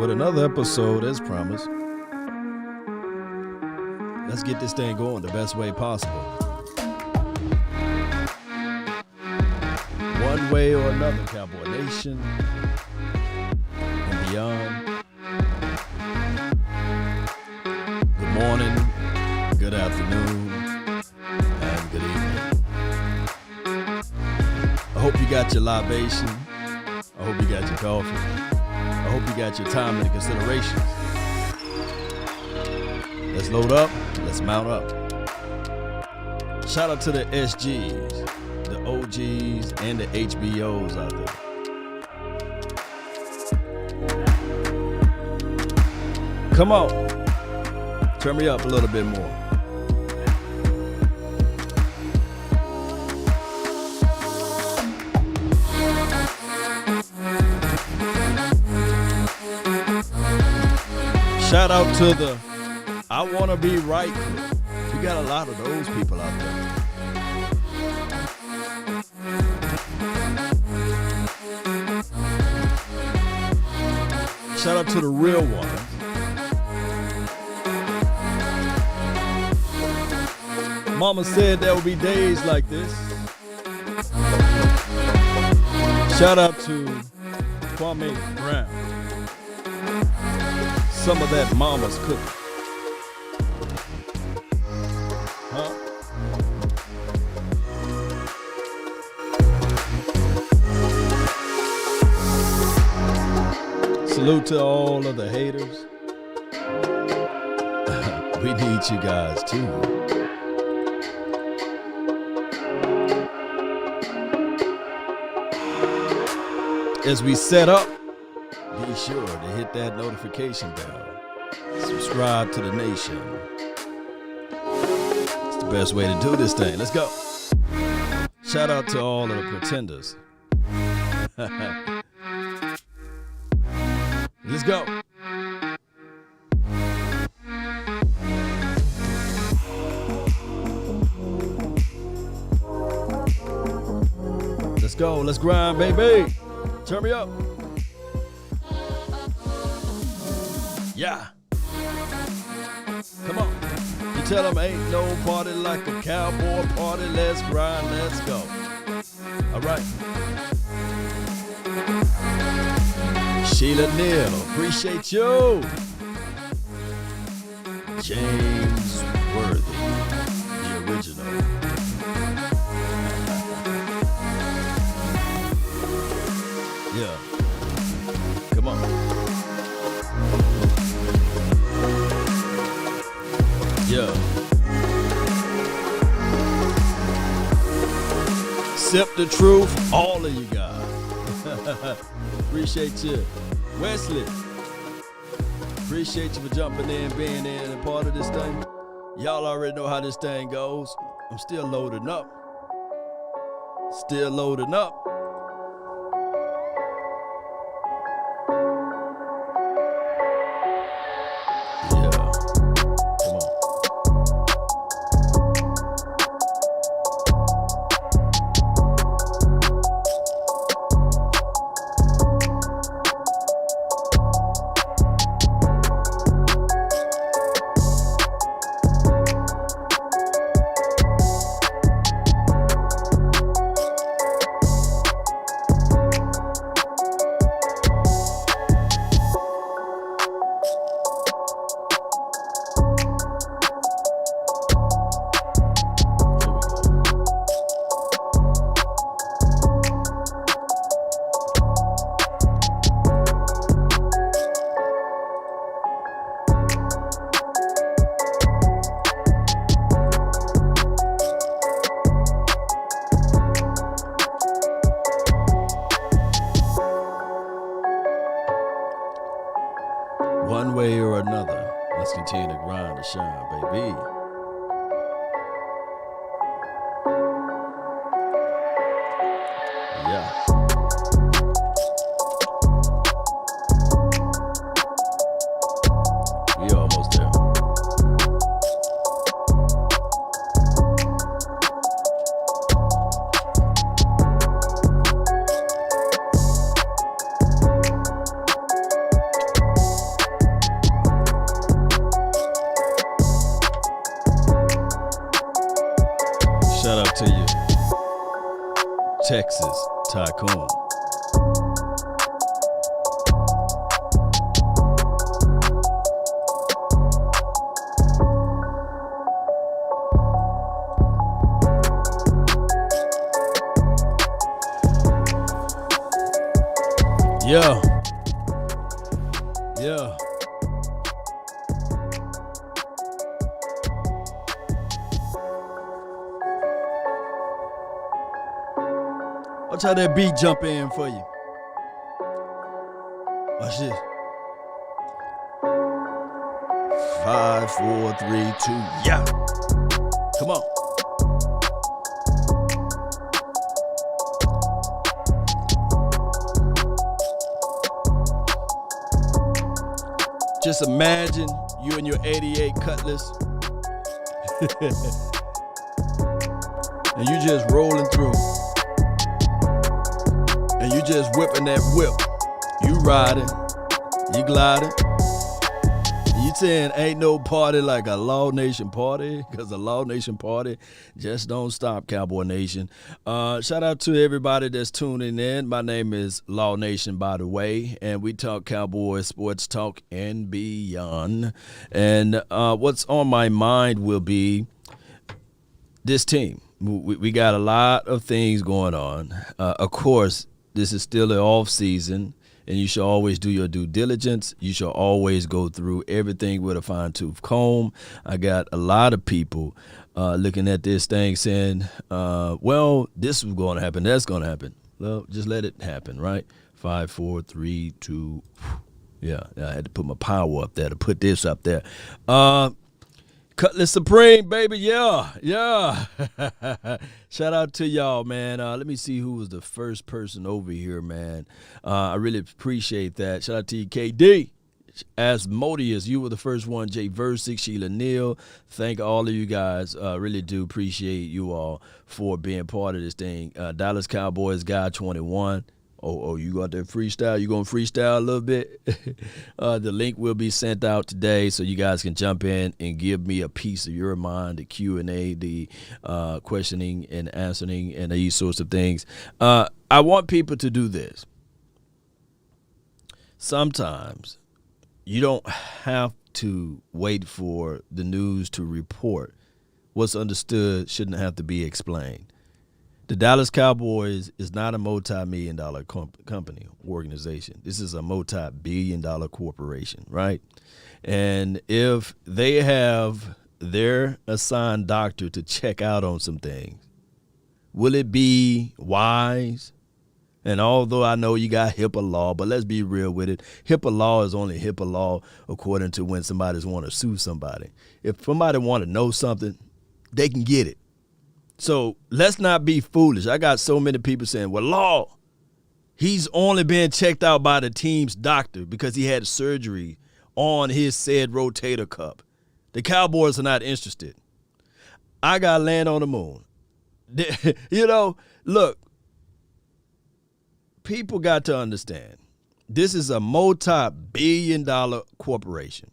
with another episode as promised. Let's get this thing going the best way possible. One way or another, Cowboy Nation and beyond. Good morning, good afternoon, and good evening. I hope you got your libation. I hope you got your coffee. I hope you got your time and considerations. Let's load up. Let's mount up. Shout out to the SGs, the OGs, and the HBOs out there. Come on. Turn me up a little bit more. Shout out to the I Want to Be Right crew. We got a lot of those people out there. Shout out to the real ones. Mama said there would be days like this. Shout out to Kwame Brown. Some of that mama's cooking. Huh? Salute to all of the haters. We need you guys too. As we set up, be sure to hit that notification bell. Subscribe to the Nation. It's the best way to do this thing. Let's go. Shout out to all of the pretenders. Let's go. Let's go. Let's grind, baby. Turn me up. Yeah. Come on. You tell them ain't no party like a cowboy party. Let's grind. Let's go. All right. Sheila Neal. Appreciate you. James Worthy. The original. Yeah. Come on. Yeah. Sip the truth, all of you guys. Appreciate you. Wesley. Appreciate you for jumping in, being in and part of this thing. Y'all already know how this thing goes. I'm still loading up. Still loading up. One way or another, let's continue to grind and shine, baby. Yeah. We almost there. Texas tycoon. Yeah. Watch how that beat jump in for you. Watch this. 5, 4, 3, 2, yeah. Come on. Just imagine you and your 88 Cutlass. And you just rolling through. And you just whipping that whip. You riding. You gliding. You saying ain't no party like a Law Nation party, because a Law Nation party just don't stop, Cowboy Nation. Shout out to everybody that's tuning in. My name is Law Nation, by the way, and we talk Cowboys, sports talk, and beyond. And what's on my mind will be this team. We got a lot of things going on. Of course, this is still an off season. And you should always do your due diligence. You should always go through everything with a fine-tooth comb. I got a lot of people looking at this thing saying, well, this is going to happen. That's going to happen. Well, just let it happen, right? 5, 4, 3, 2. Yeah, I had to put my power up there to put this up there. Cutlass Supreme, baby, yeah. Shout out to y'all, man. Let me see who was the first person over here, man. I really appreciate that. Shout out to you, KD. Asmodeus, you were the first one. Jay Versick, Sheila Neal. Thank all of you guys. Really do appreciate you all for being part of this thing. Dallas Cowboys Guy 21. Oh, you got that freestyle? You going to freestyle a little bit? The link will be sent out today so you guys can jump in and give me a piece of your mind, the Q&A, the questioning and answering, and these sorts of things. I want people to do this. Sometimes you don't have to wait for the news to report. What's understood shouldn't have to be explained. The Dallas Cowboys is not a multi-million-dollar company, organization. This is a multi-billion-dollar corporation, right? And if they have their assigned doctor to check out on some things, will it be wise? And although I know you got HIPAA law, but let's be real with it. HIPAA law is only HIPAA law according to when somebody's want to sue somebody. If somebody want to know something, they can get it. So let's not be foolish. I got so many people saying, well, Law, he's only been checked out by the team's doctor because he had surgery on his said rotator cuff. The Cowboys are not interested. I got land on the moon. Look, people got to understand, this is a multi-billion-dollar corporation.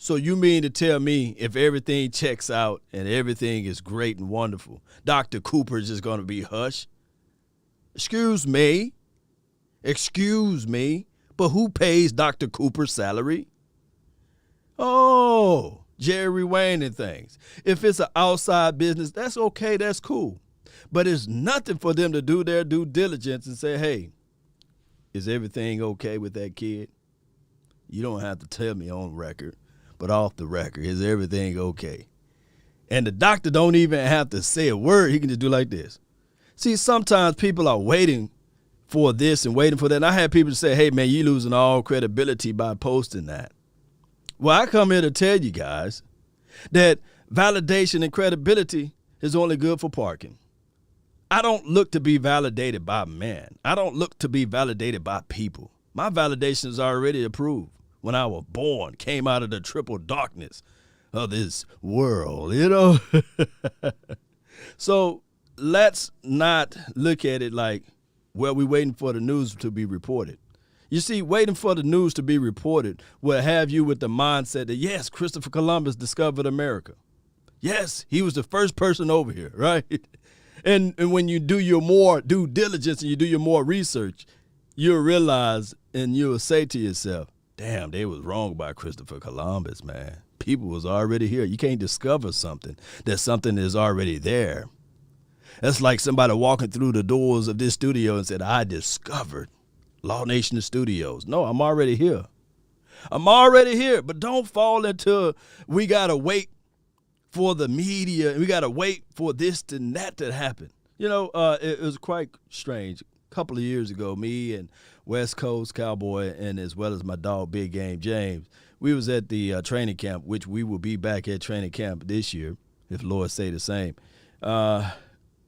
So you mean to tell me if everything checks out and everything is great and wonderful, Dr. Cooper is just going to be hush? Excuse me, but who pays Dr. Cooper's salary? Oh, Jerry Wayne and things. If it's an outside business, that's okay, that's cool. But it's nothing for them to do their due diligence and say, hey, is everything okay with that kid? You don't have to tell me on record. But off the record, is everything okay? And the doctor don't even have to say a word. He can just do like this. See, sometimes people are waiting for this and waiting for that. And I had people say, hey, man, you losing all credibility by posting that. Well, I come here to tell you guys that validation and credibility is only good for parking. I don't look to be validated by man. I don't look to be validated by people. My validation is already approved. When I was born, came out of the triple darkness of this world, So let's not look at it like, well, we're waiting for the news to be reported. You see, waiting for the news to be reported will have you with the mindset that, yes, Christopher Columbus discovered America. Yes, he was the first person over here, right? And when you do your more due diligence and you do your more research, you'll realize and you'll say to yourself, damn, they was wrong about Christopher Columbus, man. People was already here. You can't discover something. That something is already there. That's like somebody walking through the doors of this studio and said, I discovered Law Nation Studios. No, I'm already here. I'm already here. But don't fall into we got to wait for the media. We got to wait for this and that to happen. You know, it was quite strange. A couple of years ago, me and West Coast Cowboy, and as well as my dog, Big Game James, we was at the training camp, which we will be back at training camp this year, if Lord say the same.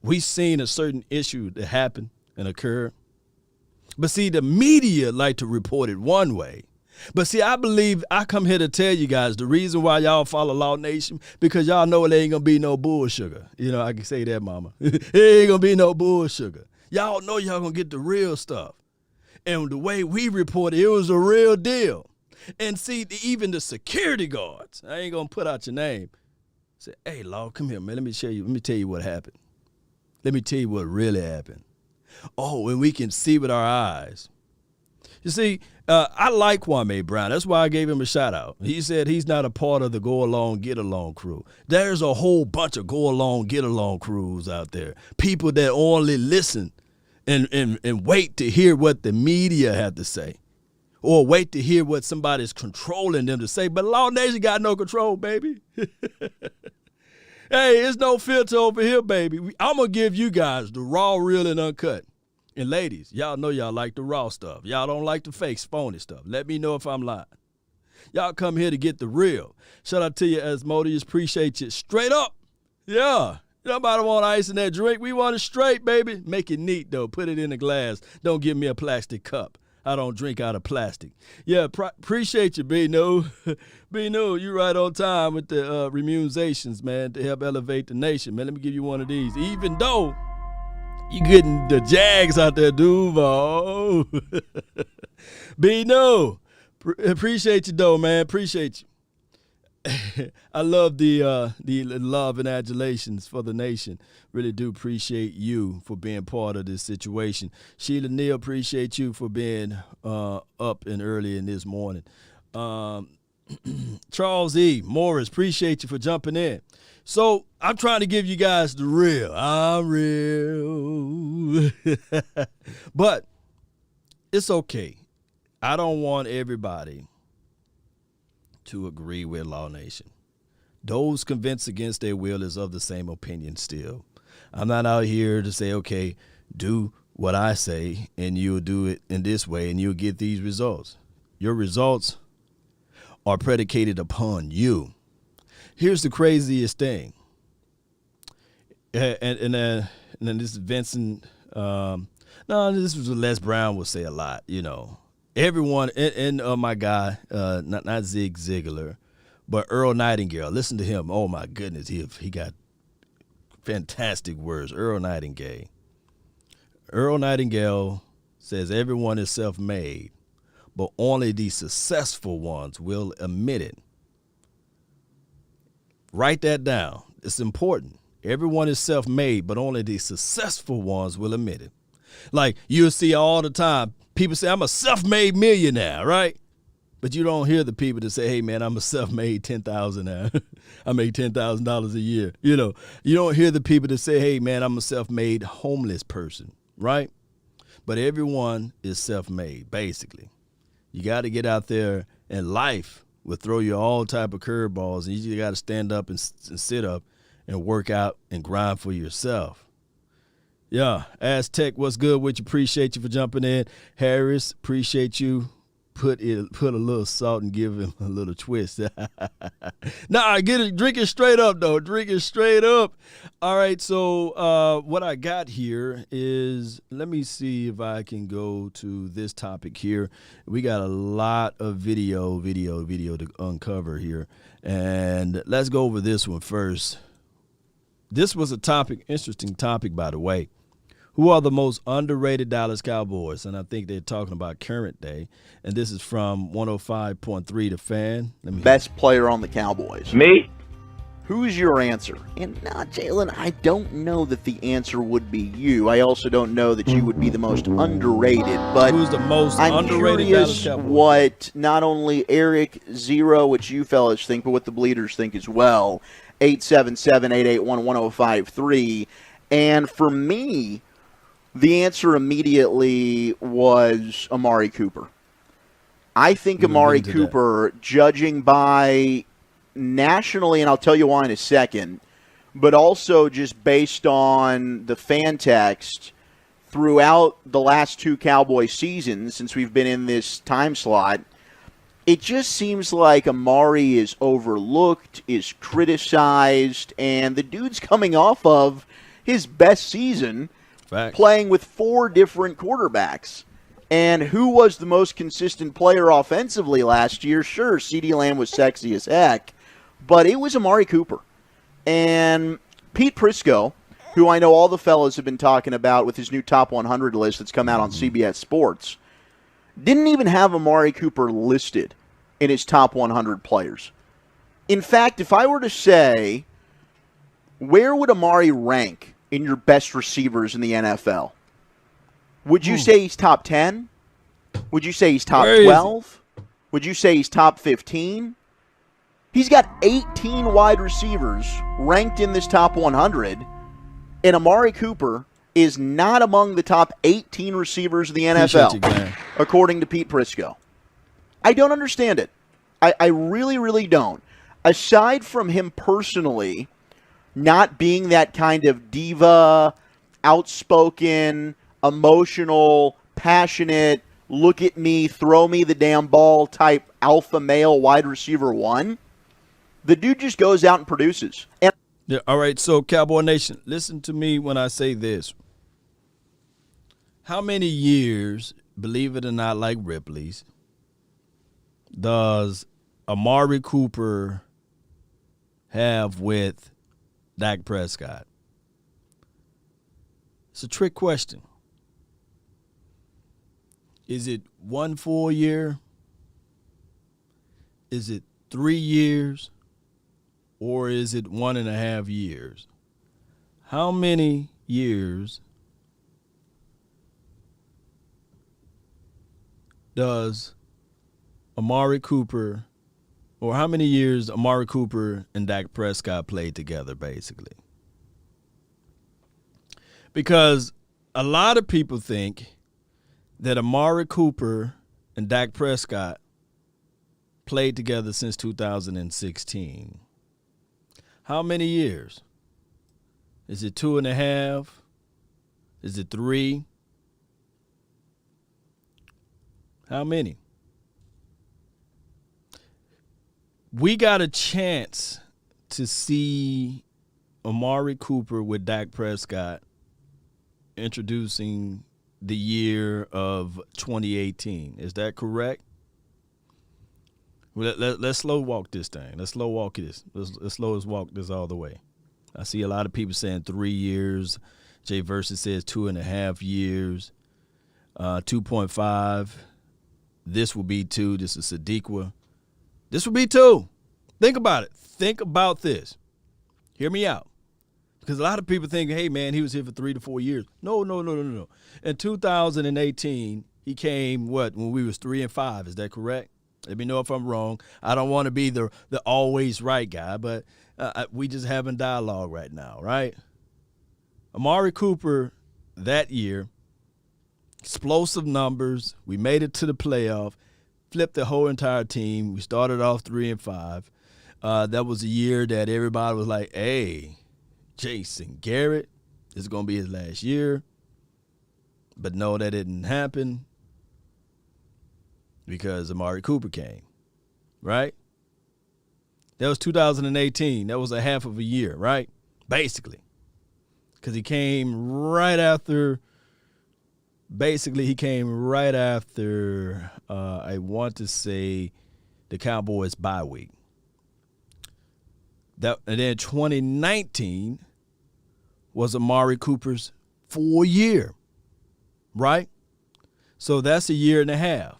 We seen a certain issue that happened and occurred. But see, the media like to report it one way. But see, I believe I come here to tell you guys the reason why y'all follow Law Nation, because y'all know it ain't going to be no bull sugar. You know, I can say that, mama. It ain't going to be no bull sugar. Y'all know y'all going to get the real stuff. And the way we reported, it was a real deal. And see, even the security guards, I ain't going to put out your name, said, hey, Law, come here, man. Let me tell you what happened. Let me tell you what really happened. Oh, and we can see with our eyes. You see, I like Kwame Brown. That's why I gave him a shout out. He said he's not a part of the go along, get along crew. There's a whole bunch of go along, get along crews out there. People that only listen and wait to hear what the media have to say, or wait to hear what somebody's controlling them to say. But Law Nation got no control, baby. Hey, there's no filter over here, baby. I'm going to give you guys the raw, real, and uncut. And ladies, y'all know y'all like the raw stuff. Y'all don't like the fake, phony stuff. Let me know if I'm lying. Y'all come here to get the real. Shout out to you, Asmodeus. Appreciate you. Straight up. Yeah. Nobody want ice in that drink. We want it straight, baby. Make it neat, though. Put it in a glass. Don't give me a plastic cup. I don't drink out of plastic. Yeah, appreciate you, B-No. B-No, you right on time with the remunizations, man, to help elevate the nation. Man, let me give you one of these. Even though you getting the Jags out there, Duval. B-No, appreciate you, though, man. Appreciate you. I love the love and adulations for the nation. Really do appreciate you for being part of this situation. Sheila Neal, appreciate you for being up and early in this morning. Charles E. Morris, appreciate you for jumping in. So I'm trying to give you guys the real. I'm real. But it's okay. I don't want everybody to agree with Law Nation. Those convinced against their will is of the same opinion still. I'm not out here to say, okay, do what I say and you'll do it in this way and you'll get these results. Your results are predicated upon you. Here's the craziest thing. And then this is Vincent. No, this was what Les Brown would say a lot, you know. Everyone, and my guy, not Zig Ziglar, but Earl Nightingale. Listen to him. Oh, my goodness. He got fantastic words. Earl Nightingale. Earl Nightingale says everyone is self-made, but only the successful ones will admit it. Write that down. It's important. Everyone is self-made, but only the successful ones will admit it. Like you'll see all the time, people say, I'm a self-made millionaire, right? But you don't hear the people that say, hey, man, I'm a self-made $10,000 now. I make $10,000 a year. You know, you don't hear the people that say, hey, man, I'm a self-made homeless person, right? But everyone is self-made, basically. You got to get out there, and life will throw you all type of curveballs, and you just got to stand up and sit up and work out and grind for yourself. Yeah, Aztec, what's good with you? Appreciate you for jumping in. Harris, appreciate you. Put a little salt and give him a little twist. Nah, drink it straight up, though. Drink it straight up. All right, so what I got here is, let me see if I can go to this topic here. We got a lot of video to uncover here. And let's go over this one first. This was a topic, interesting topic, by the way. Who are the most underrated Dallas Cowboys? And I think they're talking about current day. And this is from 105.3 The Fan. Best player on the Cowboys. Me? Who's your answer? And now, Jalen, I don't know that the answer would be you. I also don't know that you would be the most underrated. But who's the most I'm underrated curious Dallas Cowboy? what not only Eric Zero, which you fellas think, but what the bleeders think as well. 877-881-1053. And for me, the answer immediately was Amari Cooper. I think Amari Cooper, judging by nationally, and I'll tell you why in a second, but also just based on the fan text throughout the last two Cowboys seasons since we've been in this time slot, it just seems like Amari is overlooked, is criticized, and the dude's coming off of his best season playing with four different quarterbacks. And who was the most consistent player offensively last year? Sure, CeeDee Lamb was sexy as heck, but it was Amari Cooper. And Pete Prisco, who I know all the fellas have been talking about with his new top 100 list that's come out on CBS Sports, didn't even have Amari Cooper listed in his top 100 players. In fact, if I were to say, where would Amari rank in your best receivers in the NFL? Would you say he's top 10? Would you say he's top 12? Would you say he's top 15? He's got 18 wide receivers ranked in this top 100, and Amari Cooper is not among the top 18 receivers in the NFL, according to Pete Prisco. I don't understand it. I really, really don't. Aside from him personally not being that kind of diva, outspoken, emotional, passionate, look at me, throw me the damn ball type alpha male wide receiver one, the dude just goes out and produces. And yeah, all right, so Cowboy Nation, listen to me when I say this. How many years, believe it or not, like Ripley's, does Amari Cooper have with Dak Prescott? It's a trick question. Is it 1 full year? Is it 3 years? Or is it 1.5 years? How many years does Amari Cooper, or how many years Amari Cooper and Dak Prescott played together, basically? Because a lot of people think that Amari Cooper and Dak Prescott played together since 2016. How many years? Is it 2.5? Is it 3? How many? We got a chance to see Amari Cooper with Dak Prescott introducing the year of 2018. Is that correct? Well, let's slow walk this thing. Let's slow walk this. Let's slow walk this all the way. I see a lot of people saying 3 years. Jay Versus says 2.5 years. 2.5. This will be 2. This is Sadiqa. This will be 2. Think about it. Think about this. Hear me out. Because a lot of people think, hey, man, he was here for 3 to 4 years. No. In 2018, he came, when we was 3 and 5. Is that correct? Let me know if I'm wrong. I don't want to be the always right guy, but we just having dialogue right now, right? Amari Cooper that year, explosive numbers. We made it to the playoff, flipped the whole entire team. We started off 3 and 5. That was a year that everybody was like, hey, Jason Garrett, this is going to be his last year. But no, that didn't happen because Amari Cooper came, right? That was 2018. That was a half of a year, right? Basically. Because he came right after, I want to say, the Cowboys bye week. And then 2019 was Amari Cooper's full year, right? So that's a year and a half.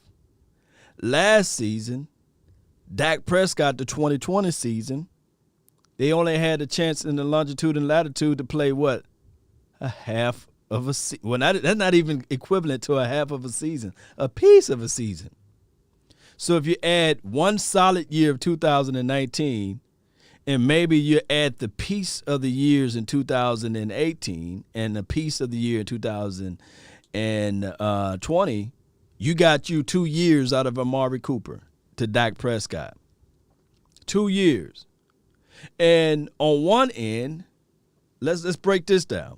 Last season, Dak Prescott, the 2020 season, They only had a chance in the longitude and latitude to play what? A half of a season. Well, that's not even equivalent to a half of a season. A piece of a season. So if you add one solid year of 2019, and maybe you add the piece of the years in 2018 and the piece of the year in 2020, you got you 2 years out of Amari Cooper to Dak Prescott. 2 years. And on one end, let's break this down.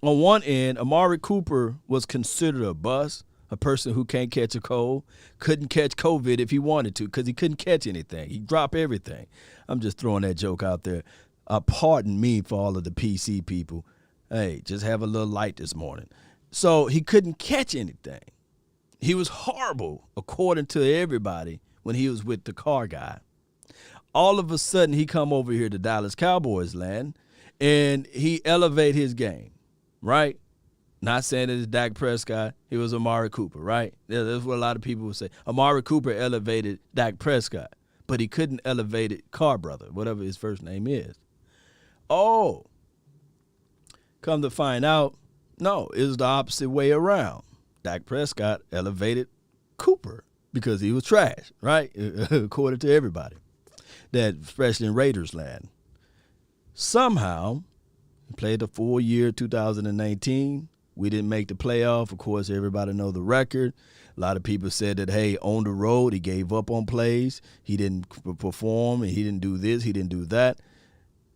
On one end, Amari Cooper was considered a bust, a person who can't catch a cold, couldn't catch COVID if he wanted to because he couldn't catch anything. He dropped everything. I'm just throwing that joke out there. Pardon me for all of the PC people. Hey, just have a little light this morning. So he couldn't catch anything. He was horrible, according to everybody, when he was with the car guy. All of a sudden, he come over here to Dallas Cowboys land, and he elevate his game, right? Not saying that it's Dak Prescott. It was Amari Cooper, right? That's what a lot of people would say. Amari Cooper elevated Dak Prescott, but he couldn't elevate it Carr brother, whatever his first name is. Oh, come to find out, no, it was the opposite way around. Dak Prescott elevated Cooper because he was trash, right? According to everybody, that especially in Raiders land. Somehow, he played the full year 2019. We didn't make the playoff. Of course, everybody know the record. A lot of people said that, hey, on the road, he gave up on plays. He didn't perform, and he didn't do this, he didn't do that.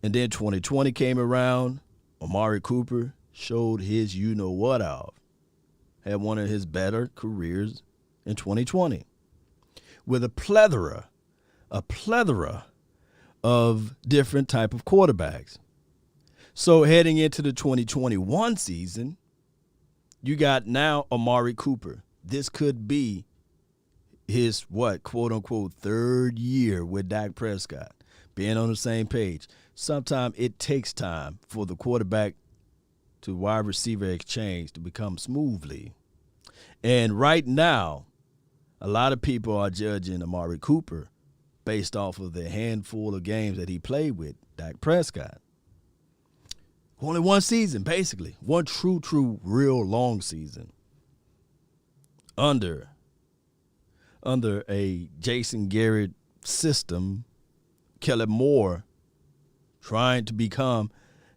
And then 2020 came around. Amari Cooper showed his you-know-what off. Had one of his better careers in 2020 with a plethora of different type of quarterbacks. So heading into the 2021 season, you got now Amari Cooper. This could be his, quote-unquote, third year with Dak Prescott, being on the same page. Sometimes it takes time for the quarterback to wide receiver exchange to become smoothly. And right now, a lot of people are judging Amari Cooper based off of the handful of games that he played with Dak Prescott. Only one season, basically. One true, real long season. Under a Jason Garrett system, Kellen Moore trying to become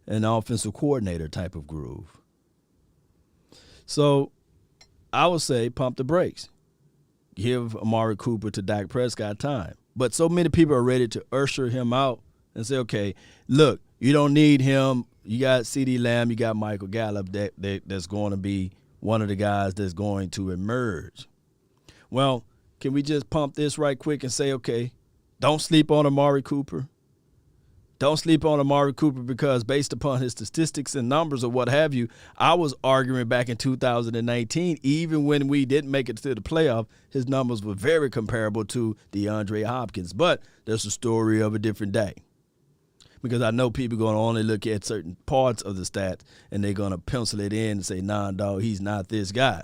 an offensive coordinator type of groove. So I would say pump the brakes. Give Amari Cooper to Dak Prescott time. But so many people are ready to usher him out and say, okay, look, you don't need him. You got CeeDee Lamb, you got Michael Gallup that's going to be one of the guys that's going to emerge. Well, can we just pump this right quick and say, okay, don't sleep on Amari Cooper. Don't sleep on Amari Cooper because based upon his statistics and numbers or what have you, I was arguing back in 2019, even when we didn't make it to the playoff, his numbers were very comparable to DeAndre Hopkins. But there's a story of a different day. Because I know people are going to only look at certain parts of the stats and they're going to pencil it in and say, nah, dog, he's not this guy.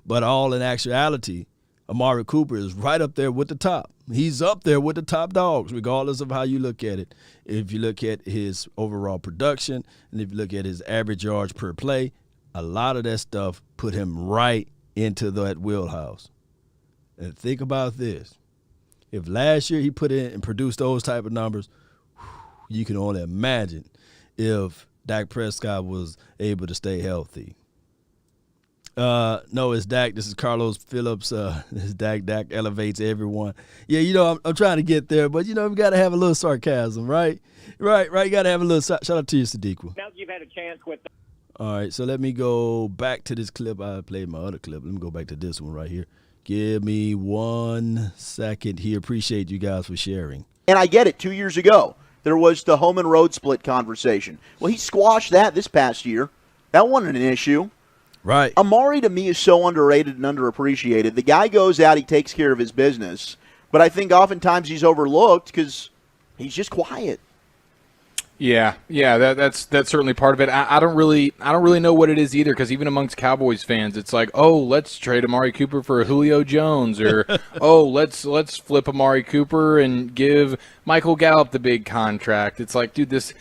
But all in actuality, Amari Cooper is right up there with the top. He's up there with the top dogs, regardless of how you look at it. If you look at his overall production and if you look at his average yards per play, a lot of that stuff put him right into that wheelhouse. And think about this. If last year he put in and produced those type of numbers, you can only imagine if Dak Prescott was able to stay healthy. No, it's Dak. This is Carlos Phillips. It's Dak. Dak elevates everyone. Yeah, I'm trying to get there, but, we got to have a little sarcasm, right? Right. You got to have a little shout out to you, Sadiqua. Now that you've had a chance with them. All right, so let me go back to this clip. I played my other clip. Let me go back to this one right here. Give me 1 second here. Appreciate you guys for sharing. And I get it. 2 years ago, there was the home and road split conversation. Well, he squashed that this past year. That wasn't an issue. Right. Amari, to me, is so underrated and underappreciated. The guy goes out, he takes care of his business. But I think oftentimes he's overlooked because he's just quiet. That's certainly part of it. I don't really know what it is either, because even amongst Cowboys fans, it's like, oh, let's trade Amari Cooper for Julio Jones, or oh, let's flip Amari Cooper and give Michael Gallup the big contract. It's like, dude, this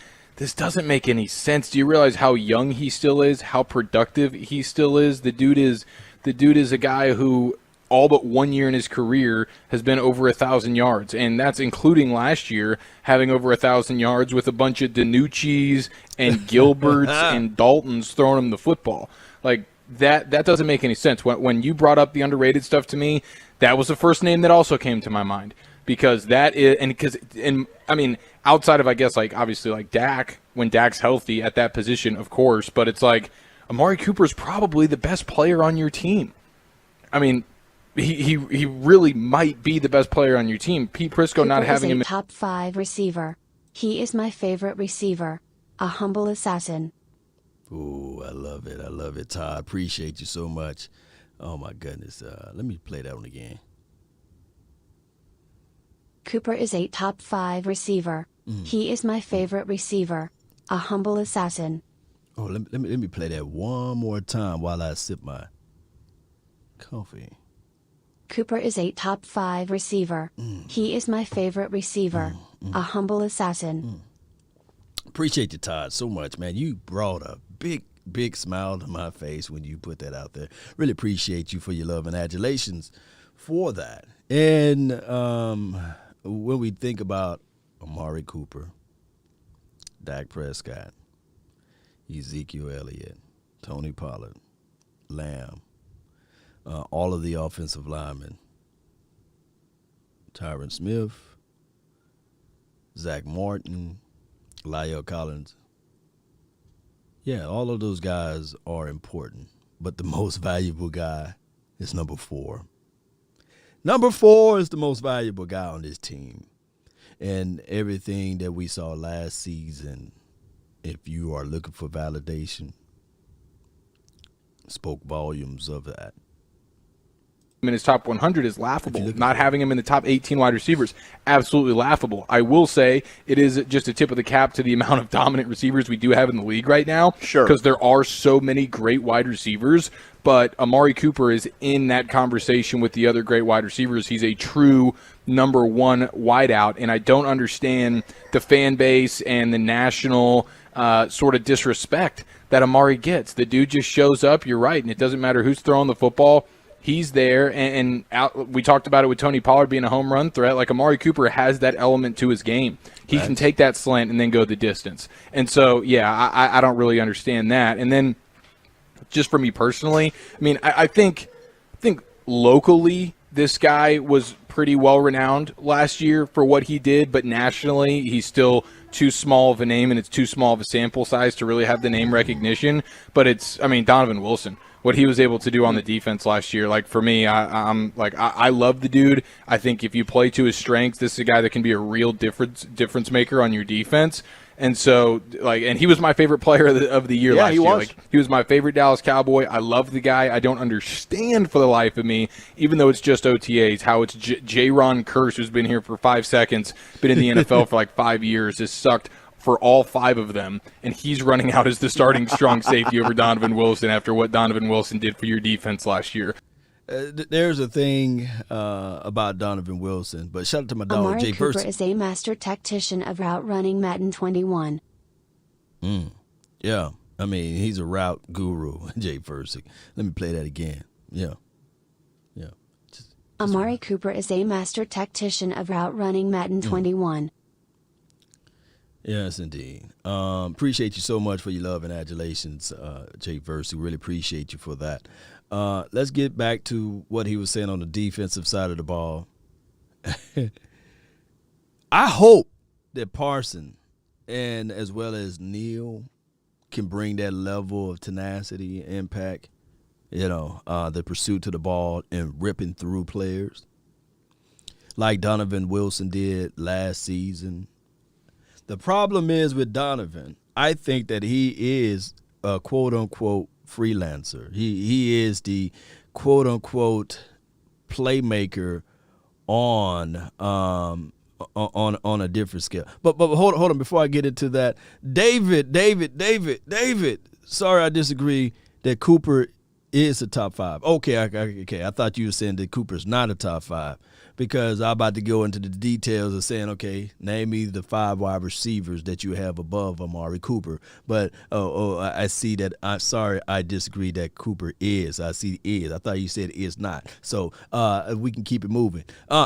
doesn't make any sense. Do you realize how young he still is, how productive he still is? The dude is a guy who, all but 1 year in his career, has been over 1,000 yards, and that's including last year having over 1,000 yards with a bunch of DiNucci's and Gilberts and Daltons throwing him the football. Like, that doesn't make any sense. When you brought up the underrated stuff to me, that was the first name that also came to my mind, because that is, and I mean, outside of, I guess, like, obviously, like Dak, when Dak's healthy at that position, of course, but it's like Amari Cooper's probably the best player on your team. I mean, he really might be the best player on your team. Pete Prisco Cooper not having is a him. top 5 receiver. He is my favorite receiver. A humble assassin. Ooh, I love it, Todd. Appreciate you so much. Oh my goodness. Let me play that one again. Cooper is a top 5 receiver. He is my favorite receiver. A humble assassin. Oh, let me play that one more time while I sip my coffee. Cooper is a top 5 receiver. He is my favorite receiver. A humble assassin. Appreciate you, Todd, so much, man. You brought a big smile to my face when you put that out there. Really appreciate you for your love and adulations for that. And when we think about Amari Cooper, Dak Prescott, Ezekiel Elliott, Tony Pollard, Lamb, all of the offensive linemen, Tyron Smith, Zach Martin, La'el Collins. Yeah, all of those guys are important, but the most valuable guy is number 4. Number 4 is the most valuable guy on this team. And everything that we saw last season, if you are looking for validation, spoke volumes of that. In his top 100 is laughable. Not having him in the top 18 wide receivers, absolutely laughable. I will say it is just a tip of the cap to the amount of dominant receivers we do have in the league right now. Sure. Because there are so many great wide receivers, but Amari Cooper is in that conversation with the other great wide receivers. He's a true number 1 wideout, and I don't understand the fan base and the national sort of disrespect that Amari gets. The dude just shows up, you're right, and it doesn't matter who's throwing the football. He's there, and we talked about it with Tony Pollard being a home run threat. Like, Amari Cooper has that element to his game. He can take that slant and then go the distance. And so, yeah, I don't really understand that. And then, just for me personally, I mean, I think locally this guy was pretty well renowned last year for what he did, but nationally he's still too small of a name and it's too small of a sample size to really have the name recognition. But Donovan Wilson, what he was able to do on the defense last year, like, for me, I love the dude. I think if you play to his strengths, this is a guy that can be a real difference maker on your defense. And so, and he was my favorite player of the year last year. He was my favorite Dallas Cowboy. I love the guy. I don't understand for the life of me, even though it's just OTAs, how it's J-Ron Kearse, who's been here for 5 seconds, been in the NFL for 5 years, has sucked for all 5 of them, and he's running out as the starting strong safety over Donovan Wilson after what Donovan Wilson did for your defense last year. There's a thing about Donovan Wilson, but shout out to my dog, Amari Jay Cooper Percy. is a master tactician of route running Madden 21. Yeah, I mean, he's a route guru, Jay Percy. Let me play that again. Yeah. Amari Cooper is a master tactician of route running Madden 21. Yes, indeed. Appreciate you so much for your love and adulations, Jay Versi. Really appreciate you for that. Let's get back to what he was saying on the defensive side of the ball. I hope that Parson and as well as Neal can bring that level of tenacity, impact, the pursuit to the ball and ripping through players like Donovan Wilson did last season. The problem is with Donovan, I think that he is a quote-unquote freelancer. He is the quote-unquote playmaker on on a different scale. But hold on before I get into that. David. Sorry, I disagree that Cooper is a top 5. Okay. I thought you were saying that Cooper's not a top 5 because I'm about to go into the details of saying, okay, name me the 5 wide receivers that you have above Amari Cooper. But I see that. I'm sorry, I disagree that Cooper is. I see is. I thought you said is not. So we can keep it moving.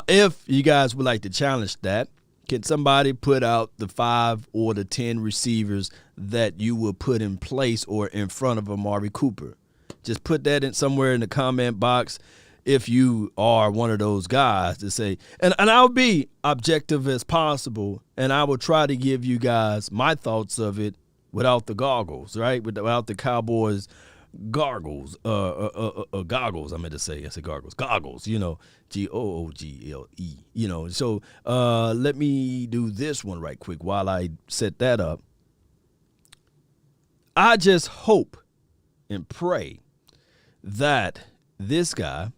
If you guys would like to challenge that, can somebody put out the 5 or the 10 receivers that you will put in place or in front of Amari Cooper? Just put that in somewhere in the comment box if you are one of those guys to say, and I'll be objective as possible, and I will try to give you guys my thoughts of it without the goggles, right? Without the Cowboys goggles, goggles, I meant to say. I said goggles. Goggles, Google, So let me do this one right quick while I set that up. I just hope and pray that this guy,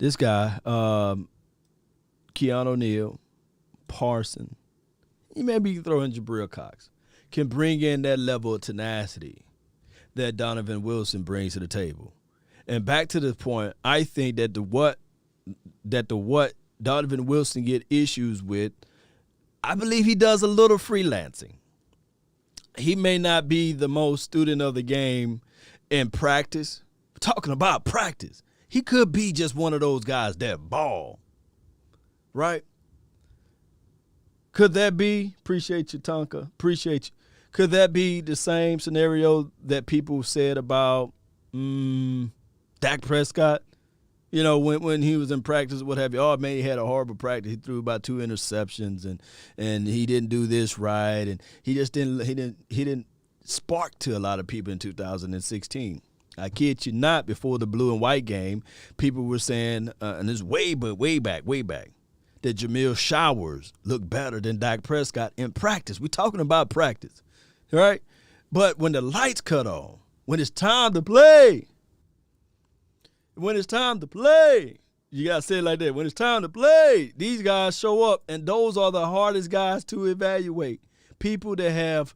Keanu O'Neal, Parson, maybe you can throw in Jabril Cox, can bring in that level of tenacity that Donovan Wilson brings to the table. And back to the point, I think that the what Donovan Wilson get issues with, I believe he does a little freelancing. He may not be the most student of the game in practice. Talking about practice, he could be just one of those guys that ball, right? Could that be? Appreciate you, Tonka. Appreciate you. Could that be the same scenario that people said about Dak Prescott? When he was in practice, what have you? Oh, man, he had a horrible practice. He threw about 2 interceptions, and he didn't do this right, and he just didn't spark to a lot of people in 2016. I kid you not, before the blue and white game, people were saying, and this is way back, that Jamil Showers looked better than Dak Prescott in practice. We're talking about practice, right? But when the lights cut on, when it's time to play, you got to say it like that. When it's time to play, these guys show up, and those are the hardest guys to evaluate. People that have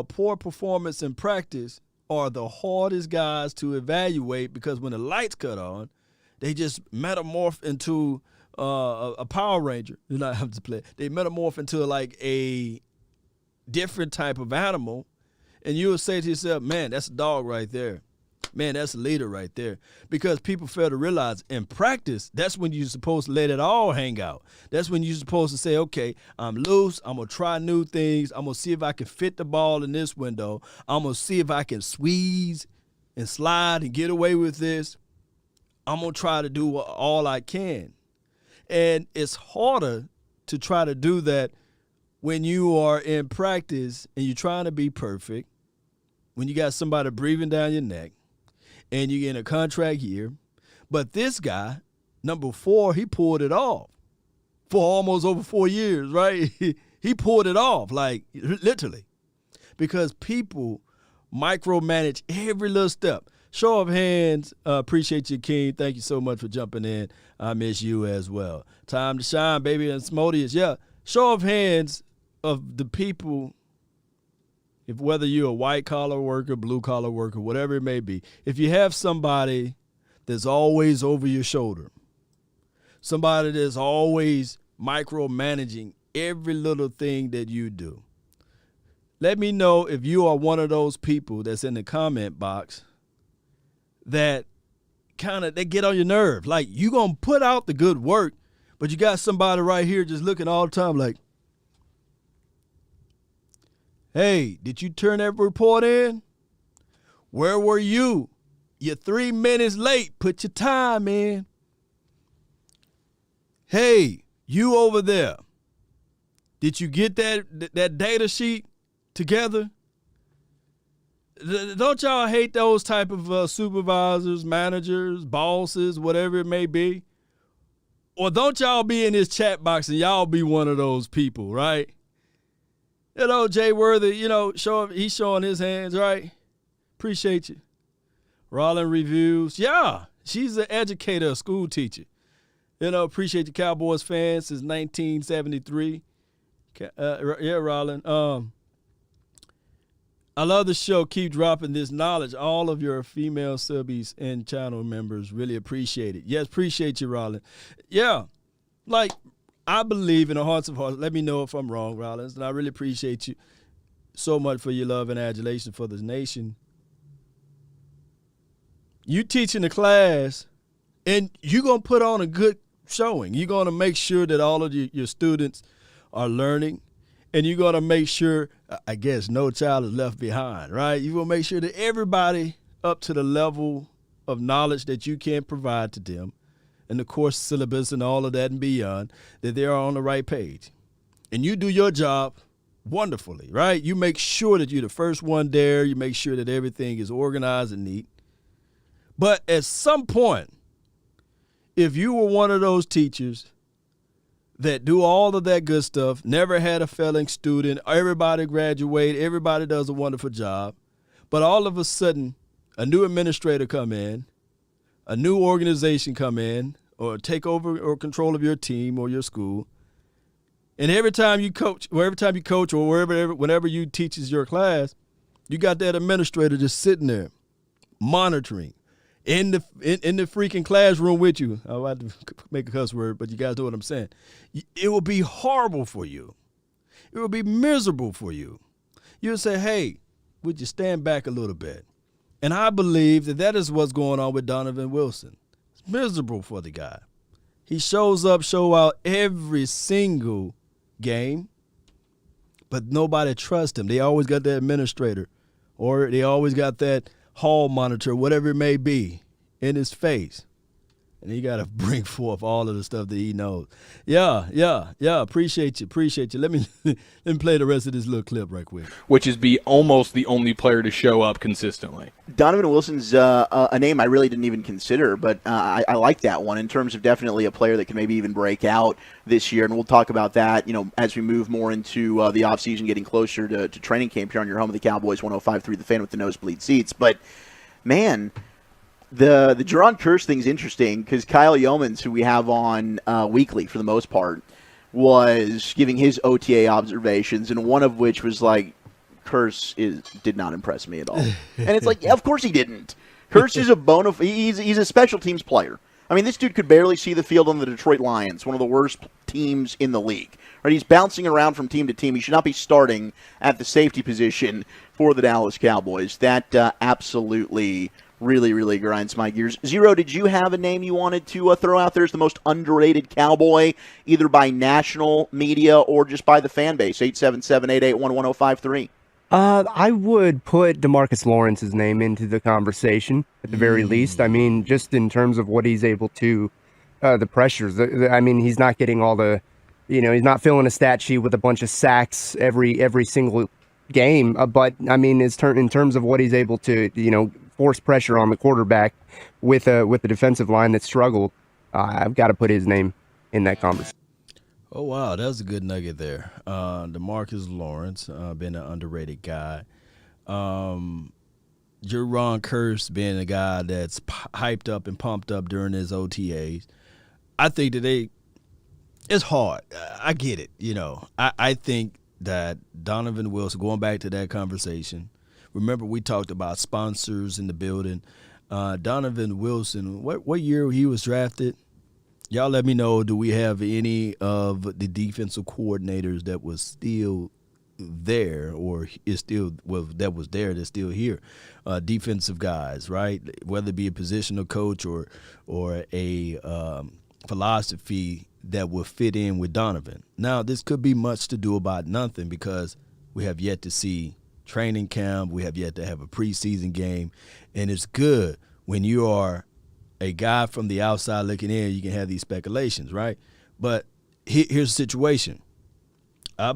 poor performance in practice are the hardest guys to evaluate because when the lights cut on, they just metamorph into a Power Ranger. You're not having to play. They metamorph into like a different type of animal, and you'll say to yourself, man, that's a dog right there. Man, that's a leader right there. Because people fail to realize in practice, that's when you're supposed to let it all hang out. That's when you're supposed to say, okay, I'm loose. I'm going to try new things. I'm going to see if I can fit the ball in this window. I'm going to see if I can squeeze and slide and get away with this. I'm going to try to do all I can. And it's harder to try to do that when you are in practice and you're trying to be perfect, when you got somebody breathing down your neck, and you're in a contract year. But this guy, number 4, he pulled it off for almost over 4 years, right? He pulled it off, like literally, because people micromanage every little step. Show of hands. Appreciate you, King. Thank you so much for jumping in. I miss you as well. Time to shine, baby. And Smodius, yeah. Show of hands of the people. If whether you're a white-collar worker, blue-collar worker, whatever it may be, if you have somebody that's always over your shoulder, somebody that's always micromanaging every little thing that you do, let me know if you are one of those people that's in the comment box that they get on your nerve. Like, you going to put out the good work, but you got somebody right here just looking all the time like, hey, did you turn that report in? Where were you? You're 3 minutes late. Put your time in. Hey, you over there. Did you get that data sheet together? Don't y'all hate those type of supervisors, managers, bosses, whatever it may be? Or don't y'all be in this chat box and y'all be one of those people, right? Jay Worthy, he's showing his hands, right? Appreciate you. Rollin Reviews. Yeah, she's an educator, a school teacher. Appreciate the Cowboys fans since 1973. Yeah, Rollin. I love the show. Keep dropping this knowledge. All of your female subbies and channel members really appreciate it. Yes, appreciate you, Rollin. Yeah, like I believe in the hearts of hearts. Let me know if I'm wrong, Rollins. And I really appreciate you so much for your love and adulation for this nation. You teaching the class, and you're going to put on a good showing. You're going to make sure that all of your students are learning. And you're going to make sure, I guess, no child is left behind, right? You're going to make sure that everybody up to the level of knowledge that you can provide to them and the course syllabus and all of that and beyond, that they are on the right page. And you do your job wonderfully, right? You make sure that you're the first one there. You make sure that everything is organized and neat. But at some point, if you were one of those teachers that do all of that good stuff, never had a failing student, everybody graduate, everybody does a wonderful job, but all of a sudden a new administrator come in, a new organization come in or take over or control of your team or your school, and every time you coach or whenever you teaches your class, you got that administrator just sitting there monitoring in the freaking classroom with you. I had to make a cuss word, but you guys know what I'm saying. It will be horrible for you. It will be miserable for you. You'll say, hey, would you stand back a little bit? And I believe that is what's going on with Donovan Wilson. It's miserable for the guy. He shows up, show out every single game, but nobody trusts him. They always got that administrator, or they always got that hall monitor, whatever it may be, in his face. And he got to bring forth all of the stuff that he knows. Yeah. Appreciate you. Let me play the rest of this little clip right quick. Which is be almost the only player to show up consistently. Donovan Wilson's a name I really didn't even consider, but I like that one in terms of definitely a player that can maybe even break out this year. And we'll talk about that, as we move more into the offseason, getting closer to training camp here on your home of the Cowboys, 105.3 The Fan with the nosebleed seats. But, man, the Jaron Curse thing's interesting because Kyle Yeomans, who we have on weekly for the most part, was giving his OTA observations, and one of which was like, Curse did not impress me at all. And it's like, of course he didn't. Curse is he's a special teams player. I mean, this dude could barely see the field on the Detroit Lions, one of the worst teams in the league. Right? He's bouncing around from team to team. He should not be starting at the safety position for the Dallas Cowboys. That absolutely really, really grinds my gears. Zero, did you have a name you wanted to throw out there as the most underrated Cowboy, either by national media or just by the fan base? 877-881-1053. I would put Demarcus Lawrence's name into the conversation at the very least. I mean, just in terms of what he's able to, the pressures. I mean, he's not getting all the, he's not filling a stat sheet with a bunch of sacks every single game. But I mean, in terms of what he's able to, force pressure on the quarterback with the defensive line that struggled, I've got to put his name in that conversation. Oh, wow, that's a good nugget there. Demarcus Lawrence, being an underrated guy. Jaron Curse being a guy that's hyped up and pumped up during his OTAs. I think that it's hard. I get it, I think that Donovan Wilson, going back to that conversation, remember we talked about sponsors in the building. Donovan Wilson, what year he was drafted? Y'all let me know, do we have any of the defensive coordinators that was still there or is still that was there that's still here? Defensive guys, right? Whether it be a positional coach or a philosophy that will fit in with Donovan. Now, this could be much to do about nothing because we have yet to see training camp. We have yet to have a preseason game. And it's good when you are a guy from the outside looking in, you can have these speculations, right? But here's the situation. I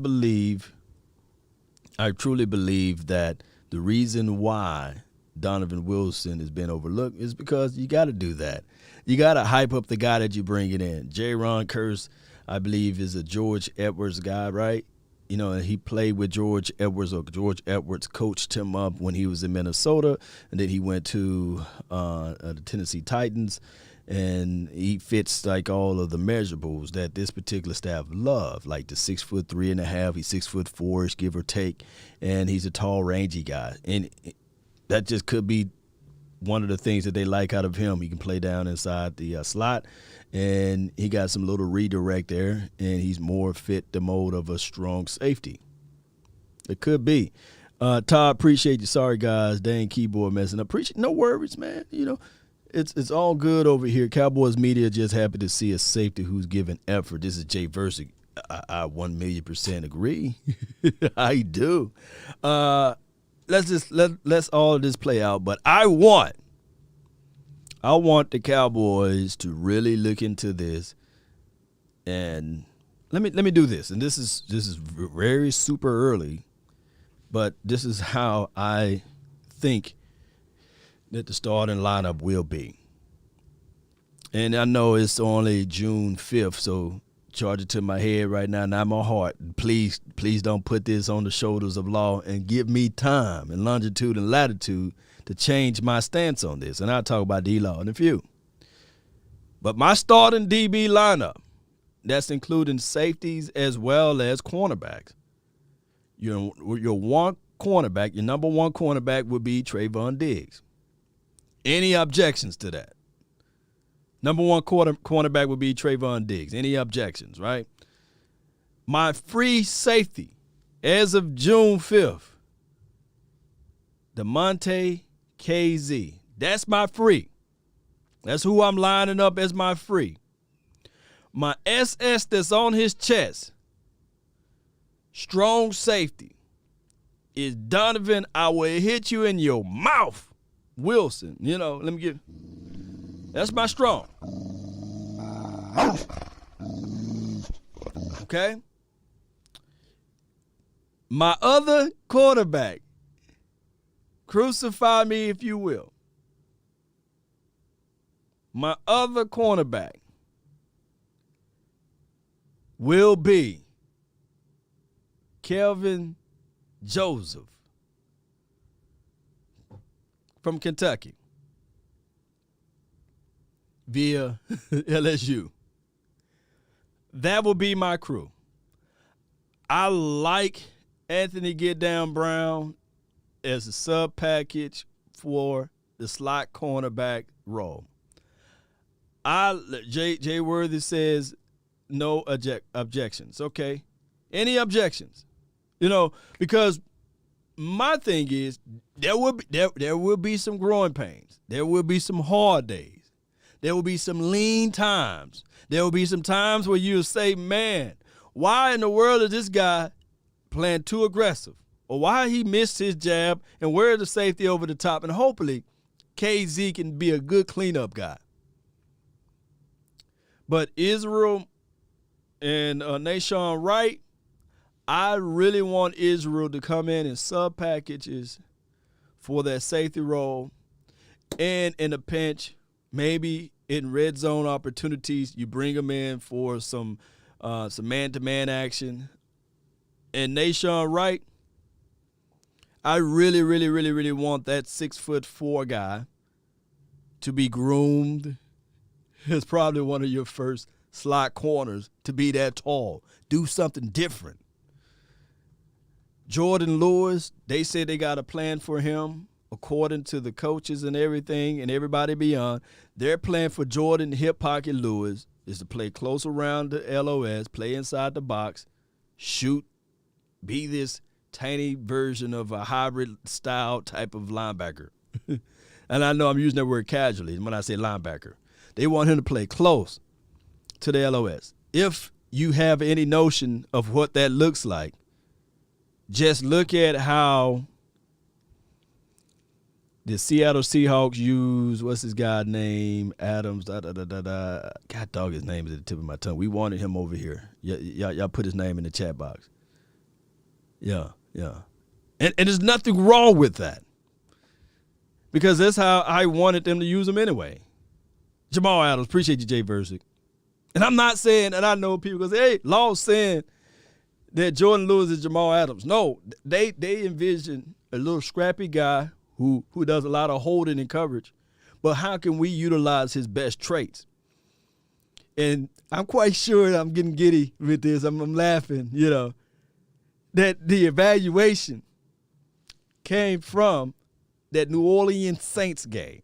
truly believe that the reason why Donovan Wilson has been overlooked is because you got to do that. You got to hype up the guy that you bring it in. Jaron Curse, I believe, is a George Edwards guy, right? And he played with George Edwards, or George Edwards coached him up when he was in Minnesota, and then he went to the Tennessee Titans. and he fits like all of the measurables that this particular staff love, like the 6'3.5". He's 6'4", give or take, and he's a tall, rangy guy, and that just could be one of the things that they like out of him. He can play down inside the slot, and he got some little redirect there, and he's more fit the mode of a strong safety. It could be. Todd, appreciate you. Sorry, guys. Dang keyboard messing up. Appreciate. No worries, man. You know, it's all good over here. Cowboys media just happy to see a safety who's giving effort. This is Jay Versick. I 1,000,000% agree. I do. Let's all of this play out. But I want the Cowboys to really look into this. And let me do this. And this is very super early, but this is how I think that the starting lineup will be. And I know it's only June 5th, so charge it to my head right now, not my heart. Please don't put this on the shoulders of law, and give me time and longitude and latitude to change my stance on this. And I'll talk about D-Law in a few. But my starting DB lineup, that's including safeties as well as cornerbacks. Your one cornerback, your number one cornerback would be Trayvon Diggs. Any objections to that? Number one cornerback would be Trayvon Diggs. Any objections, right? My free safety as of June 5th, DeMonte KZ. That's my free. That's who I'm lining up as my free. My SS that's on his chest, strong safety, is Donovan, I will hit you in your mouth, Wilson. You know, let me get... That's my strong. Okay? My other quarterback, crucify me if you will. My other cornerback will be Kelvin Joseph from Kentucky via LSU. That will be my crew. I like Anthony Get Down Brown as a sub package for the slot cornerback role. Jay Worthy says no objections. Okay. Any objections? You know, because my thing is there will be some growing pains. There will be some hard days. There will be some lean times. There will be some times where you'll say, man, why in the world is this guy playing too aggressive? Or why he missed his jab, and where's the safety over the top? And hopefully KZ can be a good cleanup guy. But Israel and Nation Wright, I really want Israel to come in sub packages for that safety role, and in a pinch, maybe in red zone opportunities, you bring them in for some man-to-man action. And Nation Wright, I really, really, really, really want that 6'4" guy to be groomed as probably one of your first slot corners to be that tall. Do something different. Jordan Lewis, they said they got a plan for him according to the coaches and everything and everybody beyond. Their plan for Jordan Hip Pocket Lewis is to play close around the LOS, play inside the box, shoot, be this tiny version of a hybrid style type of linebacker. And I know I'm using that word casually when I say linebacker. They want him to play close to the LOS. If you have any notion of what that looks like, just look at how the Seattle Seahawks use, what's his guy's name, Adams, God dog, his name is at the tip of my tongue. We wanted him over here. Y'all put his name in the chat box. Yeah. And there's nothing wrong with that, because that's how I wanted them to use him anyway. Jamal Adams, appreciate you, Jay Versick. And I'm not saying, and I know people go say, hey, Law's saying that Jordan Lewis is Jamal Adams. No, they envision a little scrappy guy who does a lot of holding and coverage, but how can we utilize his best traits? And I'm quite sure I'm getting giddy with this. I'm laughing, that the evaluation came from that New Orleans Saints game.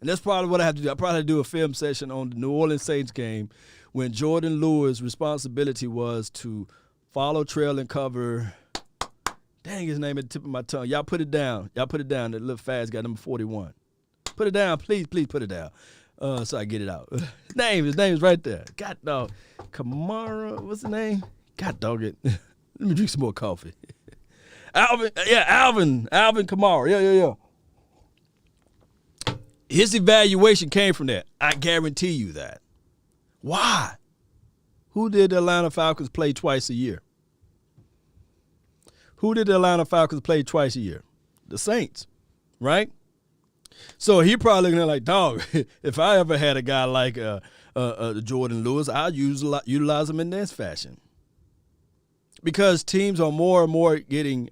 And that's probably what I have to do. I probably have to do a film session on the New Orleans Saints game when Jordan Lewis' responsibility was to follow, trail, and cover. Dang, his name at the tip of my tongue. Y'all put it down. That little fast guy, number 41. Put it down. Please put it down so I get it out. His name is right there. God dog. Kamara, what's the name? God dog it. Let me drink some more coffee. Alvin Kamara. Yeah. His evaluation came from that. I guarantee you that. Why? Who did the Atlanta Falcons play twice a year? The Saints, right? So he probably looking at like, dog, if I ever had a guy like Jordan Lewis, I'd utilize him in this fashion. Because teams are more and more getting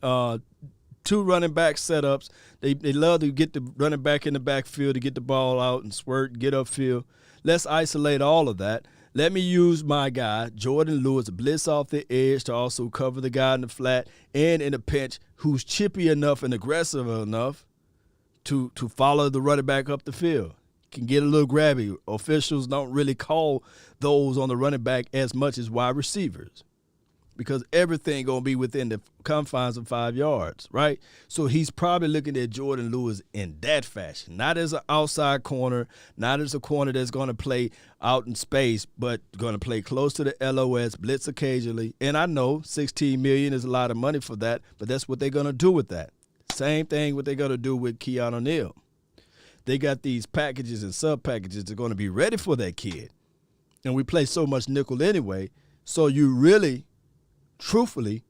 two running back setups. They love to get the running back in the backfield to get the ball out and squirt, get upfield. Let's isolate all of that. Let me use my guy, Jordan Lewis, blitz off the edge to also cover the guy in the flat and in a pinch who's chippy enough and aggressive enough to follow the running back up the field. Can get a little grabby. Officials don't really call those on the running back as much as wide receivers because everything going to be within the confines of 5 yards, right? So he's probably looking at Jordan Lewis in that fashion, not as an outside corner, not as a corner that's going to play out in space, but going to play close to the LOS, blitz occasionally. And I know $16 million is a lot of money for that, but that's what they're going to do with that. Same thing what they're going to do with Keanu O'Neal. They got these packages and sub-packages that are going to be ready for that kid. And we play so much nickel anyway, so you really, truthfully,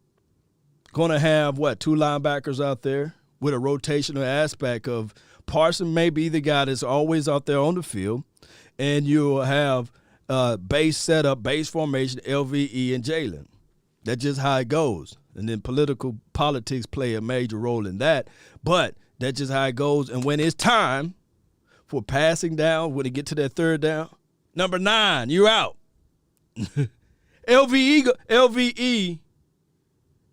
going to have, two linebackers out there with a rotational aspect of Parson may be the guy that's always out there on the field, and you'll have base setup, base formation, LVE, and Jalen. That's just how it goes. And then politics play a major role in that, but that's just how it goes. And when it's time for passing down, when they get to that third down, number 9, you're out. LVE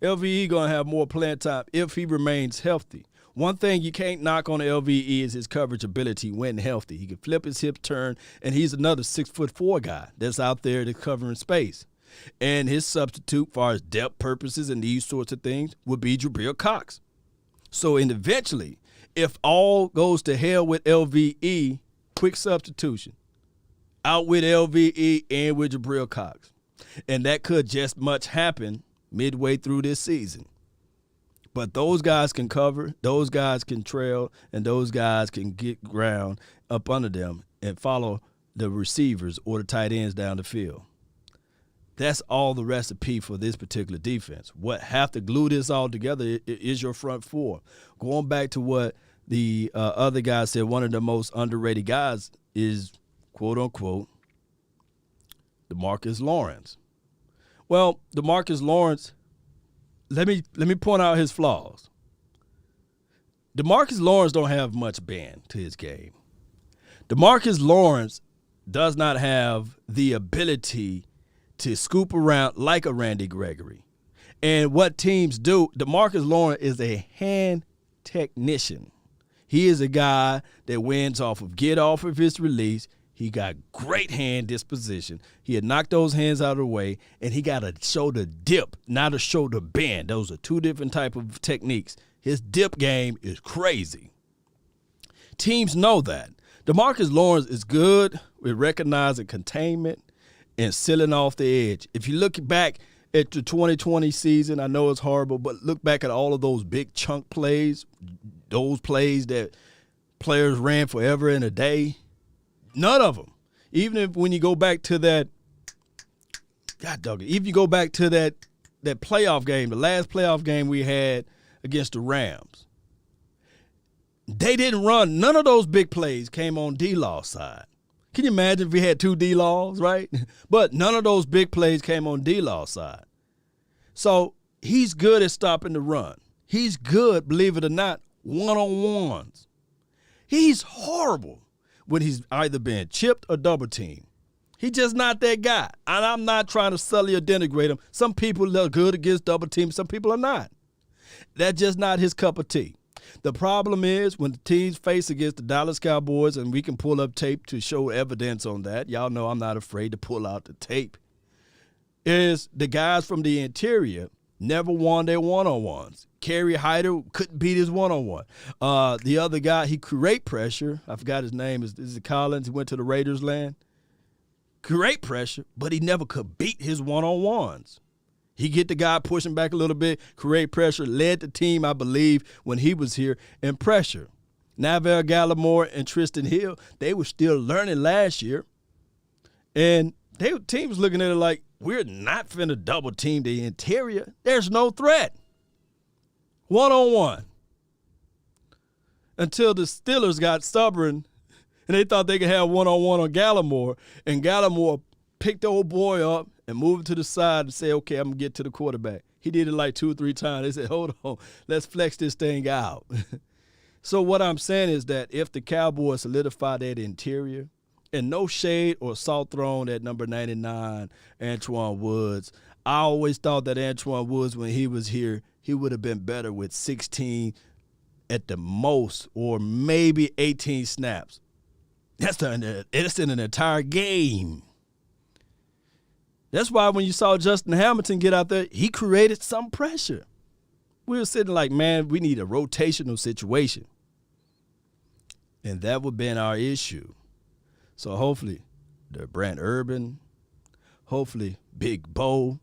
going to have more playing time if he remains healthy. One thing you can't knock on LVE is his coverage ability when healthy. He can flip his hips, turn, and he's another 6'4" guy that's out there to covering space. And his substitute, far as depth purposes and these sorts of things, would be Jabril Cox. So, and eventually, if all goes to hell with LVE, quick substitution. Out with LVE and with Jabril Cox. And that could just much happen midway through this season. But those guys can cover, those guys can trail, and those guys can get ground up under them and follow the receivers or the tight ends down the field. That's all the recipe for this particular defense. What have to glue this all together is your front four. Going back to what the other guy said, one of the most underrated guys is, quote unquote, Demarcus Lawrence. Well, Demarcus Lawrence, let me point out his flaws. Demarcus Lawrence don't have much bend to his game. Demarcus Lawrence does not have the ability to scoop around like a Randy Gregory. And what teams do, Demarcus Lawrence is a hand technician. He is a guy that wins off of get off of his release. He got great hand disposition. He had knocked those hands out of the way, and he got a shoulder dip, not a shoulder bend. Those are two different type of techniques. His dip game is crazy. Teams know that. Demarcus Lawrence is good with recognizing containment and sealing off the edge. If you look back at the 2020 season, I know it's horrible, but look back at all of those big chunk plays, those plays that players ran forever and a day. None of them. Even if when you go back to that, God dog it, if you go back to that playoff game, the last playoff game we had against the Rams, they didn't run. None of those big plays came on D-Law's side. Can you imagine if we had 2 D-Laws, right? But none of those big plays came on D-Law's side. So he's good at stopping the run. He's good, believe it or not, one-on-ones. He's horrible when he's either being chipped or double teamed. He's just not that guy. And I'm not trying to sully or denigrate him. Some people are good against double teams. Some people are not. That's just not his cup of tea. The problem is when the teams face against the Dallas Cowboys, and we can pull up tape to show evidence on that. Y'all know I'm not afraid to pull out the tape. Is the guys from the interior never won their one-on-ones. Kerry Hyder couldn't beat his one-on-one. The other guy, he create pressure. I forgot his name. Is it Collins? He went to the Raiders land. Create pressure, but he never could beat his one-on-ones. He get the guy pushing back a little bit, create pressure, led the team, I believe, when he was here in pressure. Navell Gallimore and Tristan Hill, they were still learning last year. And team was looking at it like, we're not finna double team the interior. There's no threat. One-on-one. Until the Steelers got stubborn and they thought they could have one-on-one on Gallimore. And Gallimore picked the old boy up and moved to the side and say, okay, I'm going to get to the quarterback. He did it like 2 or 3 times. They said, hold on, let's flex this thing out. So what I'm saying is that if the Cowboys solidify that interior, and no shade or salt thrown at number 99, Antoine Woods. I always thought that Antoine Woods, when he was here, he would have been better with 16 at the most, or maybe 18 snaps. It's in an entire game. That's why when you saw Justin Hamilton get out there, he created some pressure. We were sitting like, man, we need a rotational situation. And that would have been our issue. So hopefully the Brent Urban, hopefully Big Bo,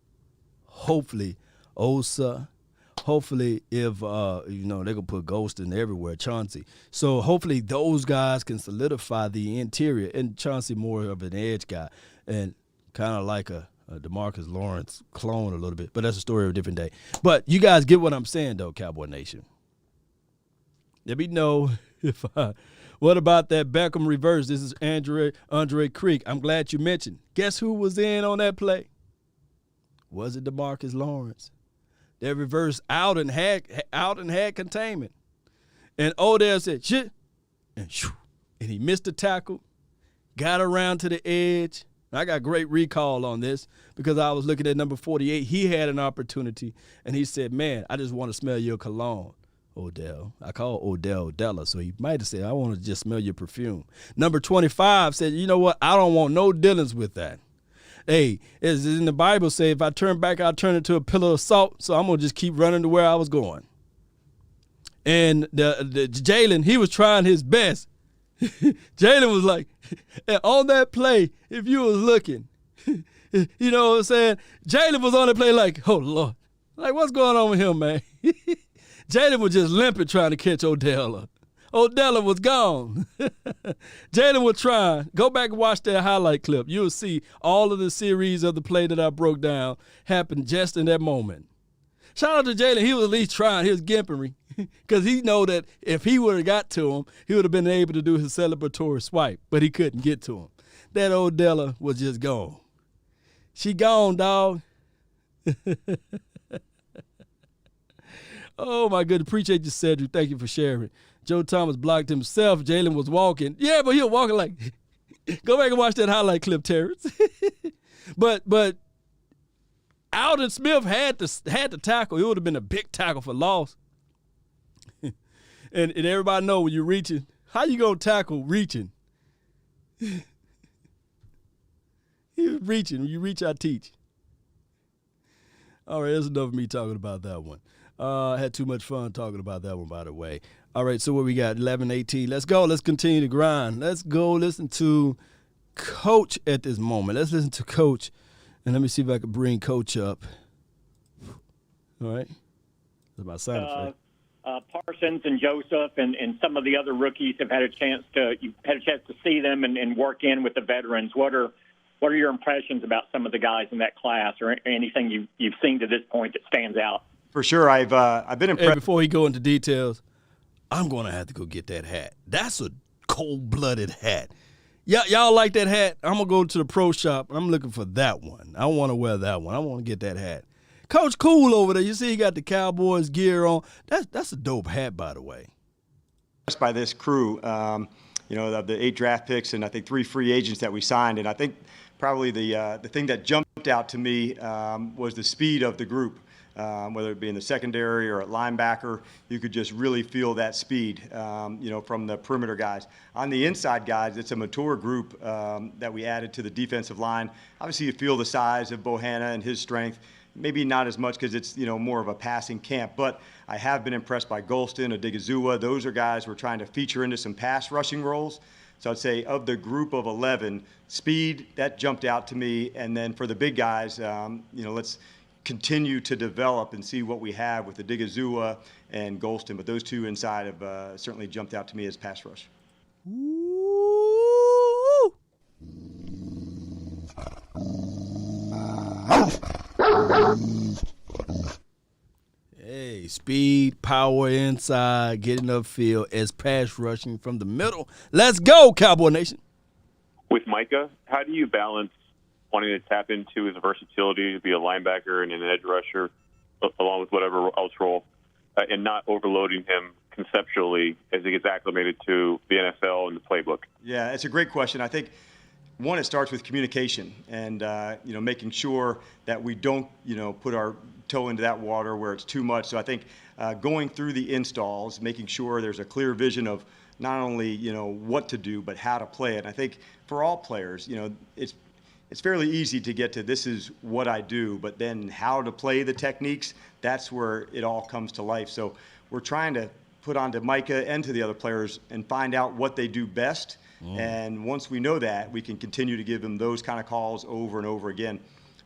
hopefully Osa, hopefully if, they're going to put Ghost in everywhere, Chauncey. So hopefully those guys can solidify the interior, and Chauncey more of an edge guy and kind of like a Demarcus Lawrence clone a little bit. But that's a story of a different day. But you guys get what I'm saying, though, Cowboy Nation. Let me know if what about that Beckham reverse? This is Andre Creek. I'm glad you mentioned. Guess who was in on that play? Was it Demarcus Lawrence? That reverse out and had containment. And Odell said, shit, and he missed the tackle, got around to the edge. I got great recall on this because I was looking at number 48. He had an opportunity, and he said, man, I just want to smell your cologne. Odell. I call Odell Della, so he might have said, I want to just smell your perfume. Number 25 said, you know what? I don't want no dealings with that. Hey, as in the Bible say, if I turn back, I'll turn into a pillar of salt, so I'm going to just keep running to where I was going. And the Jalen, he was trying his best. Jalen was like, on that play, if you was looking, you know what I'm saying? Jalen was on the play like, oh, Lord. Like, what's going on with him, man? Jalen was just limping trying to catch Odella. Odella was gone. Jalen was trying. Go back and watch that highlight clip. You'll see all of the series of the play that I broke down happened just in that moment. Shout out to Jalen. He was at least trying. He was gimpering because he know that if he would have got to him, he would have been able to do his celebratory swipe, but he couldn't get to him. That Odella was just gone. She gone, dog. Oh, my goodness. Appreciate you, Cedric. Thank you for sharing. Joe Thomas blocked himself. Jalen was walking. Yeah, but he was walking like – go back and watch that highlight clip, Terrence. But Alden Smith had to tackle. It would have been a big tackle for loss. and everybody know when you're reaching, how you going to tackle reaching? He was reaching. When you reach, I teach. All right, that's enough of me talking about that one. I had too much fun talking about that one, by the way. All right, so what we got, 11:18. Let's go. Let's continue to grind. Let's go listen to Coach at this moment. Let's listen to Coach, and let me see if I can bring Coach up. All right. That's my sound effect. Parsons and Joseph and some of the other rookies have had a chance to see them and work in with the veterans. What are your impressions about some of the guys in that class, or anything you've seen to this point that stands out? For sure, I've been impressed. Hey, before we go into details, I'm going to have to go get that hat. That's a cold-blooded hat. Y'all like that hat? I'm going to go to the pro shop, and I'm looking for that one. I want to wear that one. I want to get that hat. Coach Cool over there. You see he got the Cowboys gear on. That's a dope hat, by the way. By this crew. of the 8 draft picks and I think 3 free agents that we signed. And I think probably the thing that jumped out to me was the speed of the group. Whether it be in the secondary or at linebacker, you could just really feel that speed, from the perimeter guys. On the inside guys, it's a mature group that we added to the defensive line. Obviously, you feel the size of Bohanna and his strength. Maybe not as much because it's, more of a passing camp. But I have been impressed by Golston, Odigizua. Those are guys we're trying to feature into some pass rushing roles. So I'd say of the group of 11, speed, that jumped out to me. And then for the big guys, let's continue to develop and see what we have with the Odigizua and Golston. But those two inside have certainly jumped out to me as pass rush. Woo! Hey, speed, power inside, getting upfield as pass rushing from the middle. Let's go, Cowboy Nation. With Micah, how do you balance wanting to tap into his versatility to be a linebacker and an edge rusher, along with whatever else role, and not overloading him conceptually as he gets acclimated to the NFL and the playbook? Yeah, it's a great question. I think, one, it starts with communication and, making sure that we don't, put our toe into that water where it's too much. So I think going through the installs, making sure there's a clear vision of not only, what to do, but how to play it. And I think for all players, it's fairly easy to get to this is what I do, but then how to play the techniques, that's where it all comes to life. So we're trying to put onto Micah and to the other players and find out what they do best. And once we know that, we can continue to give them those kind of calls over and over again.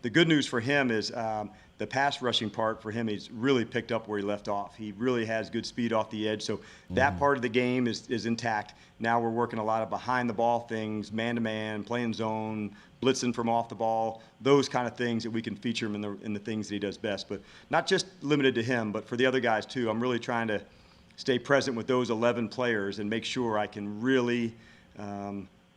The good news for him is the pass rushing part for him, he's really picked up where he left off. He really has good speed off the edge. So that part of the game is intact. Now we're working a lot of behind the ball things, man-to-man, playing zone, blitzing from off the ball, those kind of things that we can feature him in the things that he does best. But not just limited to him, but for the other guys too. I'm really trying to stay present with those 11 players and make sure I can really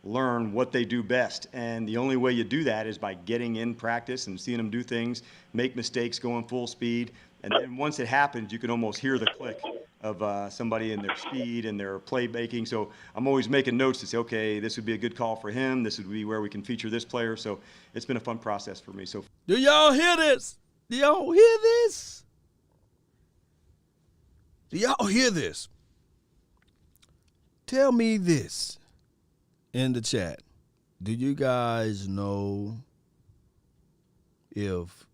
learn what they do best. And the only way you do that is by getting in practice and seeing them do things, make mistakes, going full speed. And then once it happens, you can almost hear the click of somebody in their speed and their playmaking. So I'm always making notes to say, okay, this would be a good call for him. This would be where we can feature this player. So it's been a fun process for me. So Do y'all hear this? Do y'all hear this? Do y'all hear this? Tell me this in the chat. Do you guys know if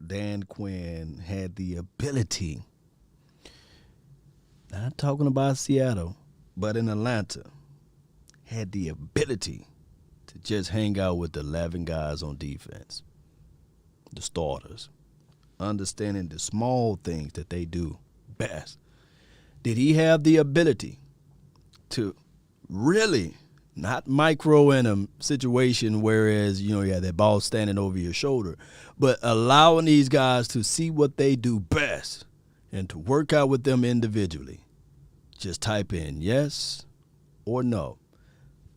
Dan Quinn had the ability, not talking about Seattle, but in Atlanta, had the ability to just hang out with the 11 guys on defense, the starters, understanding the small things that they do best? Did he have the ability to really not micro in a situation whereas, you have that ball standing over your shoulder, but allowing these guys to see what they do best and to work out with them individually? Just type in yes or no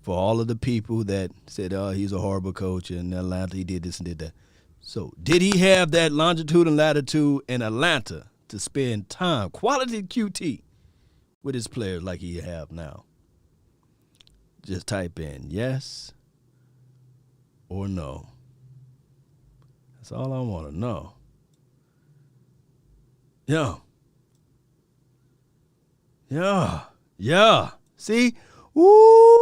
for all of the people that said, oh, he's a horrible coach in Atlanta, he did this and did that. So did he have that longitude and latitude in Atlanta to spend time, quality QT, with his players like he have now? Just type in yes or no. That's all I want to know. Yeah. See? Woo!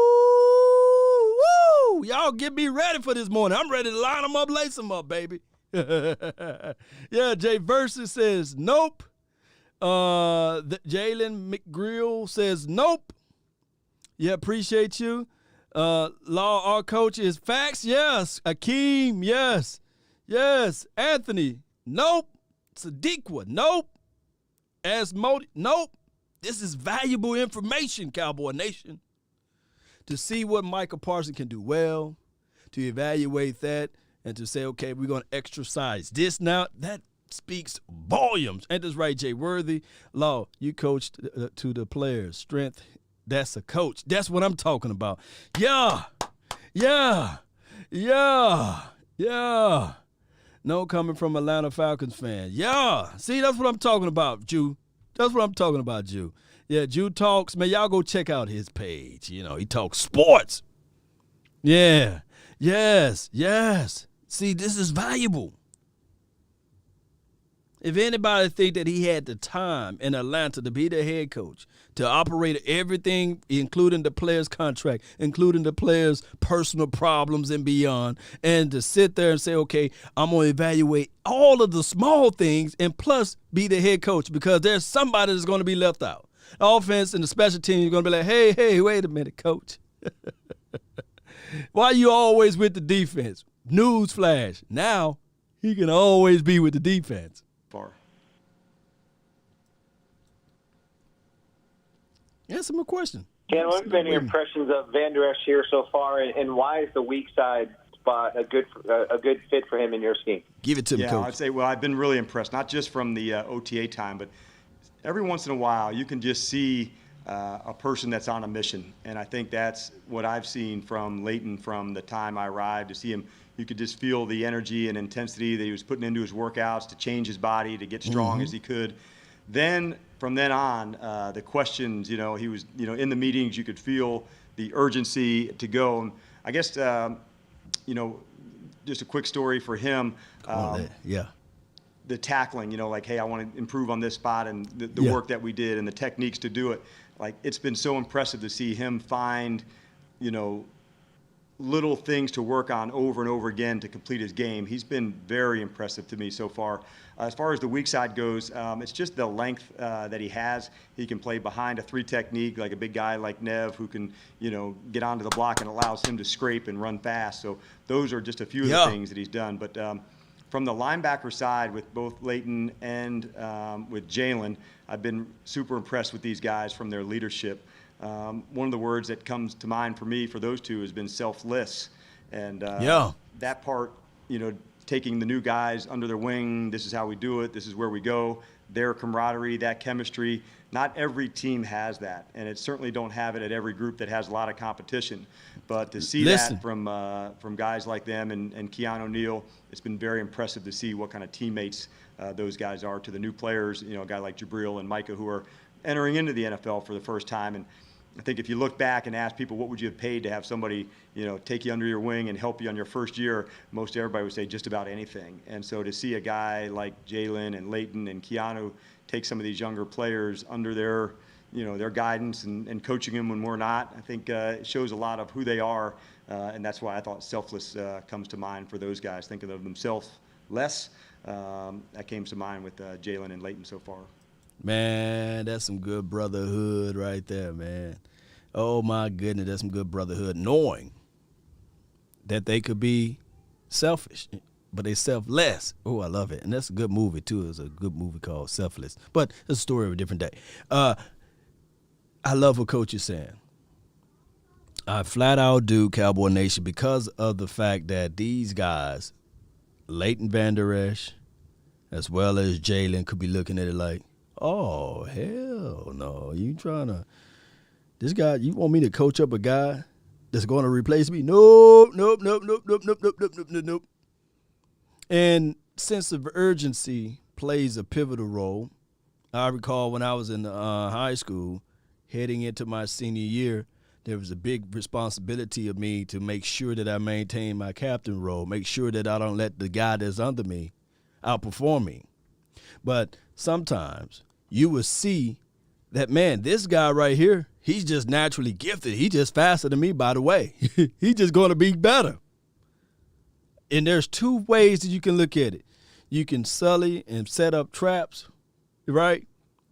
Y'all get me ready for this morning. I'm ready to line them up, lace them up, baby. Yeah, Jay Versus says nope. Jalen McGrill says nope. Yeah, appreciate you. Law, our coach is facts. Yes. Akeem, yes. Yes. Anthony, nope. Sadiqua, nope. Asmodi, nope. This is valuable information, Cowboy Nation. To see what Michael Parsons can do well, to evaluate that, and to say, okay, we're going to exercise this now. That speaks volumes. And that's right, Jay Worthy. Law, you coached to the players' strength. That's a coach. That's what I'm talking about. Yeah. No, coming from Atlanta Falcons fan. Yeah. See, that's what I'm talking about, Jew. That's what I'm talking about, Jew. Yeah, Jude Talks. Man, y'all go check out his page. You know, he talks sports. Yeah. Yes. See, this is valuable. If anybody think that he had the time in Atlanta to be the head coach, to operate everything, including the player's contract, including the player's personal problems and beyond, and to sit there and say, okay, I'm going to evaluate all of the small things and plus be the head coach, because there's somebody that's going to be left out. The offense and the special team is going to be like, hey, wait a minute, coach. Why you always with the defense? Newsflash. Now he can always be with the defense. Far. Answer my question. Ken, what have been your impressions of Van Der Esch here so far, and why is the weak side spot a good fit for him in your scheme? Give it to me, Coach. I'd say, well, I've been really impressed, not just from the OTA time, but every once in a while you can just see a person that's on a mission. And I think that's what I've seen from Leighton from the time I arrived. To see him, you could just feel the energy and intensity that he was putting into his workouts to change his body, to get strong as he could. Then from then on, the questions, he was, in the meetings, you could feel the urgency to go. And I guess, just a quick story for him. The tackling, like, hey, I want to improve on this spot, and the work that we did and the techniques to do it. Like, it's been so impressive to see him find, little things to work on over and over again to complete his game. He's been very impressive to me so far. As far as the weak side goes, it's just the length that he has. He can play behind a 3 technique, like a big guy like Nev, who can, get onto the block and allows him to scrape and run fast. So those are just a few of the things that he's done. But from the linebacker side, with both Leighton and with Jalen, I've been super impressed with these guys from their leadership. One of the words that comes to mind for me for those two has been selfless. And that part, taking the new guys under their wing, this is how we do it, this is where we go, their camaraderie, that chemistry. Not every team has that, and it certainly don't have it at every group that has a lot of competition. But to see that from guys like them and Keanu Neal, it's been very impressive to see what kind of teammates those guys are to the new players, a guy like Jabril and Micah, who are entering into the NFL for the first time. And I think if you look back and ask people what would you have paid to have somebody, take you under your wing and help you on your first year, most everybody would say just about anything. And so to see a guy like Jalen and Leighton and Keanu take some of these younger players under their guidance and coaching them when we're not, I think it shows a lot of who they are. And that's why I thought selfless comes to mind for those guys, thinking of themselves less. That came to mind with Jalen and Leighton so far. Man, that's some good brotherhood right there, man. Oh, my goodness, that's some good brotherhood, knowing that they could be selfish, but they selfless. Oh, I love it. And that's a good movie, too. It's a good movie called Selfless. But it's a story of a different day. I love what Coach is saying. I flat out do, Cowboy Nation, because of the fact that these guys, Leighton Van Der Esch, as well as Jalen, could be looking at it like, oh, hell no. This guy, you want me to coach up a guy that's going to replace me? Nope. And sense of urgency plays a pivotal role. I recall when I was in high school, heading into my senior year, there was a big responsibility of me to make sure that I maintain my captain role, make sure that I don't let the guy that's under me outperform me. But sometimes you will see that, man, this guy right here, he's just naturally gifted. He's just faster than me, by the way. He's just going to be better. And there's 2 ways that you can look at it. You can sully and set up traps, right?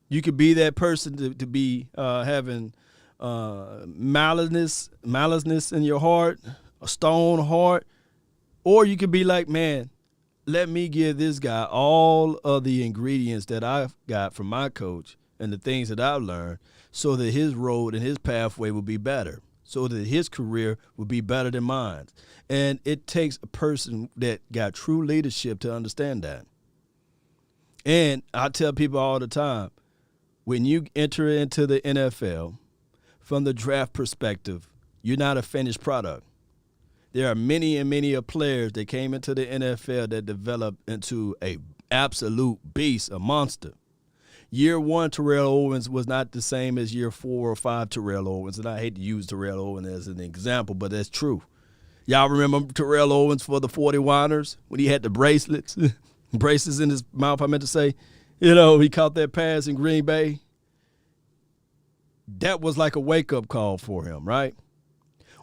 You could be that person to be having maliceness in your heart, a stone heart. Or you could be like, man, let me give this guy all of the ingredients that I've got from my coach and the things that I've learned so that his road and his pathway will be better, so that his career will be better than mine. And it takes a person that got true leadership to understand that. And I tell people all the time, when you enter into the NFL, from the draft perspective, you're not a finished product. There are many and many of players that came into the NFL that developed into a absolute beast, a monster. Year 1 Terrell Owens was not the same as year 4 or 5 Terrell Owens, and I hate to use Terrell Owens as an example, but that's true. Y'all remember Terrell Owens for the 49ers when he had the bracelets, braces in his mouth, I meant to say. You know, he caught that pass in Green Bay. That was like a wake-up call for him, right?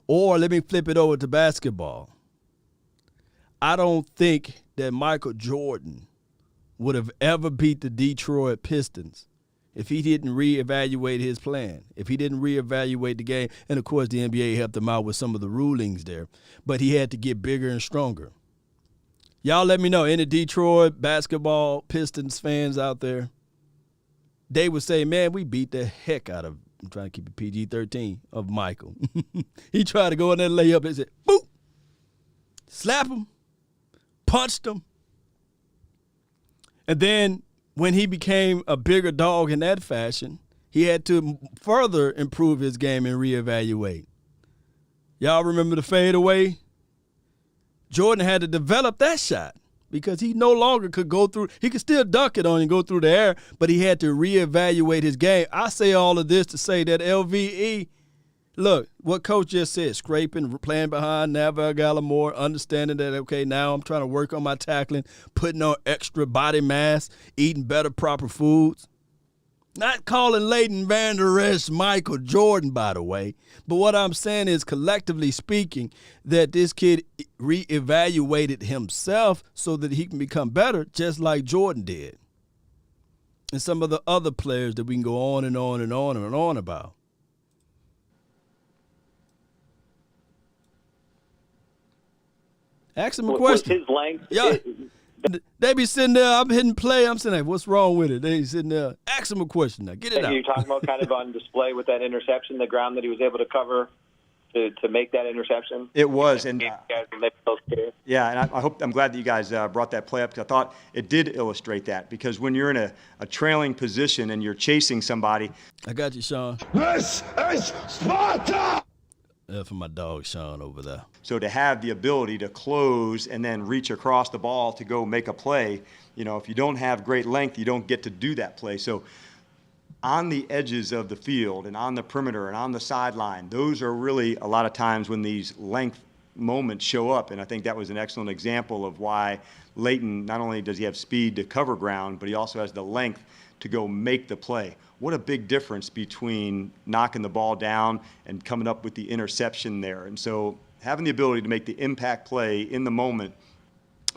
Or let me flip it over to basketball. I don't think that Michael Jordan would have ever beat the Detroit Pistons if he didn't reevaluate his plan, if he didn't reevaluate the game. And, of course, the NBA helped him out with some of the rulings there. But he had to get bigger and stronger. Y'all let me know, any Detroit basketball Pistons fans out there, they would say, man, we beat the heck out of, I'm trying to keep it PG-13, of Michael. He tried to go in there and lay up and said, boop, slap him, punched him. And then when he became a bigger dog in that fashion, he had to further improve his game and reevaluate. Y'all remember the fadeaway? Jordan had to develop that shot because he no longer could go through. He could still dunk it on and go through the air, but he had to reevaluate his game. I say all of this to say that LVE, look, what Coach just said, scraping, playing behind Neville Gallimore, understanding that, okay, now I'm trying to work on my tackling, putting on extra body mass, eating better, proper foods. Not calling Leighton Vander Esch Michael Jordan, by the way. But what I'm saying is, collectively speaking, that this kid reevaluated himself so that he can become better, just like Jordan did. And some of the other players that we can go on and on and on and on about. Ask him a question. Was his length? Yeah. They be sitting there, I'm hitting play, I'm saying, hey, what's wrong with it? They sitting there, ask him a question now, get it out. You're talking about kind of on display with that interception, the ground that he was able to cover to make that interception? It was, and yeah, and I'm glad that you guys brought that play up because I thought it did illustrate that because when you're in a trailing position and you're chasing somebody. I got you, Sean. This is Sparta! For my dog Sean over there. So to have the ability to close and then reach across the ball to go make a play, you know, if you don't have great length, you don't get to do that play. So on the edges of the field and on the perimeter and on the sideline, those are really a lot of times when these length moments show up. And I think that was an excellent example of why Leighton, not only does he have speed to cover ground, but he also has the length to go make the play. What a big difference between knocking the ball down and coming up with the interception there. And so having the ability to make the impact play in the moment,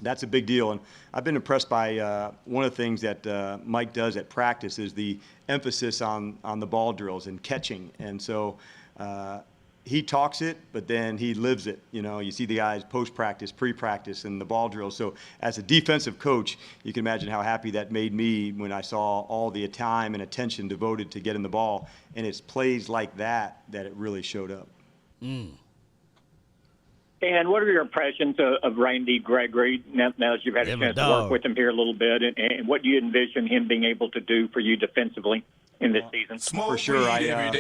that's a big deal. And I've been impressed by one of the things that Mike does at practice is the emphasis on the ball drills and catching. And so he talks it, but then he lives it. You know, you see the guys post-practice, pre-practice, and the ball drills. So as a defensive coach, you can imagine how happy that made me when I saw all the time and attention devoted to getting the ball. And it's plays like that it really showed up. And what are your impressions of Randy Gregory now that you've had a chance to work with him here a little bit? And what do you envision him being able to do for you defensively in this season? For sure. I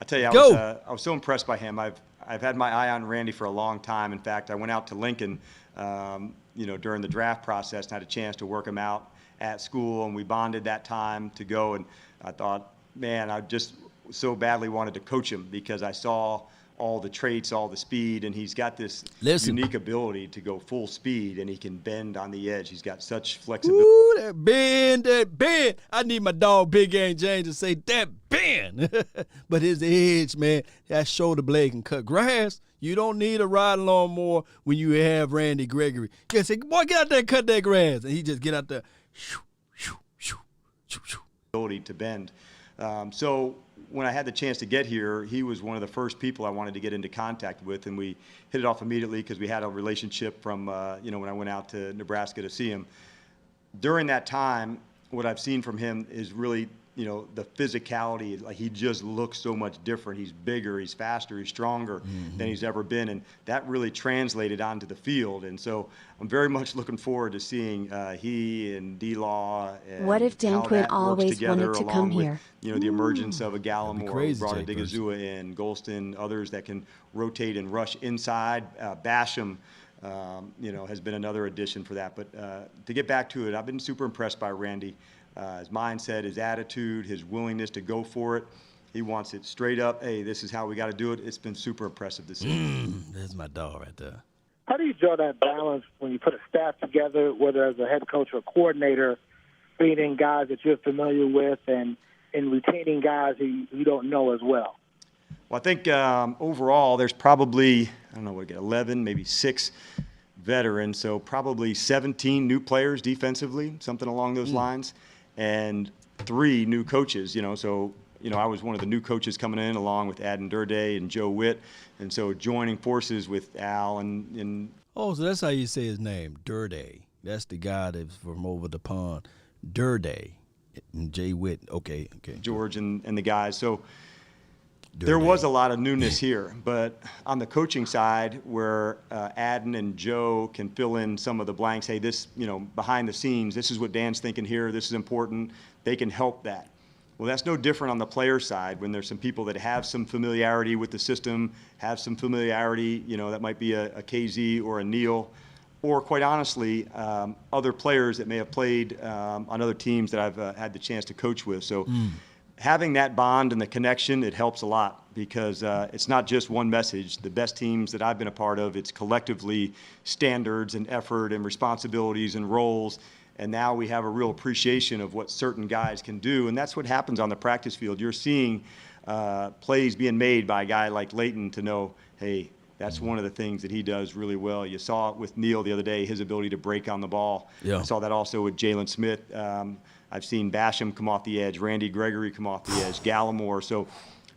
tell you, I was so impressed by him. I've had my eye on Randy for a long time. In fact, I went out to Lincoln, during the draft process and had a chance to work him out at school, and we bonded that time to go. And I thought, man, I just so badly wanted to coach him because I saw all the traits, all the speed, and he's got this unique ability to go full speed, and he can bend on the edge. He's got such flexibility. Ooh, that bend. I need my dog Big Game James to say that bend. But his edge, man, that shoulder blade can cut grass. You don't need a riding lawnmower when you have Randy Gregory. You say, boy, get out there and cut that grass. And he just get out there. Ability to bend. So when I had the chance to get here, he was one of the first people I wanted to get into contact with, and we hit it off immediately because we had a relationship from, when I went out to Nebraska to see him. During that time, what I've seen from him is really, the physicality. Like, he just looks so much different. He's bigger, he's faster, he's stronger than he's ever been, and that really translated onto the field. And so I'm very much looking forward to seeing he and D-Law and what if Dan Quinn always wanted to come with, here? The emergence of a Gallimore, who brought a Digazua in, Golston, others that can rotate and rush inside. Basham has been another addition for that. But to get back to it, I've been super impressed by Randy. His mindset, his attitude, his willingness to go for it. He wants it straight up. Hey, this is how we got to do it. It's been super impressive this season. There's my dog right there. How do you draw that balance when you put a staff together, whether as a head coach or coordinator, bringing in guys that you're familiar with and retaining guys who you don't know as well? Well, I think overall there's probably, 11, maybe 6 veterans, so probably 17 new players defensively, something along those lines, and 3 new coaches, so I was one of the new coaches coming in along with Adden Durday and Joe Witt, and so joining forces with Al and Oh, so that's how you say his name, Durday. That's the guy that's from over the pond, Durday, and Jay Witt. Okay. George and the guys. So Durday. there was a lot of newness here, but on the coaching side, where Adden and Joe can fill in some of the blanks, hey, this, behind the scenes, this is what Dan's thinking here, this is important, they can help that. Well, that's no different on the player side when there's some people that have some familiarity with the system, have some familiarity, that might be a KZ or a Neal, or quite honestly, other players that may have played on other teams that I've had the chance to coach with. So having that bond and the connection, it helps a lot because it's not just one message. The best teams that I've been a part of, it's collectively standards and effort and responsibilities and roles. And now we have a real appreciation of what certain guys can do. And that's what happens on the practice field. You're seeing plays being made by a guy like Leighton to know, hey, that's one of the things that he does really well. You saw it with Neal the other day, his ability to break on the ball. Yeah. I saw that also with Jalen Smith. I've seen Basham come off the edge, Randy Gregory come off the edge, Gallimore. So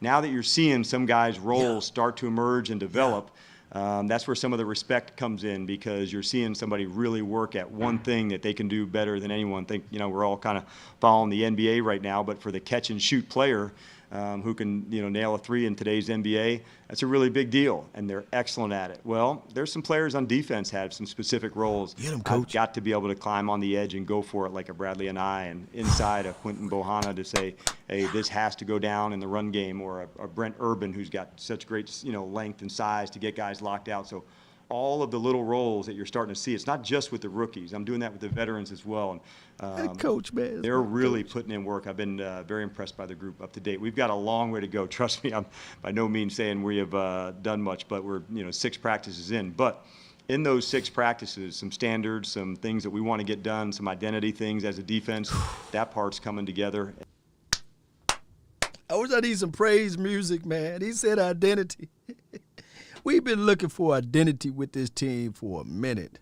now that you're seeing some guys' roles start to emerge and develop, that's where some of the respect comes in because you're seeing somebody really work at one thing that they can do better than anyone. I think, we're all kind of following the NBA right now, but for the catch and shoot player who can, nail a 3 in today's NBA, that's a really big deal, and they're excellent at it. Well, there's some players on defense have some specific roles. Get 'em, coach. I've got to be able to climb on the edge and go for it like a Bradley and I, and inside a Quentin Bohanna to say, hey, this has to go down in the run game, or a Brent Urban who's got such great, length and size to get guys locked out. So all of the little roles that you're starting to see, it's not just with the rookies. I'm doing that with the veterans as well. And coach, man. they're really putting in work. I've been very impressed by the group up to date. We've got a long way to go. Trust me, I'm by no means saying we have done much, but we're 6 practices in. But in those 6 practices, some standards, some things that we want to get done, some identity things as a defense, that part's coming together. I wish I need some praise music, man. He said identity. We've been looking for identity with this team for a minute.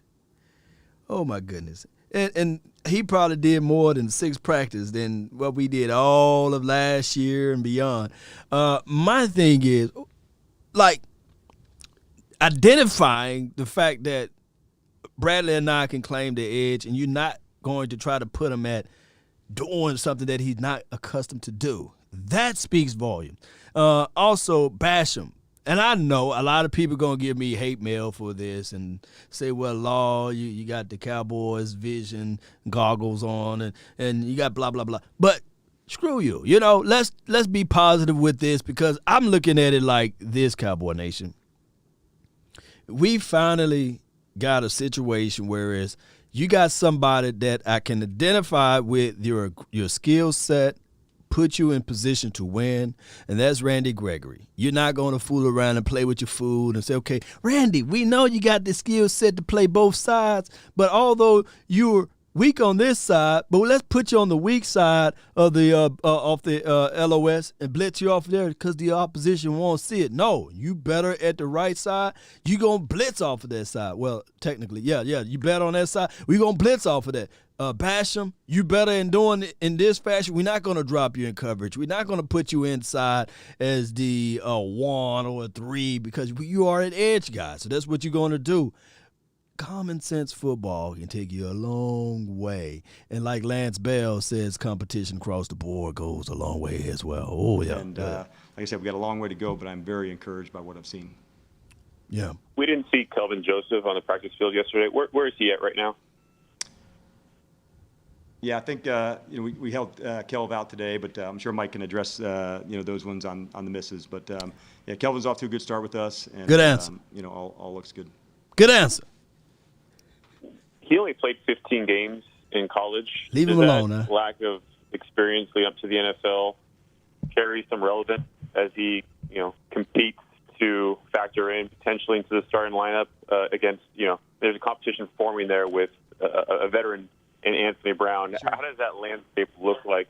Oh, my goodness. And he probably did more than 6 practices than what we did all of last year and beyond. My thing is, identifying the fact that Bradley and I can claim the edge and you're not going to try to put him at doing something that he's not accustomed to do. That speaks volumes. Also, Basham. And I know a lot of people going to give me hate mail for this and say, well, Law, you got the Cowboys vision goggles on and you got blah, blah, blah. But screw you. Let's be positive with this because I'm looking at it like this, Cowboy Nation. We finally got a situation where you got somebody that I can identify with your skill set, put you in position to win, and that's Randy Gregory. You're not going to fool around and play with your food and say, okay, Randy, we know you got the skill set to play both sides, but although you're weak on this side, but let's put you on the weak side of the LOS and blitz you off there because the opposition won't see it. No, you better at the right side. You going to blitz off of that side. Well, technically, yeah, you better on that side. We going to blitz off of that. Basham, you better in doing it in this fashion. We're not going to drop you in coverage. We're not going to put you inside as the 1 or a 3 because you are an edge guy. So that's what you're going to do. Common sense football can take you a long way. And like Lance Bell says, competition across the board goes a long way as well. Oh, yeah. And like I said, we got a long way to go, but I'm very encouraged by what I've seen. Yeah. We didn't see Kelvin Joseph on the practice field yesterday. Where is he at right now? Yeah, I think we held Kelv out today, but I'm sure Mike can address those ones on the misses. But yeah, Kelvin's off to a good start with us. And, good answer. All looks good. Good answer. he only played 15 games in college. Leave him Does alone, that huh? lack of experience leading up to the NFL carry some relevance as he, competes to factor in potentially into the starting lineup against, there's a competition forming there with a veteran in Anthony Brown. Sure. How does that landscape look like?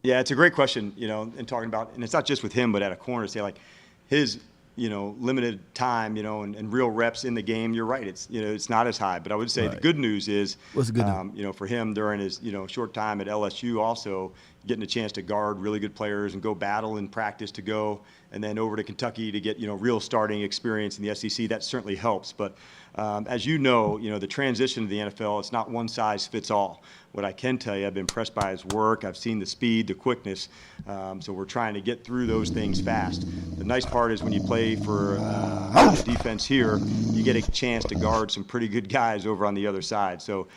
Yeah, it's a great question, and talking about, and it's not just with him, but at a corner, say like his, limited time, and real reps in the game. You're right. It's not as high, but I would say Right. the good news is, What's the good news? for him during his, short time at LSU, also getting a chance to guard really good players and go battle in practice to go, and then over to Kentucky to get, real starting experience in the SEC. That certainly helps. But as the transition to the NFL, it's not one size fits all. What I can tell you, I've been impressed by his work. I've seen the speed, the quickness. So we're trying to get through those things fast. The nice part is when you play for the defense here, you get a chance to guard some pretty good guys over on the other side. So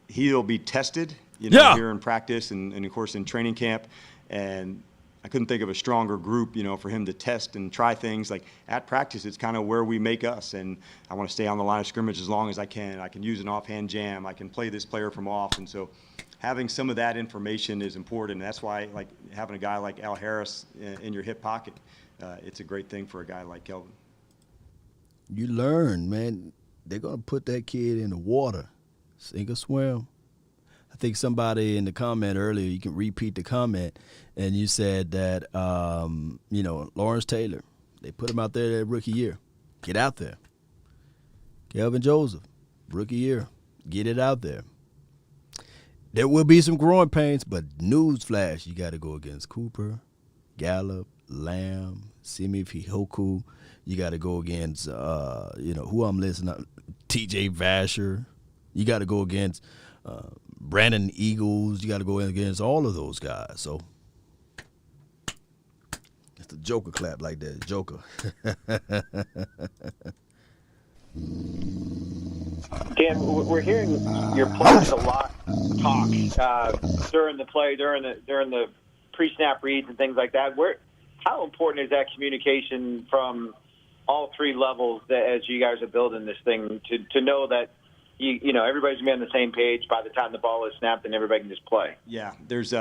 he'll be tested, here in practice and of course in training camp. And I couldn't think of a stronger group, for him to test and try things. Like at practice, it's kind of where we make us. And I want to stay on the line of scrimmage as long as I can. I can use an offhand jam. I can play this player from off. And so having some of that information is important. And that's why, like, having a guy like Al Harris in your hip pocket, it's a great thing for a guy like Kelvin. You learn, man. They're going to put that kid in the water, sink or swim. I think somebody in the comment earlier, you can repeat the comment, and you said that, Lawrence Taylor, they put him out there that rookie year. Get out there. Kelvin Joseph, rookie year. Get it out there. There will be some growing pains, but newsflash, you got to go against Cooper, Gallup, Lamb, Simi Fehoko. You got to go against, who I'm listening to, T.J. Vasher. You got to go against Brandon Eagles. You got to go against all of those guys. So it's the Joker clap like that. Joker. Dan, we're hearing your players a lot talk during the play, during the pre-snap reads and things like that. How important is that communication from all three levels as you guys are building this thing to know that everybody's gonna be on the same page by the time the ball is snapped and everybody can just play? Yeah, there's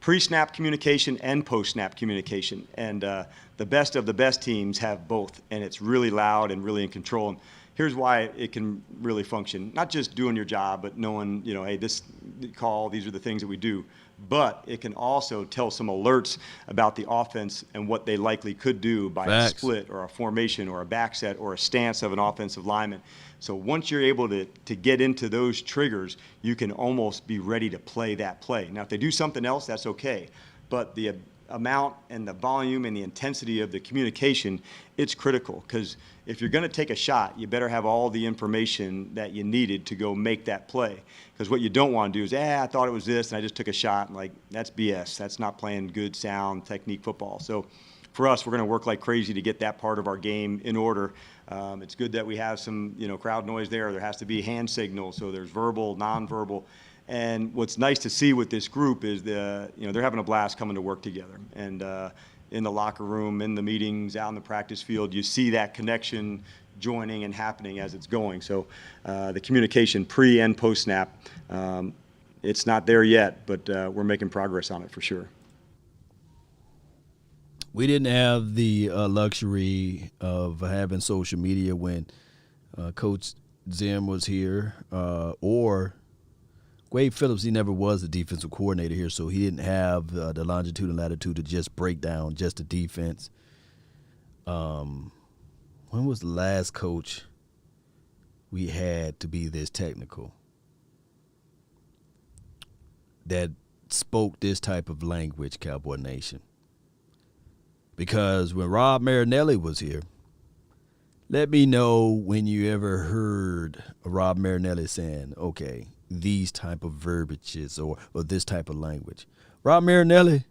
pre-snap communication and post-snap communication, and the best of the best teams have both, and it's really loud and really in control. And here's why it can really function: not just doing your job, but knowing, hey, this call, these are the things that we do. But it can also tell some alerts about the offense and what they likely could do by a split or a formation or a back set or a stance of an offensive lineman. So once you're able to get into those triggers, you can almost be ready to play that play. Now, if they do something else, that's okay. But the amount and the volume and the intensity of the communication, it's critical, because if you're going to take a shot, you better have all the information that you needed to go make that play. Because what you don't want to do is, I thought it was this and I just took a shot. Like, that's BS. That's not playing good, sound technique football. So for us, we're going to work like crazy to get that part of our game in order. It's good that we have some, crowd noise there. There has to be hand signals, so there's verbal, nonverbal. And what's nice to see with this group is they're having a blast coming to work together. And in the locker room, in the meetings, out in the practice field, you see that connection joining and happening as it's going. So the communication pre and post snap, it's not there yet, but we're making progress on it for sure. We didn't have the luxury of having social media when Coach Zim was here, or Wade Phillips. He never was the defensive coordinator here, so he didn't have the longitude and latitude to just break down just the defense. When was the last coach we had to be this technical that spoke this type of language, Cowboy Nation? Because when Rob Marinelli was here, let me know when you ever heard Rob Marinelli saying, okay, these type of verbiages or this type of language. Rob Marinelli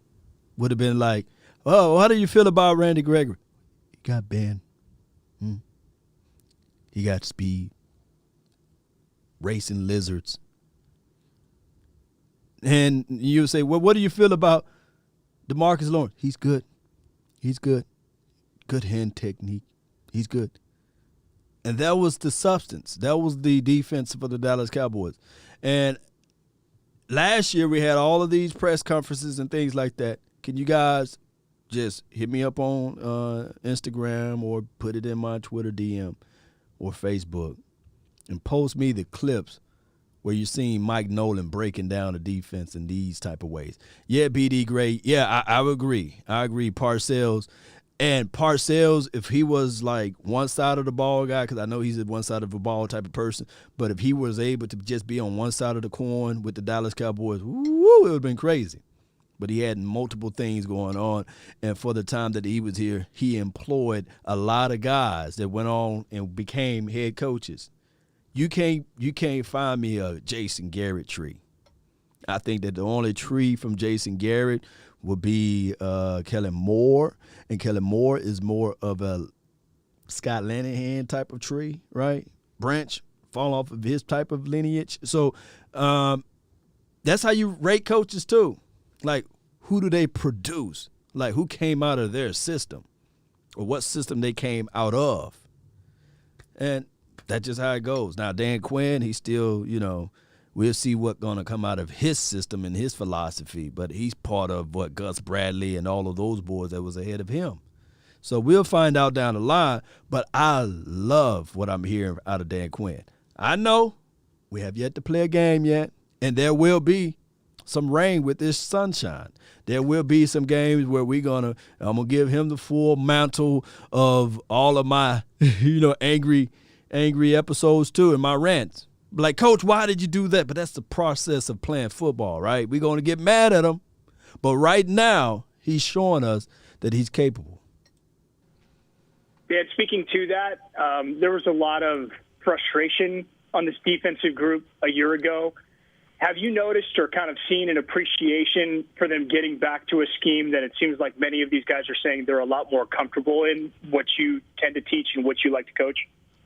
would have been like, oh, how do you feel about Randy Gregory? He got banned. He got speed. Racing lizards. And you say, well, what do you feel about Demarcus Lawrence? He's good. He's good. Good hand technique. He's good. And that was the substance. That was the defense for the Dallas Cowboys. And last year we had all of these press conferences and things like that. Can you guys just hit me up on Instagram or put it in my Twitter DM or Facebook and post me the clips where you're seeing Mike Nolan breaking down the defense in these type of ways. Yeah, BD great. Yeah, I would agree. I agree. Parcells, if he was like one side of the ball guy, because I know he's a one side of the ball type of person, but if he was able to just be on one side of the coin with the Dallas Cowboys, woo, it would have been crazy. But he had multiple things going on, and for the time that he was here, he employed a lot of guys that went on and became head coaches. You can't find me a Jason Garrett tree. I think that the only tree from Jason Garrett would be Kellen Moore, and Kellen Moore is more of a Scott Linehan type of tree, right? Branch, fall off of his type of lineage. So that's how you rate coaches too. Like, who do they produce? Like, who came out of their system, or what system they came out of? And that's just how it goes. Now, Dan Quinn, he's still, we'll see what's going to come out of his system and his philosophy, but he's part of what Gus Bradley and all of those boys that was ahead of him. So we'll find out down the line, but I love what I'm hearing out of Dan Quinn. I know we have yet to play a game yet, and there will be some rain with this sunshine. There will be some games where I'm going to give him the full mantle of all of my, angry episodes too, and my rants. Like, Coach, why did you do that? But that's the process of playing football, right? We're going to get mad at him. But right now, he's showing us that he's capable. Yeah, speaking to that, there was a lot of frustration on this defensive group a year ago. Have you noticed or kind of seen an appreciation for them getting back to a scheme that it seems like many of these guys are saying they're a lot more comfortable in, what you tend to teach and what you like to coach?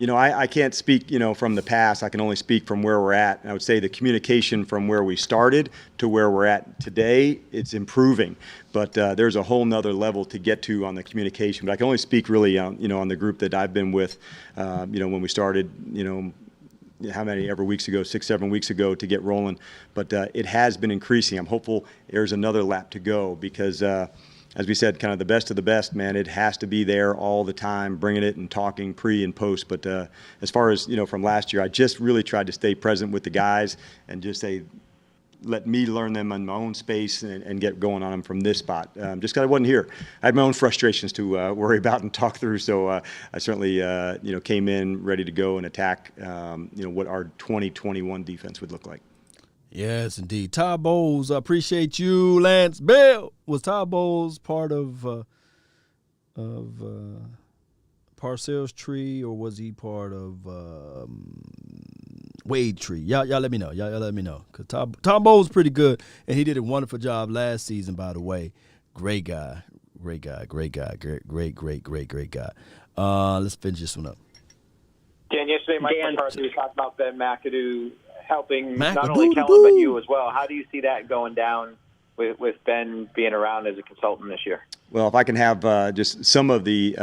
I can't speak, from the past. I can only speak from where we're at. And I would say the communication from where we started to where we're at today, it's improving. But there's a whole nother level to get to on the communication. But I can only speak really, on the group that I've been with, when we started, how many ever weeks ago, 6-7 weeks ago to get rolling. But it has been increasing. I'm hopeful there's another lap to go because, as we said, kind of the best of the best, man, it has to be there all the time, bringing it and talking pre and post. But as far as, from last year, I just really tried to stay present with the guys and just say, let me learn them in my own space and get going on them from this spot. Just because I wasn't here. I had my own frustrations to worry about and talk through. So I certainly, came in ready to go and attack, what our 2021 defense would look like. Yes, indeed. Todd Bowles, I appreciate you. Lance Bell. Was Todd Bowles part of Parcells' tree, or was he part of Wade tree? Y'all let me know. Y'all let me know. Because Todd Bowles is pretty good, and he did a wonderful job last season, by the way. Great guy. Great guy. Great guy. Great guy. Let's finish this one up. Dan, yesterday Mike McCarthy was talking about Ben McAdoo helping not only Kelvin but you as well. How do you see that going down with Ben being around as a consultant this year? Well, if I can have just some of the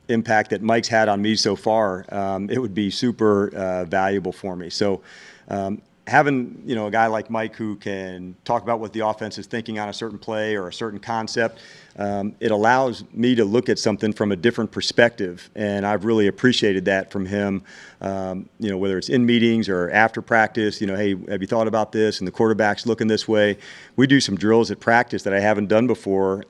impact that Mike's had on me so far, it would be super valuable for me. So having, a guy like Mike who can talk about what the offense is thinking on a certain play or a certain concept, it allows me to look at something from a different perspective. And I've really appreciated that from him, whether it's in meetings or after practice, hey, have you thought about this? And the quarterback's looking this way. We do some drills at practice that I haven't done before.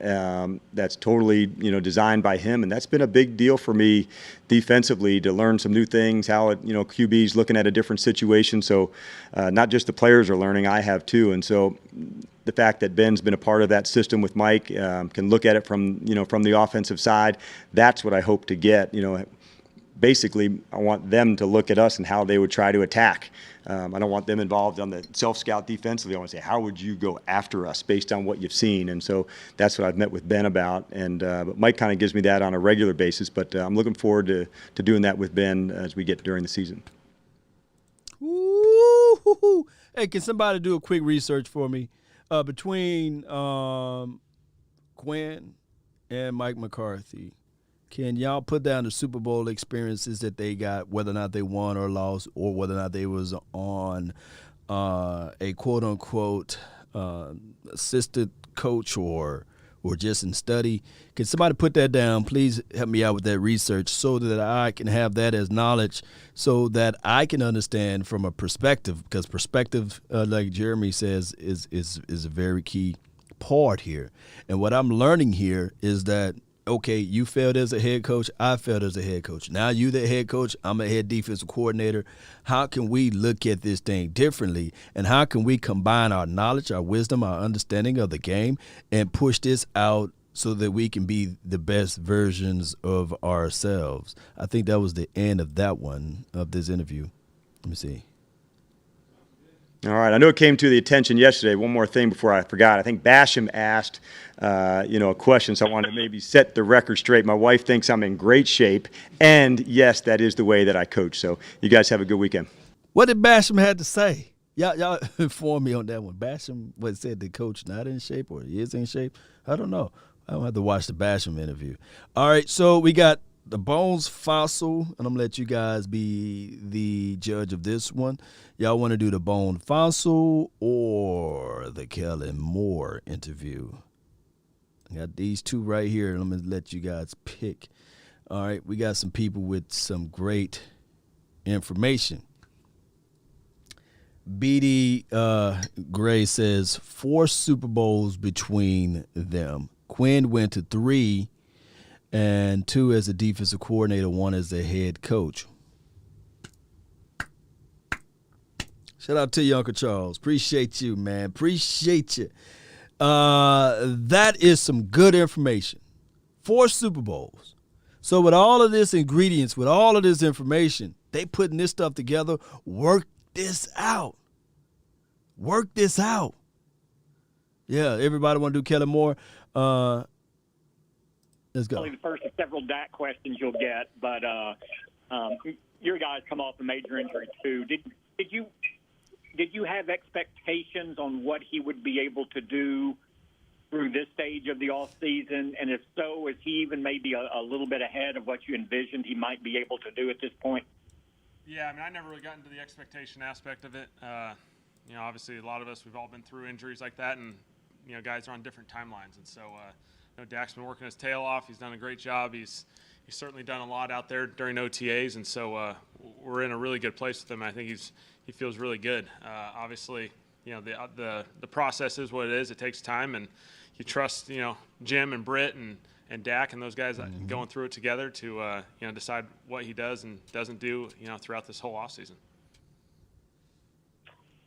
That's totally, designed by him. And that's been a big deal for me defensively to learn some new things, how QB's looking at a different situation. So not just the players are learning, I have too. And so the fact that Ben's been a part of that system with Mike, can look at it from the offensive side, that's what I hope to get. Basically, I want them to look at us and how they would try to attack. I don't want them involved on the self-scout defensively. I want to say, how would you go after us based on what you've seen? And so that's what I've met with Ben about. And but Mike kind of gives me that on a regular basis. But I'm looking forward to doing that with Ben as we get during the season. Ooh. Hey, can somebody do a quick research for me? Between Quinn and Mike McCarthy, Can y'all put down the Super Bowl experiences that they got, whether or not they won or lost, or whether or not they was on a quote-unquote assistant coach or just in study? Can somebody put that down? Please help me out with that research so that I can have that as knowledge so that I can understand from a perspective, because perspective, like Jeremy says, is a very key part here. And what I'm learning here is that, okay, you failed as a head coach, I failed as a head coach. Now you the head coach, I'm a head defensive coordinator. How can we look at this thing differently? And how can we combine our knowledge, our wisdom, our understanding of the game and push this out so that we can be the best versions of ourselves? I think that was the end of that one, of this interview. Let me see. All right. I know it came to the attention yesterday. One more thing before I forgot. I think Basham asked, a question, so I wanted to maybe set the record straight. My wife thinks I'm in great shape, and yes, that is the way that I coach. So you guys have a good weekend. What did Basham have to say? Y'all inform me on that one. Basham, what said the coach not in shape or he is in shape? I don't know. I don't have to watch the Basham interview. All right, so we got the Bones Fossil, and I'm going to let you guys be the judge of this one. Y'all want to do the Bone Fossil or the Kellen Moore interview? I got these two right here, and I'm going to let you guys pick. All right, we got some people with some great information. BD Gray says 4 Super Bowls between them. Quinn went to 3, and 2 as a defensive coordinator, 1 as a head coach. Shout out to you, Uncle Charles. Appreciate you, man. Appreciate you. That is some good information. 4 Super Bowls. So with all of this ingredients, with all of this information, they putting this stuff together. Work this out. Work this out. Yeah, everybody want to do Kellen Moore. Let's go. Probably the first of several Dak questions you'll get, but your guys come off a major injury too. Did you have expectations on what he would be able to do through this stage of the offseason? And if so, is he even maybe a little bit ahead of what you envisioned he might be able to do at this point? Yeah, I mean, I never really got into the expectation aspect of it. Obviously, a lot of us, we've all been through injuries like that, and, guys are on different timelines. And so, Dak's been working his tail off. He's done a great job. He's certainly done a lot out there during OTAs, and so we're in a really good place with him. I think he feels really good. Obviously, the process is what it is. It takes time, and you trust, Jim and Britt and Dak and those guys going through it together to, decide what he does and doesn't do, throughout this whole offseason.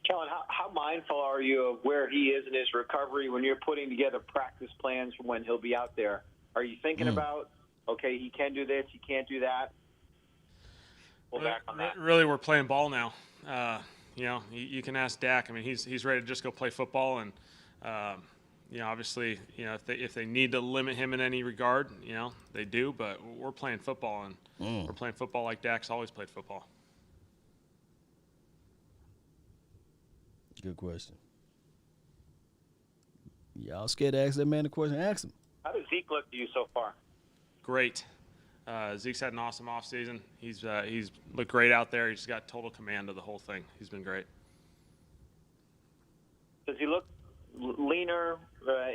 Kellen, how mindful are you of where he is in his recovery when you're putting together practice plans for when he'll be out there? Are you thinking about, okay, he can do this, he can't do that? Pull back on that. Really, we're playing ball now. You can ask Dak. I mean, he's ready to just go play football, and obviously, if they need to limit him in any regard, they do. But we're playing football, and we're playing football like Dak's always played football. Good question. Y'all scared to ask that man the question? Ask him. How does Zeke look to you so far? Great. Zeke's had an awesome offseason. He's looked great out there. He's got total command of the whole thing. He's been great. Does he look leaner,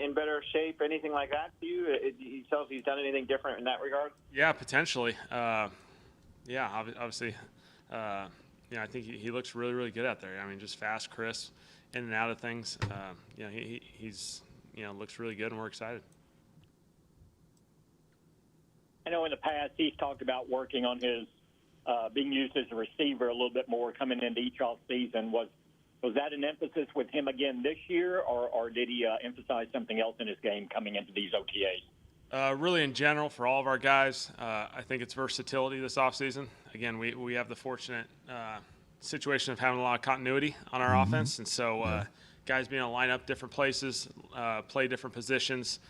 in better shape, anything like that to you? He tells he's done anything different in that regard? Yeah, potentially. Obviously. I think he looks really, really good out there. I mean, just fast, crisp, in and out of things. He's looks really good, and we're excited. I know in the past he's talked about working on his being used as a receiver a little bit more coming into each off season. Was that an emphasis with him again this year, or did he emphasize something else in his game coming into these OTAs? Really, in general, for all of our guys, I think it's versatility this offseason. Again, we have the fortunate situation of having a lot of continuity on our offense, and so guys being able to line up different places, play different positions,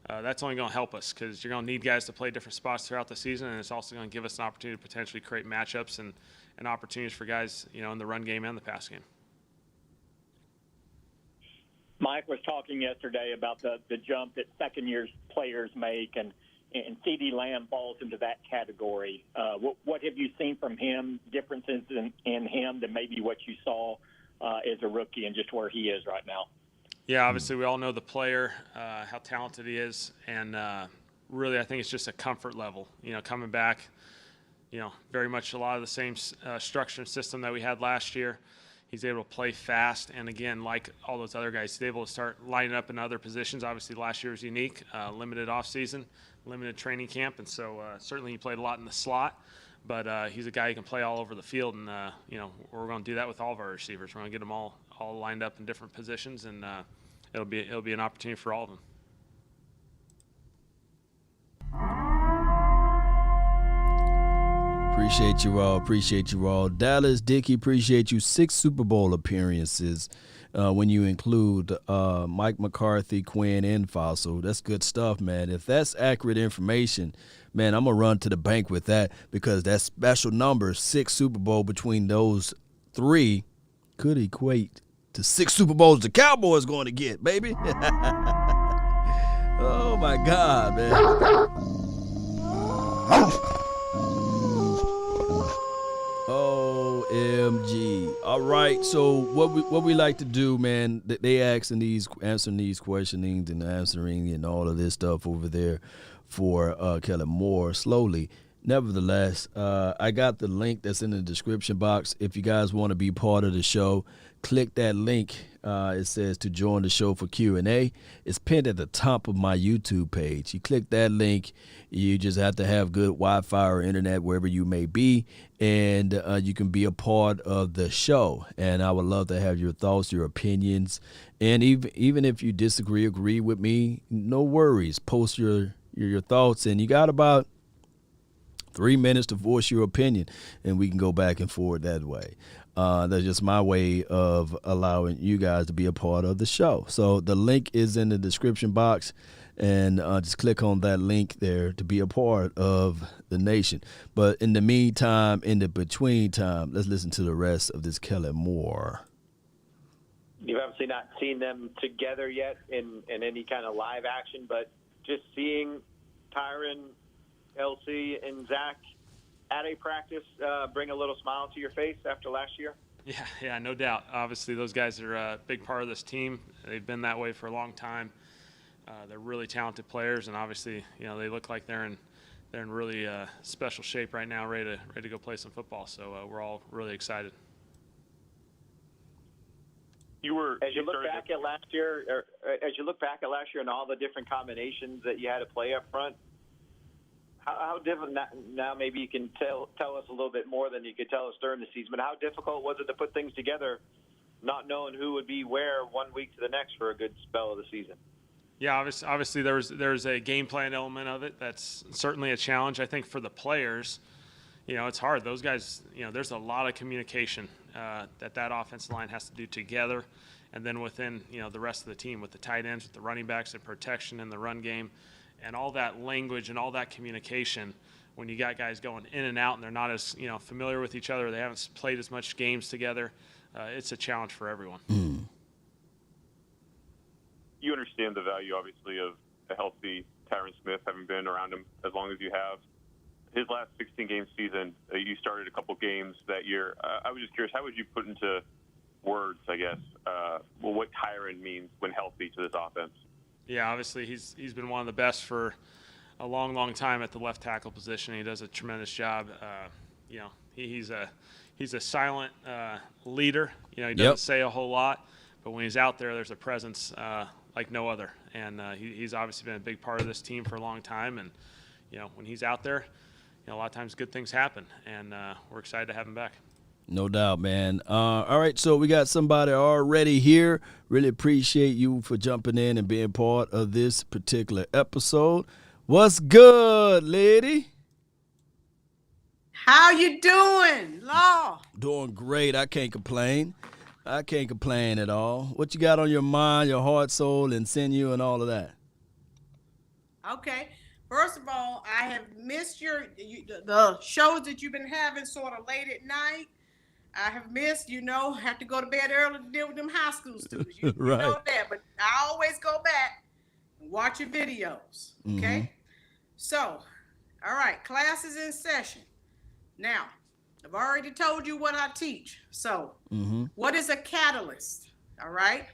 that's only going to help us because you're going to need guys to play different spots throughout the season, and it's also going to give us an opportunity to potentially create matchups and opportunities for guys, in the run game and the pass game. Mike was talking yesterday about the jump that second-year players make, and and CeeDee Lamb falls into that category. What have you seen from him, differences in him than maybe what you saw as a rookie and just where he is right now? Yeah, obviously we all know the player, how talented he is, and really I think it's just a comfort level. Coming back, very much a lot of the same structure and system that we had last year. He's able to play fast, and again, like all those other guys, he's able to start lining up in other positions. Obviously, last year was unique, limited offseason, limited training camp, and so certainly he played a lot in the slot. But he's a guy who can play all over the field, and we're going to do that with all of our receivers. We're going to get them all lined up in different positions, and it'll be an opportunity for all of them. Appreciate you all. Dallas, Dickey, appreciate you. 6 Super Bowl appearances when you include Mike McCarthy, Quinn, and Fossil. That's good stuff, man. If that's accurate information, man, I'm going to run to the bank with that, because that special number, 6 Super Bowl between those 3, could equate to 6 Super Bowls the Cowboys going to get, baby. Oh, my God, man. OMG. All right, so what we like to do, man, they answering these questionings and answering and all of this stuff over there for Kellen Moore slowly. Nevertheless, I got the link that's in the description box. If you guys want to be part of the show, click that link. It says to join the show for Q&A. It's pinned at the top of my YouTube page. You click that link. You just have to have good Wi-Fi or internet wherever you may be, and you can be a part of the show. And I would love to have your thoughts, your opinions, and even if you agree with me, no worries. Post your thoughts, and you got about 3 minutes to voice your opinion, and we can go back and forth that way. That's just my way of allowing you guys to be a part of the show. So the link is in the description box, and just click on that link there to be a part of the nation. But in the meantime, in the between time, let's listen to the rest of this Kellen Moore. You've obviously not seen them together yet in any kind of live action, but just seeing Tyron, LC, and Zach at a practice bring a little smile to your face after last year? Yeah, no doubt. Obviously, those guys are a big part of this team. They've been that way for a long time. They're really talented players, and obviously, they look like they're in really special shape right now, ready to go play some football. So we're all really excited. As you look back at last year and all the different combinations that you had to play up front, how different now? Maybe you can tell us a little bit more than you could tell us during the season. But how difficult was it to put things together, not knowing who would be where 1 week to the next for a good spell of the season? Yeah, obviously there's a game plan element of it. That's certainly a challenge. I think for the players, it's hard. Those guys, there's a lot of communication that offensive line has to do together, and then within the rest of the team with the tight ends, with the running backs, and protection in the run game. And all that language and all that communication, when you got guys going in and out and they're not as familiar with each other, they haven't played as much games together, it's a challenge for everyone. You understand the value, obviously, of a healthy Tyron Smith, having been around him as long as you have. His last 16-game season, you started a couple games that year. I was just curious, how would you put into words, I guess, what Tyron means when healthy to this offense? Yeah, obviously he's been one of the best for a long, long time at the left tackle position. He does a tremendous job. He's a silent leader. He doesn't say a whole lot, but when he's out there, there's a presence like no other. And he's obviously been a big part of this team for a long time. And when he's out there, a lot of times good things happen. And we're excited to have him back. No doubt, man. All right, so we got somebody already here. Really appreciate you for jumping in and being part of this particular episode. What's good, lady? How you doing, Law? Doing great. I can't complain. At all. What you got on your mind, your heart, soul, and sinew, and all of that? Okay. First of all, I have missed the shows that you've been having sort of late at night. I have missed, have to go to bed early to deal with them high school students. You know that, but I always go back and watch your videos, okay? So, all right, class is in session. Now, I've already told you what I teach. So, what is a catalyst? All right.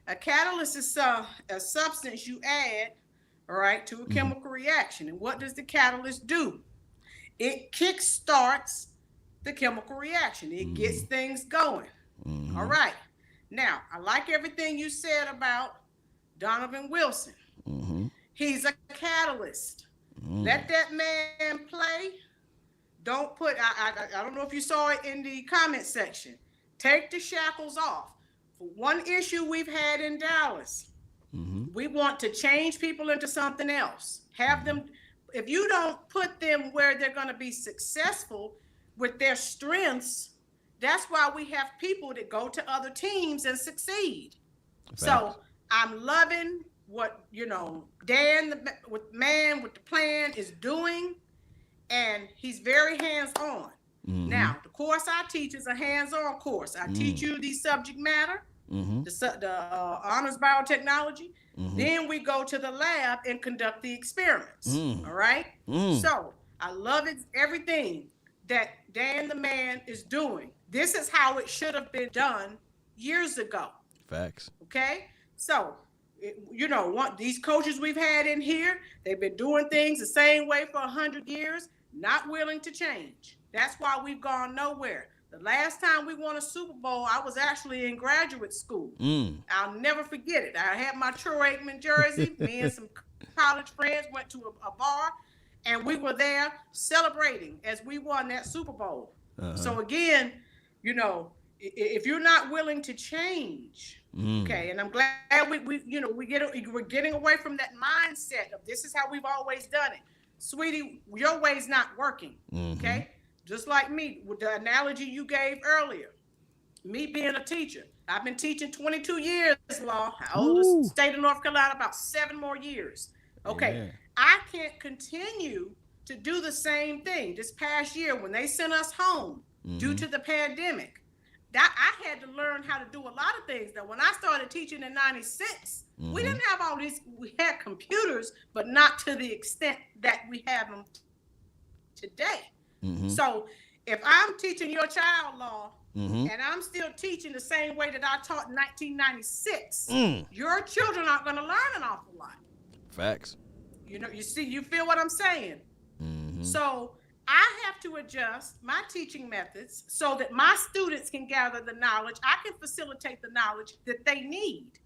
A catalyst is a substance you add, all right, to a chemical reaction. And what does the catalyst do? It kickstarts the chemical reaction. It gets things going. All right. Now, I like everything you said about Donovan Wilson. He's a catalyst. Let that man play. Don't put, I don't know if you saw it in the comment section. Take the shackles off. For one issue we've had in Dallas, we want to change people into something else. Have them, if you don't put them where they're going to be successful with their strengths, that's why we have people that go to other teams and succeed. Thanks. So I'm loving what, Dan, with the plan is doing, and he's very hands-on. Now, the course I teach is a hands-on course. I teach you the subject matter, the honors biotechnology. Then we go to the lab and conduct the experiments. All right? So I love it, everything that Dan the man is doing. This is how it should have been done years ago. Facts. Okay? So, these coaches we've had in here, they've been doing things the same way for 100 years, not willing to change. That's why we've gone nowhere. The last time we won a Super Bowl, I was actually in graduate school. I'll never forget it. I had my Troy Aikman jersey. Me and some college friends went to a bar, and we were there celebrating as we won that Super Bowl. So again, if you're not willing to change, okay, and I'm glad we're getting away from that mindset of this is how we've always done it. Sweetie, your way's not working, okay? Just like me, with the analogy you gave earlier, me being a teacher. I've been teaching 22 years, Law. I owe the state of North Carolina about 7 more years. Okay, yeah. I can't continue to do the same thing. This past year, when they sent us home due to the pandemic, I had to learn how to do a lot of things. Now, when I started teaching in 96, we didn't have all these, we had computers, but not to the extent that we have them today. So if I'm teaching your child Law, and I'm still teaching the same way that I taught in 1996, your children aren't going to learn an awful lot. Facts. You feel what I'm saying? So I have to adjust my teaching methods so that my students can gather the knowledge. I can facilitate the knowledge that they need.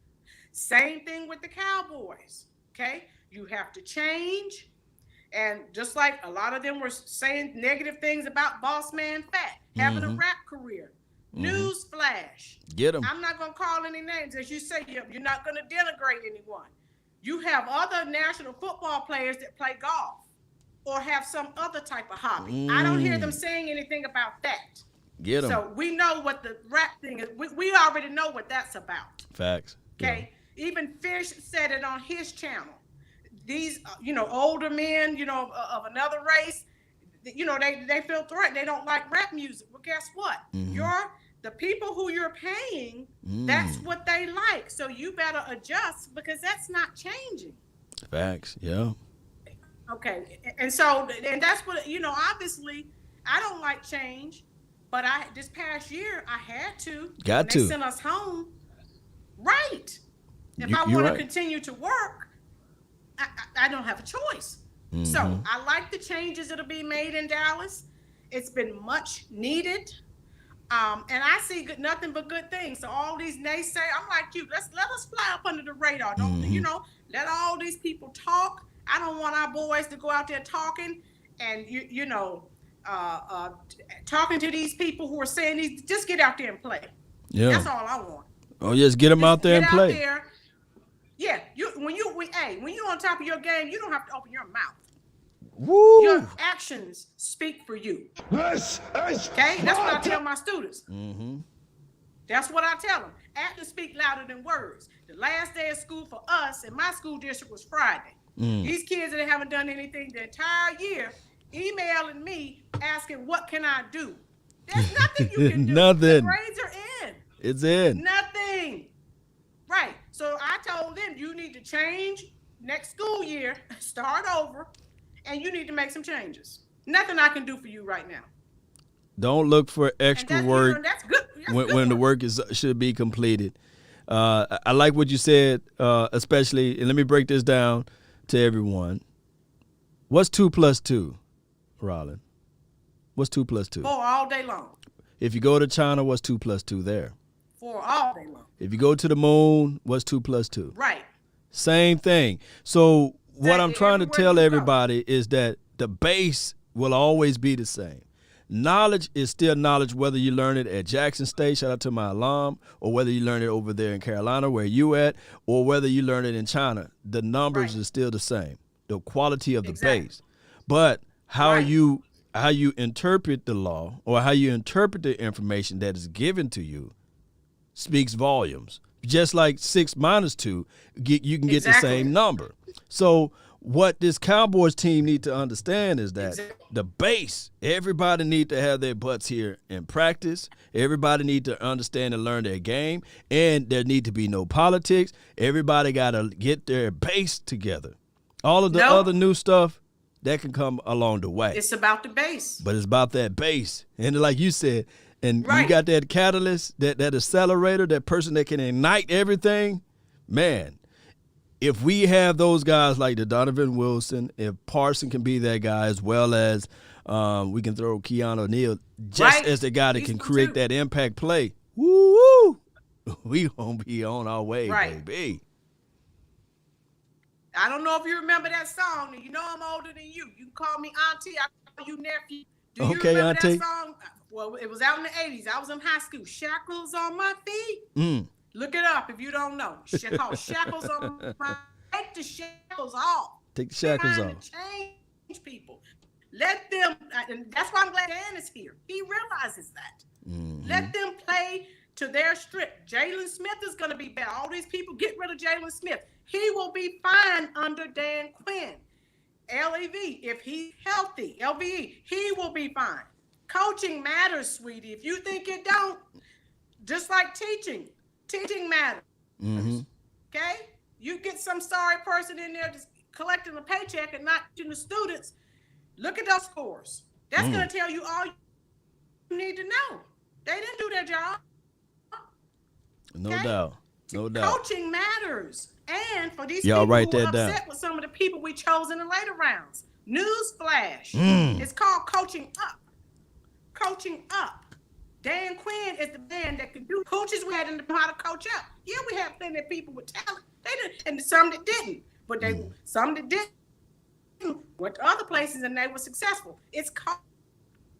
Same thing with the Cowboys, okay? You have to change. And just like a lot of them were saying negative things about Boss Man Fat, having a rap career. News flash. Get them. I'm not going to call any names. As you say, you're not going to denigrate anyone. You have other national football players that play golf or have some other type of hobby. I don't hear them saying anything about that. Get them. So we know what the rap thing is. We already know what that's about. Facts. Okay. Yeah. Even Fish said it on his channel. These, older men, of another race, they feel threatened. They don't like rap music. Well, guess what? The people who you're paying, that's what they like. So you better adjust because that's not changing. Facts. Yeah. Okay. And that's what, obviously I don't like change, but this past year I had to. They sent us home. Right. If I want to continue to work, I don't have a choice. So I like the changes that are being made in Dallas. It's been much needed. And I see nothing but good things. So all these naysayers, I'm like you, let us fly up under the radar. Don't let all these people talk. I don't want our boys to go out there talking and talking to these people who are saying these. Just get out there and play. Yeah, that's all I want. Oh, just get them out there and play. There. Yeah, when you're on top of your game, you don't have to open your mouth. Woo. Your actions speak for you. Okay, that's what I tell my students. That's what I tell them. Actions speak louder than words. The last day of school for us in my school district was Friday. These kids that haven't done anything the entire year, emailing me asking, "What can I do?" There's nothing you can do. Nothing. The grades are in. It's in. Nothing. Right. So I told them you need to change next school year, start over, and you need to make some changes. Nothing I can do for you right now. Don't look for extra work that's good. when the work should be completed. I like what you said, especially, and let me break this down to everyone. What's 2 + 2, Rollin? What's 2 + 2? 4 all day long. If you go to China, what's 2 + 2 there? 4 all day long. If you go to the moon, what's 2 + 2? Right. Same thing. So what I'm trying to tell you go. everybody is that the base will always be the same. Knowledge is still knowledge, whether you learn it at Jackson State, shout out to my alum, or whether you learn it over there in Carolina where you at, or whether you learn it in China. The numbers are still the same. The quality of the base. But how you interpret the law or how you interpret the information that is given to you speaks volumes. Just like 6 - 2, you can get the same number. So what this Cowboys team need to understand is that the base, everybody need to have their butts here in practice. Everybody need to understand and learn their game, and there need to be no politics. Everybody got to get their base together. All of the other new stuff, that can come along the way. It's about the base. But it's about that base. And like you said, and you got that catalyst, that accelerator, that person that can ignite everything, man. If we have those guys like the Donovan Wilson, if Parson can be that guy, as well as we can throw Keanu O'Neal just as the guy that can create that impact play, woo, we gonna be on our way, baby. I don't know if you remember that song. You know I'm older than you. You can call me auntie. I call you nephew. Do you remember auntie. That song? Well, it was out in the 80s. I was in high school. Shackles on my feet. Look it up if you don't know. Called Shackles on my feet. Take the shackles off. Take the shackles off. Change people. Let them, and that's why I'm glad Dan is here. He realizes that. Let them play to their strength. Jalen Smith is going to be better. All these people, get rid of Jalen Smith. He will be fine under Dan Quinn. LEV, if he's healthy, LVE, he will be fine. Coaching matters, sweetie. If you think it don't, just like teaching matters. Okay? You get some sorry person in there just collecting a paycheck and not teaching the students. Look at those scores. That's going to tell you all you need to know. They didn't do their job. No doubt. No doubt. Coaching matters. And for these Y'all people write who are that upset down. with some of the people we chose in the later rounds. Newsflash. It's called coaching up. Coaching up. Dan Quinn is the man that can do coaches we had in the how to coach up. Yeah, we have plenty of people with talent. They did, and some that didn't. But some that didn't went to other places and they were successful. It's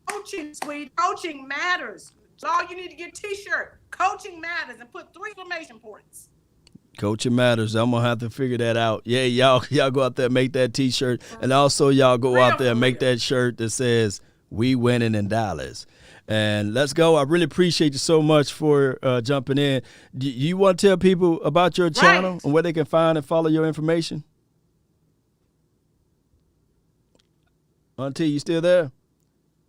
coaching, sweet. Coaching matters. So all you need to get a t-shirt. Coaching matters and put 3 exclamation points. Coaching matters. I'm gonna have to figure that out. Yeah, y'all go out there and make that t-shirt, and also y'all go out there and make that shirt that says "We winning in Dallas." And let's go. I really appreciate you so much for jumping in. Do you want to tell people about your channel and where they can find and follow your information? Auntie, you still there?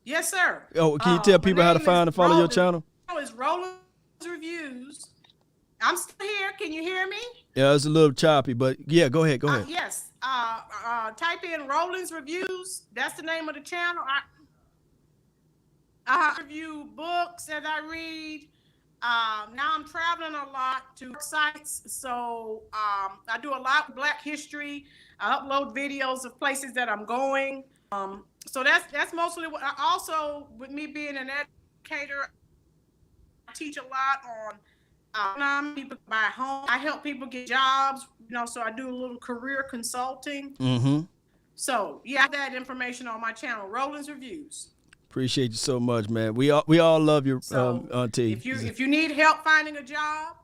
Yes, sir. Oh, can you tell people how to find and follow your channel? It's Rollins Reviews. I'm still here. Can you hear me? Yeah, it's a little choppy, but yeah, go ahead. Yes. Type in Rollins Reviews. That's the name of the channel. I review books that I read. Now I'm traveling a lot to sites, so I do a lot of Black history. I upload videos of places that I'm going. So that's mostly what. I also, with me being an educator, I teach a lot on people buy home. I help people get jobs, so I do a little career consulting. So yeah, I have that information on my channel, Rollins Reviews. Appreciate you so much, man. We all love your auntie. If you need help finding a job,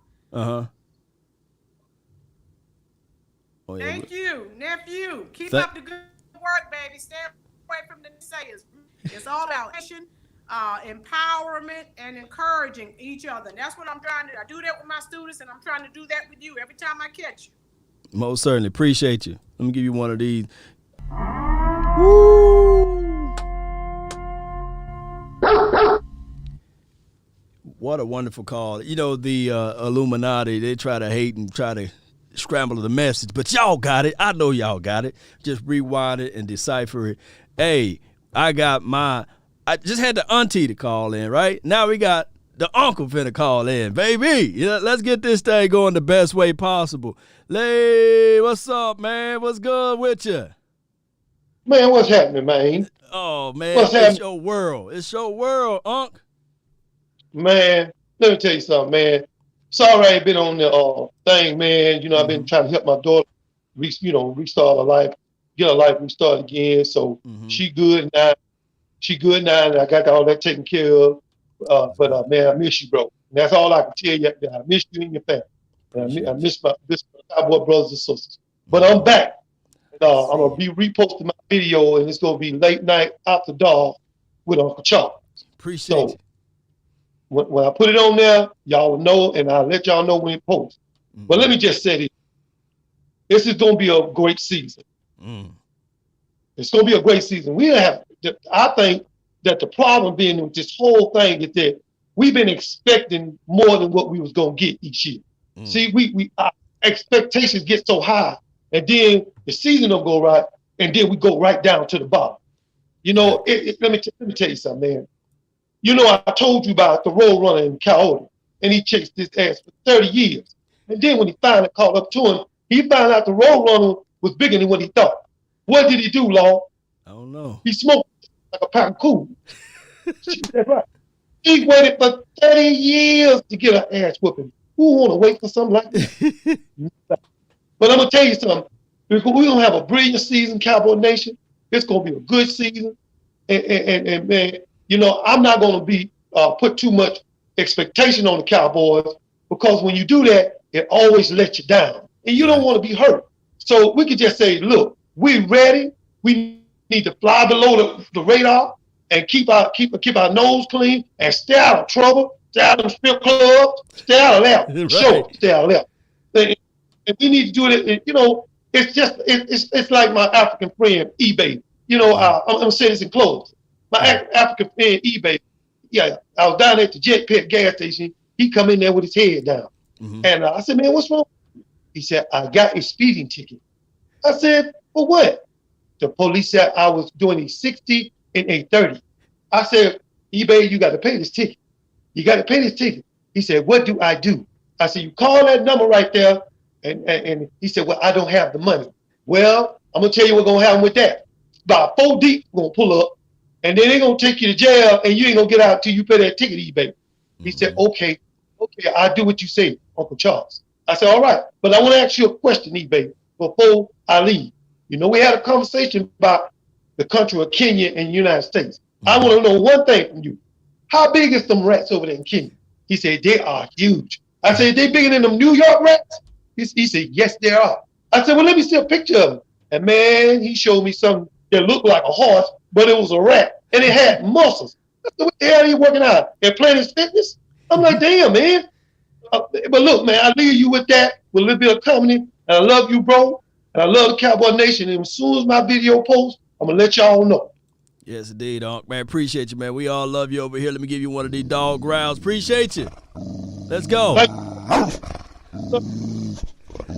thank you, nephew. Keep up the good work, baby. Stay away from the naysayers. It's all about empowerment and encouraging each other. And that's what I'm trying to do. I do that with my students, and I'm trying to do that with you every time I catch you. Most certainly. Appreciate you. Let me give you one of these. Woo! What a wonderful call. The Illuminati, they try to hate and try to scramble the message, but y'all got it. I know y'all got it. Just rewind it and decipher it. Hey, I just had the auntie to call in, right? Now we got the uncle finna call in, baby. Yeah, let's get this thing going the best way possible. Lay, what's up, man? What's good with you? Man, what's happening, man? Oh, man, what's happening? It's your world. It's your world, Unc. Man, let me tell you something, man. Sorry I ain't been on the thing, man. I've been trying to help my daughter, restart her life, get her life restarted again. So she good now. She good now, and I got all that taken care of. But man, I miss you, bro. And that's all I can tell you. I miss you and your family. And I miss my Cowboy brothers and sisters. But I'm back. I'm gonna be reposting my video, and it's gonna be late night after dark with Uncle Charles. Appreciate it. When I put it on there, y'all will know, and I'll let y'all know when it posts. But let me just say this is gonna be a great season. It's gonna be a great season. I think that the problem being with this whole thing is that we've been expecting more than what we was gonna get each year. See, our expectations get so high, and then the season will go right, and then we go right down to the bottom. Let me tell you something, man. I told you about the road runner in Coyote, and he chased this ass for 30 years. And then when he finally caught up to him, he found out the road runner was bigger than what he thought. What did he do, Law? I don't know. He smoked like a pound of cool. That's right. He waited for 30 years to get an ass whooping. Who want to wait for something like that? But I'm going to tell you something. We're going to have a brilliant season, Cowboy Nation. It's going to be a good season. And man, I'm not going to be put too much expectation on the Cowboys, because when you do that, it always lets you down. And you don't want to be hurt. So we could just say, look, we're ready. We need to fly below the radar and keep our nose clean and stay out of trouble, stay out of the strip clubs, stay out of that. Right. Sure, stay out of that. And we need to do it. It's like my African friend, eBay. I'm going to say this in close. My African friend, eBay, I was down at the Jet Pet gas station. He come in there with his head down. And I said, man, what's wrong? He said, I got a speeding ticket. I said, for what? The police said I was doing a 60 and a 30. I said, eBay, you got to pay this ticket. You got to pay this ticket. He said, what do I do? I said, you call that number right there. And he said, well, I don't have the money. Well, I'm going to tell you what's going to happen with that. About 4 deep, we're going to pull up. And then they're going to take you to jail, and you ain't going to get out till you pay that ticket, eBay. He said, okay, I'll do what you say, Uncle Charles. I said, all right, but I want to ask you a question, eBay, before I leave. We had a conversation about the country of Kenya and the United States. I want to know one thing from you. How big is them rats over there in Kenya? He said, they are huge. I said, they bigger than them New York rats? He said, yes, they are. I said, well, let me see a picture of them. And man, he showed me something that looked like a horse, but it was a rat, and it had muscles. I said, what the hell are you working out? At Planet Fitness? I'm like, damn, man. But look, man, I leave you with that, with a little bit of comedy, and I love you, bro, and I love the Cowboy Nation, and as soon as my video posts, I'm going to let y'all know. Yes, indeed, Unc. Man, appreciate you, man. We all love you over here. Let me give you one of these dog growls. Appreciate you. Let's go.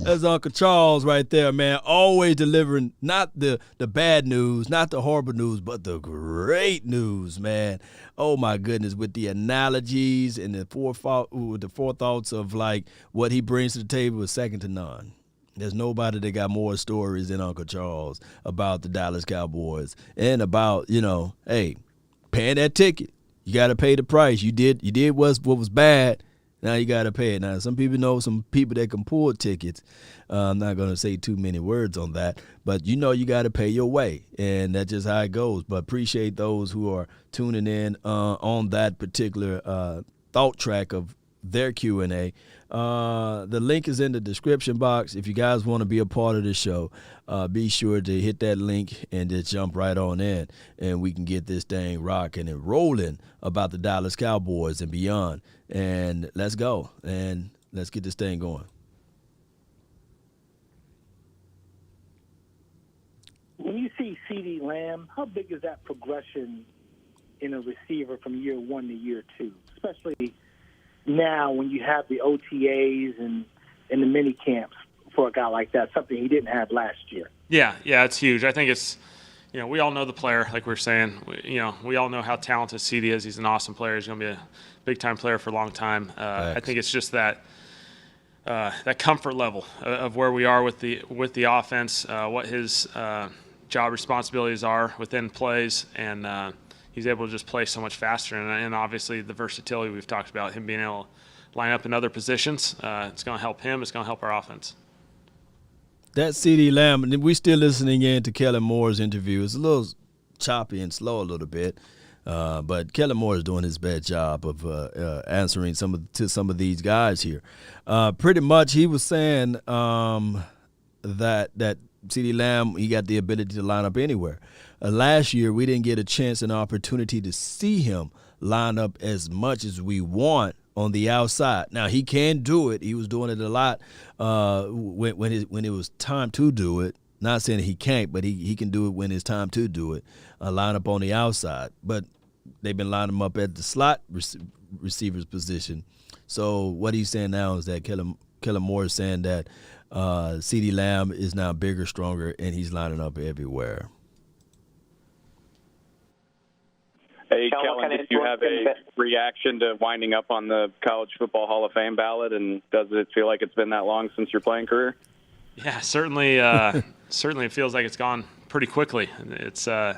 That's Uncle Charles right there, man. Always delivering not the bad news, not the horrible news, but the great news, man. Oh, my goodness, with the analogies and the forethoughts of, like, what he brings to the table is second to none. There's nobody that got more stories than Uncle Charles about the Dallas Cowboys and about, hey, paying that ticket. You got to pay the price. You did what was bad. Now you got to pay it. Now, some people know some people that can pull tickets. I'm not going to say too many words on that, but you got to pay your way, and that's just how it goes. But appreciate those who are tuning in on that particular thought track of their Q&A. The link is in the description box. If you guys want to be a part of the show, be sure to hit that link and just jump right on in, and we can get this thing rocking and rolling about the Dallas Cowboys and beyond. And let's go, and let's get this thing going. When you see CeeDee Lamb, how big is that progression in a receiver from year 1 to year 2, especially now when you have the OTAs and the mini camps for a guy like that, something he didn't have last year. Yeah, it's huge. I think it's, we all know the player, like we're saying. We all know how talented CD is. He's an awesome player. He's going to be a big-time player for a long time. I think it's just that comfort level of where we are with the offense, what his job responsibilities are within plays, and he's able to just play so much faster. And obviously the versatility we've talked about, him being able to line up in other positions, it's going to help him. It's going to help our offense. That CD Lamb, and we're still listening in to Kellen Moore's interview. It's a little choppy and slow a little bit, but Kellen Moore is doing his best job of answering some of these guys here. Pretty much, he was saying that CD Lamb, he got the ability to line up anywhere. Last year, we didn't get a chance and opportunity to see him line up as much as we want on the outside. Now, he can do it. He was doing it a lot when it was time to do it. Not saying he can't, but he can do it when it's time to do it. Line up on the outside. But they've been lining him up at the slot receiver's position. So what he's saying now is that Kellen Moore is saying that CeeDee Lamb is now bigger, stronger, and he's lining up everywhere. Hey, Kellen, did you have a reaction to winding up on the College Football Hall of Fame ballot, and does it feel like it's been that long since your playing career? Yeah, certainly. Certainly, it feels like it's gone pretty quickly. It's been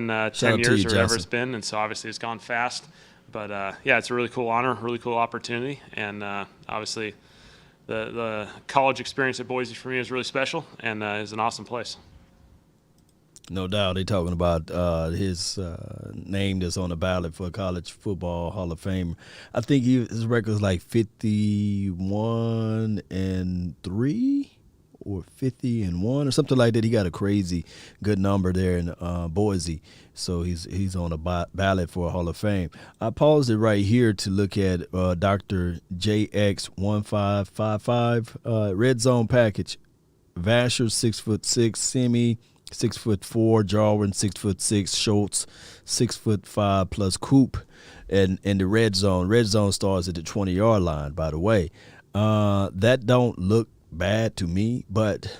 10 years or whatever it's been, and so obviously it's gone fast. But yeah, it's a really cool honor, really cool opportunity, and obviously the college experience at Boise for me is really special and is an awesome place. No doubt. They're talking about his name that's on the ballot for College Football Hall of Fame. I think his record is like 51-3 or 50-1 or something like that. He got a crazy good number there in Boise. So he's on a ballot for a Hall of Fame. I paused it right here to look at Dr. JX1555 red zone package. Vasher 6'6", Semi 6'4", Jarwin 6'6", Schultz 6'5" plus Coop, and the red zone. Red zone starts at the 20-yard line. By the way, that don't look bad to me, but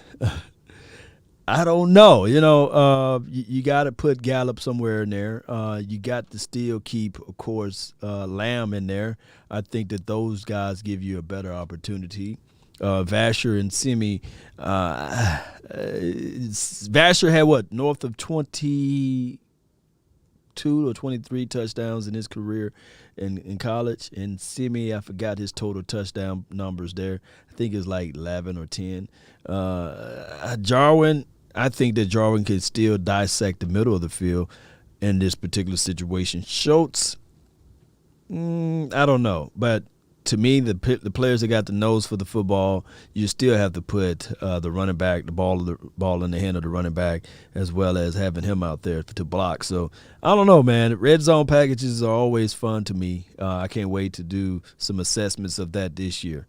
I don't know. You got to put Gallup somewhere in there. You got to still keep, of course, Lamb in there. I think that those guys give you a better opportunity. Vasher and Semi. Vasher had north of 22 or 23 touchdowns in his career in college, and Semi, I forgot his total touchdown numbers there. I think it's like 11 or 10. Jarwin, I think that Jarwin can still dissect the middle of the field in this particular situation. Schultz, I don't know, but to me, the players that got the nose for the football, you still have to put the running back, the ball in the hand of the running back, as well as having him out there to block. So I don't know, man. Red zone packages are always fun to me. I can't wait to do some assessments of that this year.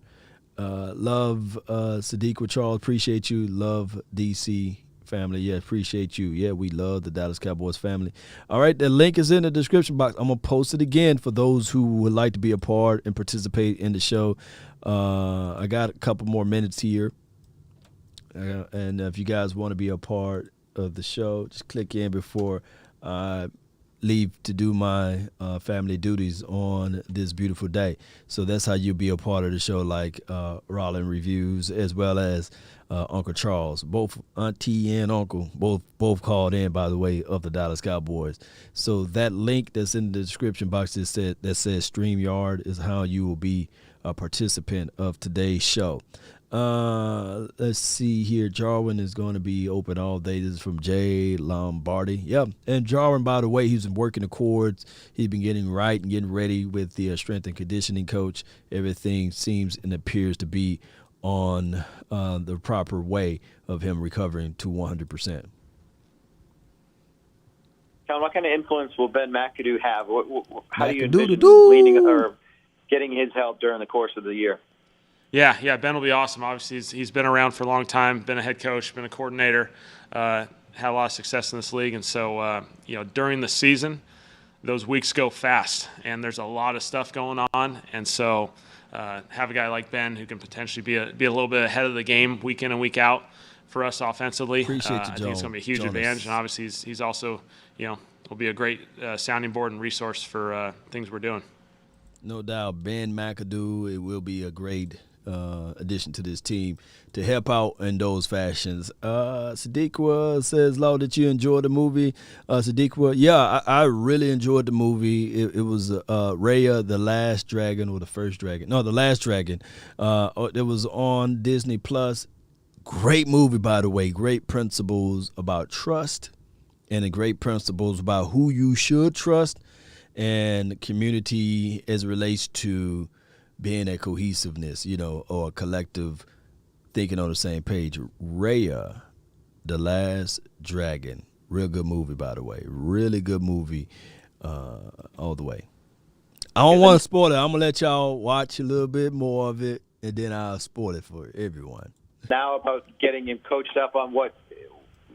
Love Sadiq with Charles. Appreciate you. Love DC family. Yeah, appreciate you. Yeah, we love the Dallas Cowboys family. All right, the link is in the description box. I'm going to post it again for those who would like to be a part and participate in the show. I got a couple more minutes here. And if you guys want to be a part of the show, just click in before I leave to do my family duties on this beautiful day. So that's how you'll be a part of the show, like Rollin Reviews, as well as Uncle Charles. Both Auntie and Uncle both called in, by the way, of the Dallas Cowboys. So that link that's in the description box that says StreamYard is how you will be a participant of today's show. Let's see here. Jarwin is going to be open all day. This is from Jay Lombardi. Yep. And Jarwin, by the way, he's been working the chords. He's been getting right and getting ready with the strength and conditioning coach. Everything seems and appears to be on the proper way of him recovering to 100%. John, what kind of influence will Ben McAdoo have? How do you McAdoo-doo-doo. envision leading or getting his help during the course of the year? Yeah, Ben will be awesome. Obviously, he's been around for a long time, been a head coach, been a coordinator, had a lot of success in this league. And so, during the season, those weeks go fast, and there's a lot of stuff going on. And so have a guy like Ben who can potentially be a little bit ahead of the game week in and week out for us offensively. Appreciate you, I think it's going to be a huge Jonas. advantage, and obviously he's also, will be a great sounding board and resource for things we're doing. No doubt, Ben McAdoo, it will be a great addition to this team to help out in those fashions. Sadiqua says, Law, did you enjoy the movie? Sadiqua, yeah, I really enjoyed the movie. It was Raya, the Last Dragon, or the First Dragon. No, the Last Dragon. It was on Disney Plus. Great movie, by the way. Great principles about trust and great principles about who you should trust and community as it relates to being a cohesiveness, or a collective thinking on the same page. Raya, the Last Dragon. Real good movie, by the way. Really good movie all the way. I don't want to spoil it. I'm going to let y'all watch a little bit more of it, and then I'll spoil it for everyone. Now about getting him coached up on what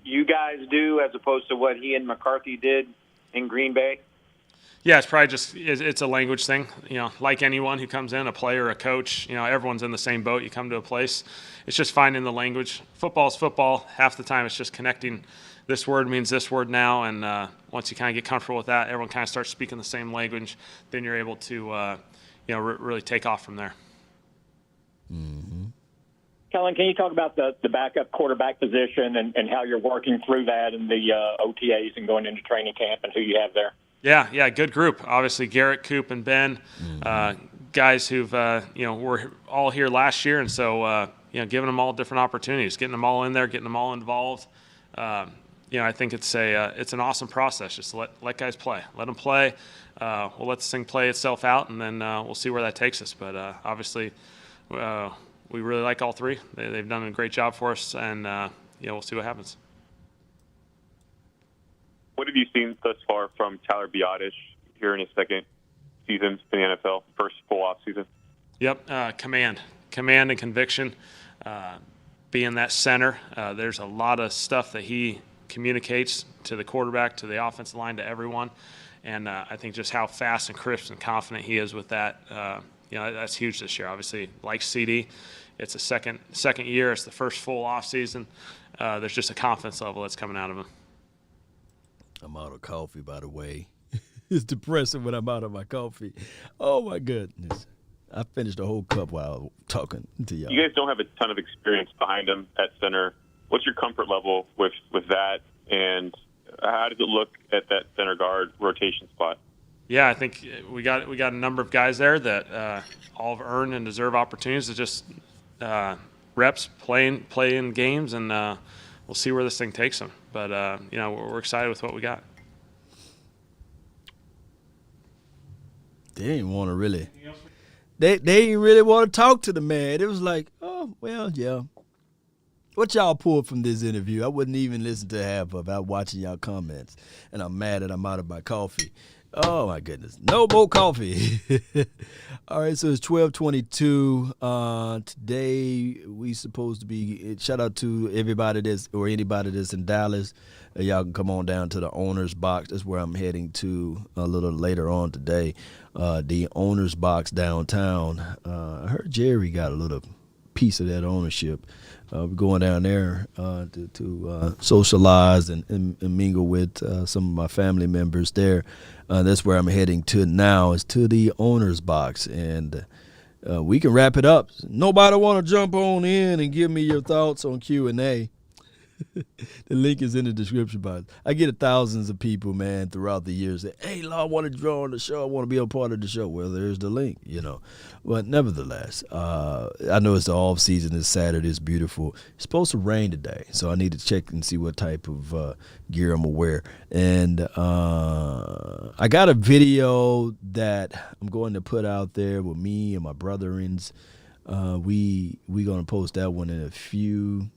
you guys do as opposed to what he and McCarthy did in Green Bay? Yeah, it's probably just it's a language thing. Like anyone who comes in, a player, a coach, everyone's in the same boat. You come to a place, it's just finding the language. Football's football. Half the time it's just connecting this word means this word now, and once you kind of get comfortable with that, everyone kind of starts speaking the same language. Then you're able to really take off from there. Mm-hmm. Kelvin, can you talk about the backup quarterback position and how you're working through that in the OTAs and going into training camp and who you have there? Yeah, good group. Obviously, Garrett, Coop, and Ben, guys who've were all here last year, and so giving them all different opportunities, getting them all in there, getting them all involved. I think it's an awesome process. Just let guys play, let them play. We'll let this thing play itself out, and then we'll see where that takes us. But obviously, we really like all three. They've done a great job for us, and we'll see what happens. What have you seen thus far from Tyler Biadasz here in his second season in the NFL, first full off season? Yep, command and conviction. Being that center, there's a lot of stuff that he communicates to the quarterback, to the offensive line, to everyone. And I think just how fast and crisp and confident he is with that, that's huge this year. Obviously, like CD, it's a second year. It's the first full off season. There's just a confidence level that's coming out of him. I'm out of coffee, by the way. It's depressing when I'm out of my coffee. Oh, my goodness. I finished a whole cup while talking to y'all. You guys don't have a ton of experience behind him at center. What's your comfort level with that, and how does it look at that center guard rotation spot? Yeah, I think we got a number of guys there that all have earned and deserve opportunities to just reps, play in games, and we'll see where this thing takes them. But we're excited with what we got. They didn't want to really. They didn't really want to talk to the man. It was like, oh well, yeah. What y'all pulled from this interview? I wouldn't even listen to half of it. I'm watching y'all comments, and I'm mad that I'm out of my coffee. Oh, my goodness. No more coffee. All right, so it's 12:22. Today we supposed to be – shout out to everybody anybody that's in Dallas. Y'all can come on down to the owner's box. That's where I'm heading to a little later on today. The owner's box downtown. I heard Jerry got a little piece of that ownership. We're going down there to socialize and mingle with some of my family members there. That's where I'm heading to now, is to the owner's box. And we can wrap it up. Nobody want to jump on in and give me your thoughts on Q&A. The link is in the description box. I get thousands of people, man, throughout the years that, hey, Law, I want to draw on the show. I want to be a part of the show. Well, there's the link, But nevertheless, I know it's the off season. It's Saturday. It's beautiful. It's supposed to rain today, so I need to check and see what type of gear I'm going to wear. And I got a video that I'm going to put out there with me and my brotherins. We going to post that one in a few.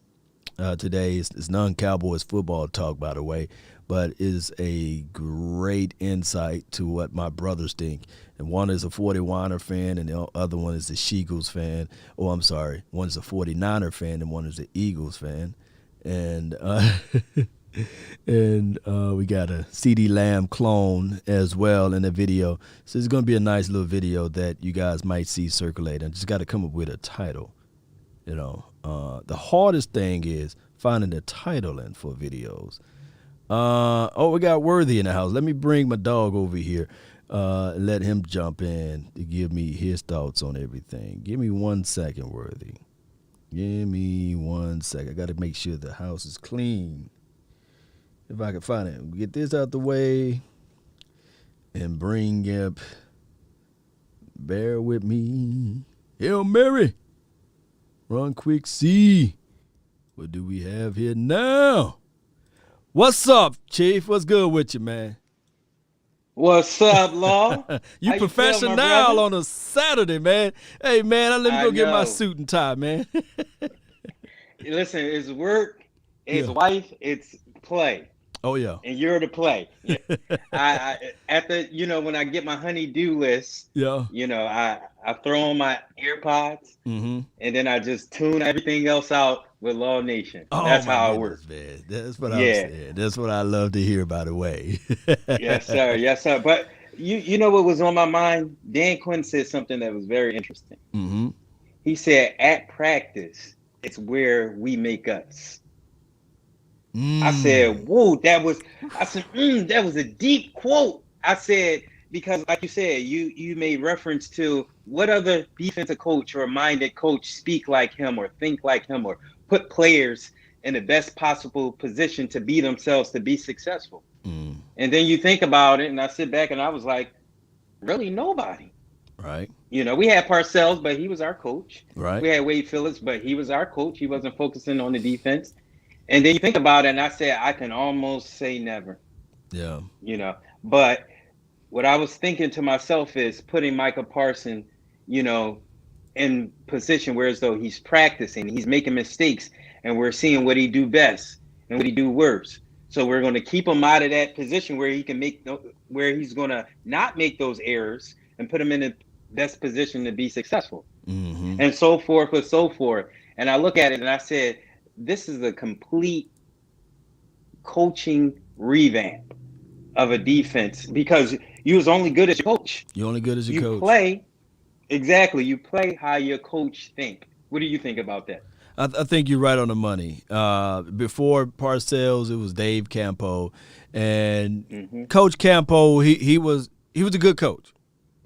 Today it's non-Cowboys football talk, by the way, but is a great insight to what my brothers think. And one is a 49er fan, and the other one is the Eagles fan. Oh, I'm sorry. One is a 49er fan, and one is the Eagles fan. And And we got a CD Lamb clone as well in the video. So it's going to be a nice little video that you guys might see circulating. Just got to come up with a title. The hardest thing is finding the titling for videos. We got Worthy in the house. Let me bring my dog over here. Let him jump in to give me his thoughts on everything. Give me 1 second, Worthy. Give me 1 second. I got to make sure the house is clean. If I can find it. Get this out the way and bring up. Bear with me. Hail Mary. Run quick, see. What do we have here now? What's up, Chief? What's good with you, man? What's up, Law? You How professional you feeling, on a Saturday, man. Hey, man, let me go get my suit and tie, man. Listen, it's work, it's wife, it's play. Oh, yeah. And you're the play. Yeah. When I get my honey-do list, I throw on my earpods, and then I just tune everything else out with Law Nation. That's how it works. Man. That's what I'm saying. That's what I love to hear, by the way. Yes, sir. Yes, sir. But you know what was on my mind? Dan Quinn said something that was very interesting. Mm-hmm. He said, at practice, it's where we make us. I said, whoa, that was a deep quote. I said, because like you said, you made reference to what other defensive coach or minded coach speak like him or think like him or put players in the best possible position to be themselves, to be successful. And then you think about it, and I sit back and I was like, really nobody. Right. We had Parcells, but he was our coach. Right. We had Wade Phillips, but he was our coach. He wasn't focusing on the defense. And then you think about it, and I said, I can almost say never. Yeah. But what I was thinking to myself is putting Micah Parsons, in position where as though he's practicing, he's making mistakes, and we're seeing what he do best and what he do worse. So we're going to keep him out of that position where he can where he's going to not make those errors and put him in the best position to be successful, and so forth and so forth. And I look at it and I said, this is a complete coaching revamp of a defense because you was only good as your coach. You're only good as your coach. You play how your coach think. What do you think about that? I think you're right on the money. Before Parcells, it was Dave Campo, and Coach Campo, he was a good coach.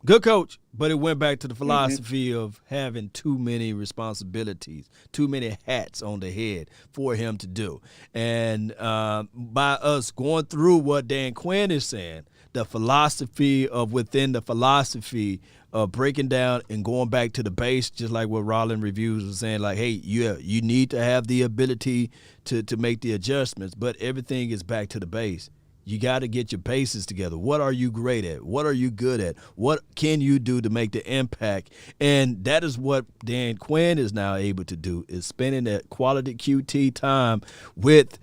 Good coach, but it went back to the philosophy of having too many responsibilities, too many hats on the head for him to do. And by us going through what Dan Quinn is saying, the philosophy of within the philosophy of breaking down and going back to the base, just like what Rollin Reviews was saying, like, hey, you need to have the ability to make the adjustments, but everything is back to the base. You got to get your bases together. What are you great at? What are you good at? What can you do to make the impact? And that is what Dan Quinn is now able to do, is spending that quality QT time with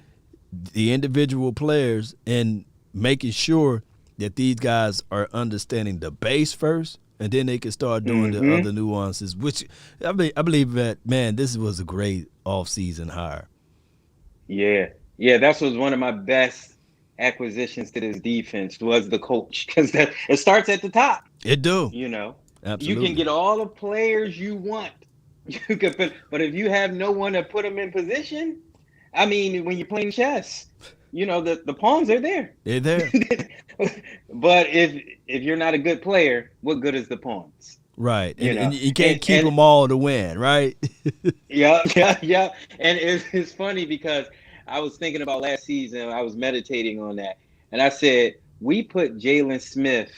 the individual players and making sure that these guys are understanding the base first, and then they can start doing the other nuances, which I believe that, man, this was a great offseason hire. Yeah, that was one of my best acquisitions to this defense was the coach, because it starts at the top. It do. Absolutely. You can get all the players you want. You can but if you have no one to put them in position, I mean, when you're playing chess, the pawns are there. They're there. But if you're not a good player, what good is the pawns? Right. And you can't keep them all to win, right? Yeah. And it's funny because I was thinking about last season. I was meditating on that. And I said, we put Jalen Smith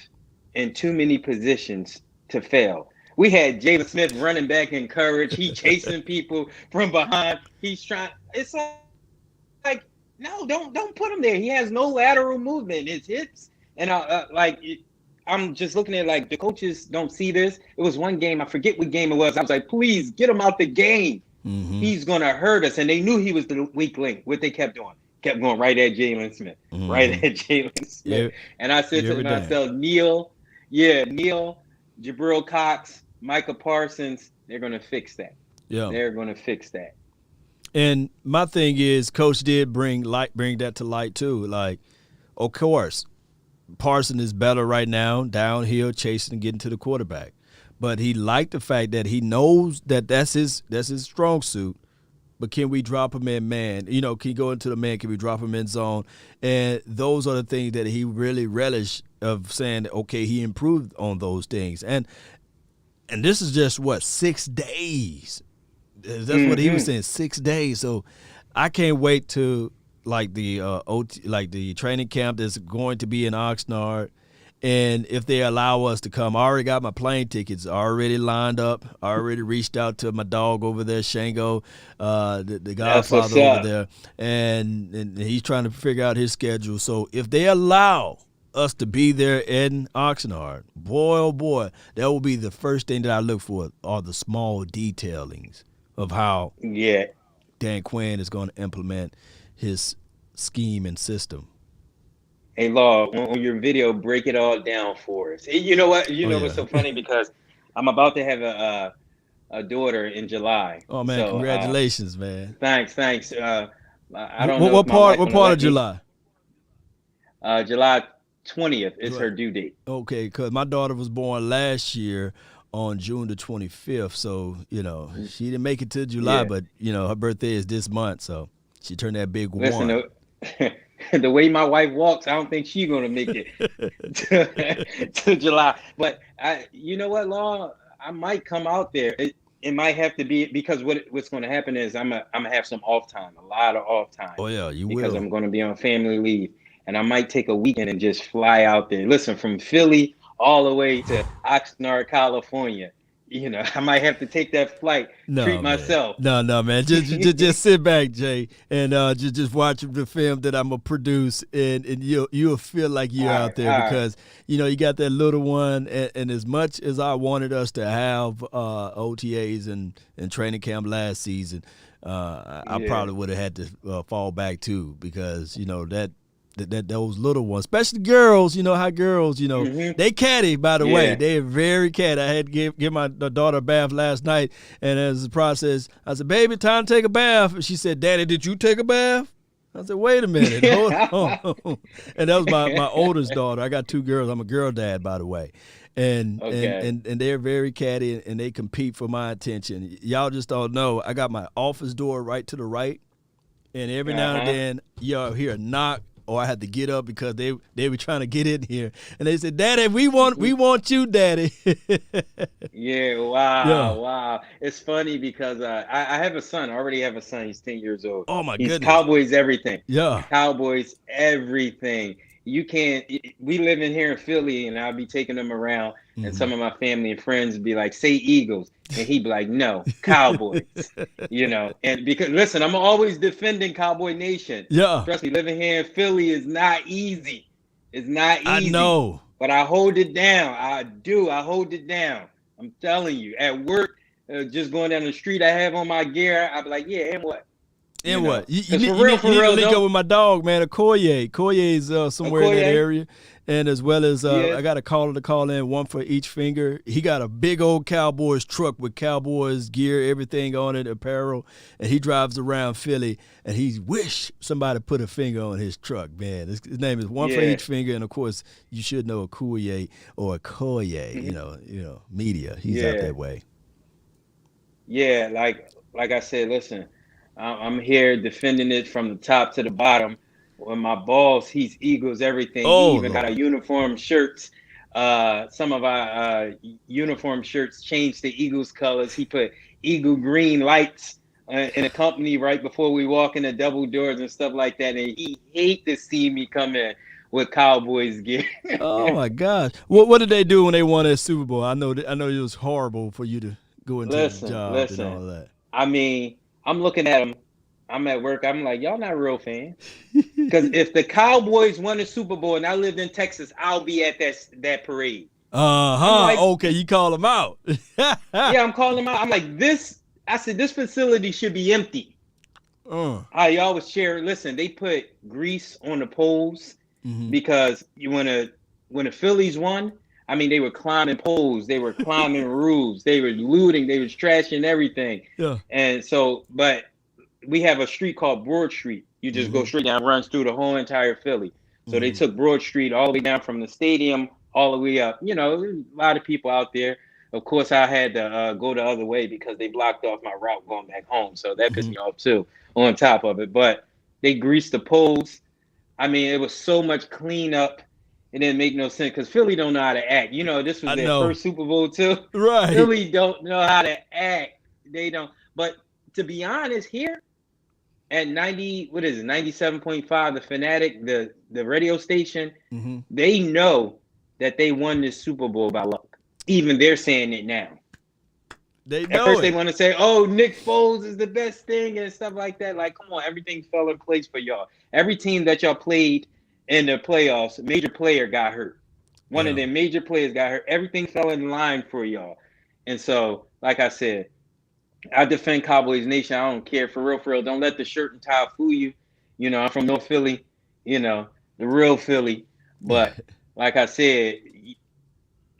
in too many positions to fail. We had Jalen Smith running back in courage. He chasing people from behind. He's trying. It's like no, don't put him there. He has no lateral movement. It's hips. And I'm just looking at like the coaches don't see this. It was one game. I forget what game it was. I was like, please get him out the game. He's going to hurt us. And they knew he was the weak link. What they kept doing. Kept going right at Jalen Smith. Right at Jalen Smith. Yeah. And I said to myself, Neil, Jabril Cox, Micah Parsons, they're going to fix that. Yeah. They're going to fix that. And my thing is, Coach did bring that to light too. Like, of course, Parson is better right now, downhill, chasing and getting to the quarterback. But he liked the fact that he knows that that's his strong suit. But can we drop him in man? You know, can he go into the man? Can we drop him in zone? And those are the things that he really relished of saying, okay, he improved on those things. And this is just, 6 days. That's what he was saying, 6 days. So I can't wait to the training camp that's going to be in Oxnard. And if they allow us to come, I already got my plane tickets already lined up. I already reached out to my dog over there, Shango, the godfather over there, and he's trying to figure out his schedule. So if they allow us to be there in Oxnard, boy, oh boy, that will be the first thing that I look for, are the small detailings of how Dan Quinn is going to implement his scheme and system. Hey, Law, on your video, break it all down for us. You know what? What's so funny, because I'm about to have a daughter in July. Oh man, so, congratulations, man! Thanks. I don't know what part of July? July 20th is her due date. Okay, because my daughter was born last year on June the 25th, so she didn't make it to July, but her birthday is this month, so she turned that big one. The way my wife walks, I don't think she's going to make it to July. But you know what, Law? I might come out there. It might have to be, because what's going to happen is I'm gonna have some off time, a lot of off time. Oh yeah, you will. Because I'm going to be on family leave, and I might take a weekend and just fly out there. Listen, from Philly all the way to Oxnard, California. I might have to take that flight, treat myself. No, man. Just sit back, Jay, and just watch the film that I'm gonna produce, and you'll feel like you're out there, because you got that little one, and as much as I wanted us to have OTAs and training camp last season, I probably would have had to fall back too, because those little ones, especially girls, how girls, they catty, by the way. They're very catty. I had to give my daughter a bath last night, and as the process, I said, baby, time to take a bath. And she said, Daddy, did you take a bath? I said, wait a minute. Hold on. And that was my oldest daughter. I got two girls. I'm a girl dad, by the way. And they're very catty, and they compete for my attention. Y'all just don't know. I got my office door right to the right, and every now and then y'all hear a knock, or I had to get up because they were trying to get in here, and they said, "Daddy, we want you, Daddy." Wow. It's funny because I have a son. I already have a son. He's 10 years old. Oh my He's goodness. Cowboys everything. Yeah. Cowboys everything. You can't. We live in here in Philly, and I'll be taking them around, and some of my family and friends be like, "Say Eagles," and he'd be like, "No, Cowboys." And because listen, I'm always defending Cowboy Nation. Yeah. Trust me, living here in Philly is not easy. It's not easy. I know. But I hold it down. I do. I hold it down. I'm telling you. At work, just going down the street, I have on my gear. I'll be like, yeah, and what? And what? You need to link up with my dog, man, Okoye. Okoye's somewhere in that area. And as well as I got a caller to call in, one for each finger. He got a big old Cowboys truck with Cowboys gear, everything on it, apparel. And he drives around Philly, and he wish somebody put a finger on his truck, man. His name is one for each finger. And, of course, you should know Okoye or Okoye, media. He's out that way. Yeah, like I said, listen, I'm here defending it from the top to the bottom. When my boss, he's Eagles everything. He even got our uniform shirts. Some of our uniform shirts changed to Eagles colors. He put Eagle green lights in a company right before we walk in the double doors and stuff like that. And he hate to see me come in with Cowboys gear. Oh my gosh! What did they do when they won that Super Bowl? I know it was horrible for you to go into the job and all that. I mean, I'm looking at them. I'm at work. I'm like, y'all not real fans. Because if the Cowboys won the Super Bowl and I lived in Texas, I'll be at that parade. Like, okay, you call them out. Yeah, I'm calling them out. I'm like, this facility should be empty. I always share. Listen, they put grease on the poles because when the Phillies won, I mean, they were climbing poles, they were climbing roofs, they were looting, they were trashing everything. Yeah. And so, but we have a street called Broad Street. You just go straight down, runs through the whole entire Philly. So they took Broad Street all the way down from the stadium all the way up. You know, a lot of people out there. Of course, I had to go the other way because they blocked off my route going back home. So that pissed me off too, on top of it. But they greased the poles. I mean, it was so much cleanup. It didn't make no sense because Philly don't know how to act. You know, this was their first Super Bowl too. Right. Philly don't know how to act. They don't. But to be honest, here at 97.5, the Fanatic, the radio station, they know that they won this Super Bowl by luck. Even they're saying it now. They know At first it. they want to say, oh, Nick Foles is the best thing and stuff like that. Like, come on, everything fell in place for y'all. Every team that y'all played in the playoffs, major player got hurt. One of them major players got hurt. Everything fell in line for y'all. And so, like I said, I defend Cowboys Nation. I don't care, for real. Don't let the shirt and tie fool you. You know, I'm from North Philly, you know, the real Philly. But like I said,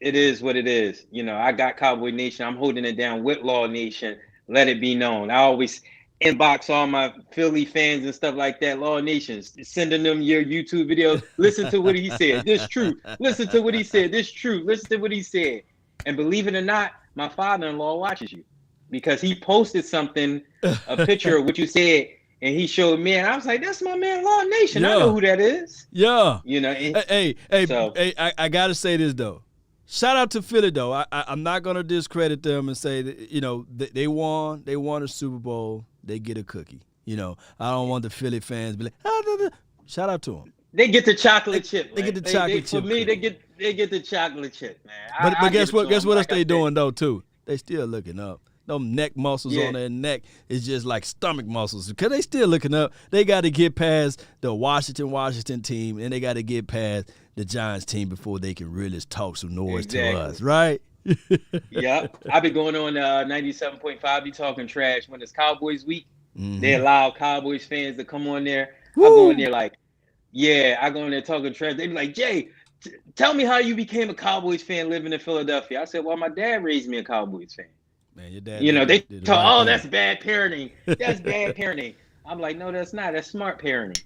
it is what it is. You know, I got Cowboy Nation. I'm holding it down with Law Nation. Let it be known. I always inbox all my Philly fans and stuff like that. Law Nation, sending them your YouTube videos. Listen to what he said. This true. Listen to what he said. This true. Listen to what he said. And believe it or not, my father-in-law watches you because he posted something, a picture of what you said, and he showed me, and I was like, "That's my man, Law Nation. I know who that is." Yeah. You know. Hey, I gotta say this though. Shout out to Philly though. I'm not gonna discredit them and say that, you know, they won a Super Bowl. They get a cookie. You know, I don't want the Philly fans to be like, shout out to them. They get the chocolate chip. They get the chocolate chip. For me, they get the chocolate chip, man. But guess what? Guess what else they doing though too? They still looking up. Them neck muscles on their neck is just like stomach muscles because they still looking up. They got to get past the Washington team, and they got to get past the Giants team before they can really talk some noise to us, right? Yep. I be going on 97.5. Be talking trash when it's Cowboys week. They allow Cowboys fans to come on there. I go in there like, I go in there talking trash. They be like, Jay, tell me how you became a Cowboys fan living in Philadelphia. I said, well, my dad raised me a Cowboys fan. Man, your dad. You know, they talk, that's bad parenting. That's bad parenting. I'm like, no, that's not. That's smart parenting.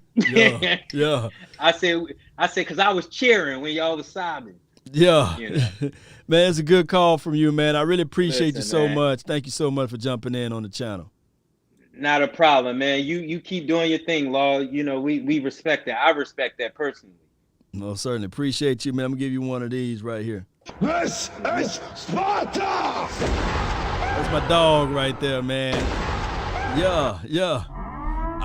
Yeah. I said, because I was cheering when y'all was sobbing. Yeah. You know? Man, it's a good call from you, man. I really appreciate you so much. Thank you so much for jumping in on the channel. Not a problem, man. You keep doing your thing, Law. You know, we respect that. I respect that personally. No, certainly. Appreciate you, man. I'm going to give you one of these right here. This is Sparta! That's my dog right there, man. Yeah.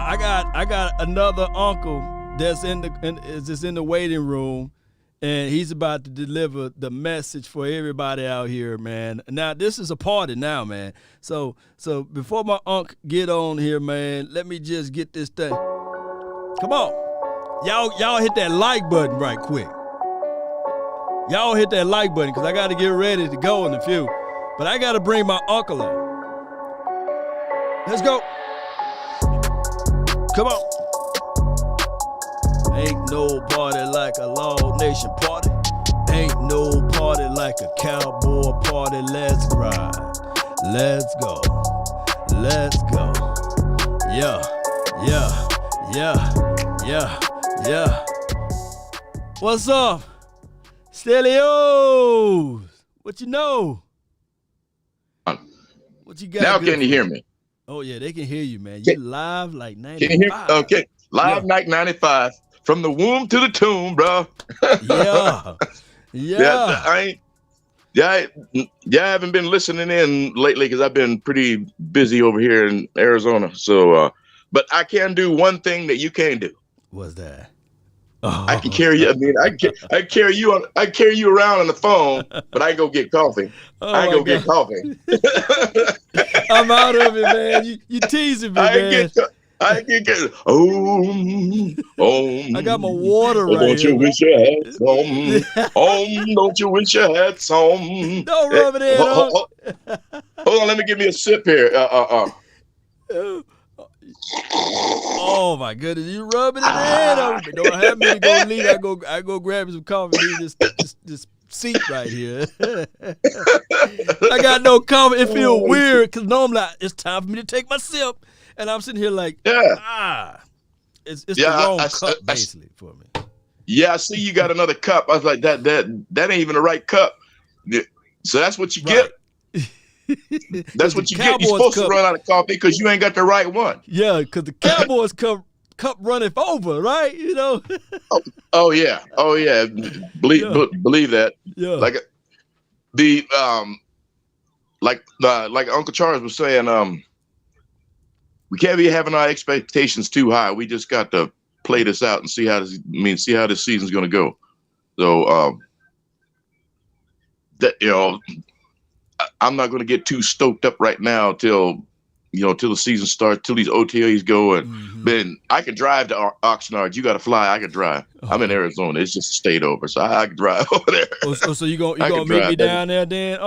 I got another uncle that's in the waiting room, and he's about to deliver the message for everybody out here, man. Now this is a party now, man. So before my uncle get on here, man, let me just get this thing. Come on, y'all hit that like button right quick. Y'all hit that like button because I got to get ready to go in a few. But I got to bring my uncle on. Let's go. Come on. Ain't no party like a Law Nation party. Ain't no party like a cowboy party. Let's ride. Let's go. Let's go. Yeah. What's up? Stelios. What you know? What you got? Now can you hear me? Oh yeah, they can hear you, man. You live like 95. Can you hear? Okay, live like 95 from the womb to the tomb, bro. Yeah. I haven't been listening in lately because I've been pretty busy over here in Arizona. So, but I can do one thing that you can't do. What's that? I can carry you. I mean, I carry you around on the phone, but I go get coffee. Get coffee. I'm out of it, man. You teasing me, man. I get I got my water right don't here. You wish you had some? Don't you wish you had some? Don't rub it in. Hold on, let me give me a sip here. Oh my goodness, you rubbing it in. Don't have me to go leave. I go grab some coffee. This seat right here. I got no coffee. It feels weird because normally it's time for me to take my sip. And I'm sitting here like, it's the wrong cup basically for me. Yeah, I see you got another cup. I was like, that ain't even the right cup. So that's what you get. That's what you get. You're supposed to run out of coffee because you ain't got the right one. Yeah, because the Cowboys cup runneth over, right? You know. Oh yeah. Believe that. Yeah. Like like Uncle Charles was saying, we can't be having our expectations too high. We just got to play this out and see how this season's going to go. So I'm not going to get too stoked up right now till the season starts, till these OTAs go, and then I can drive to Oxnard. You got to fly. I can drive. I'm in Arizona. It's just a state over, so I can drive over there. So you gonna meet me down there then?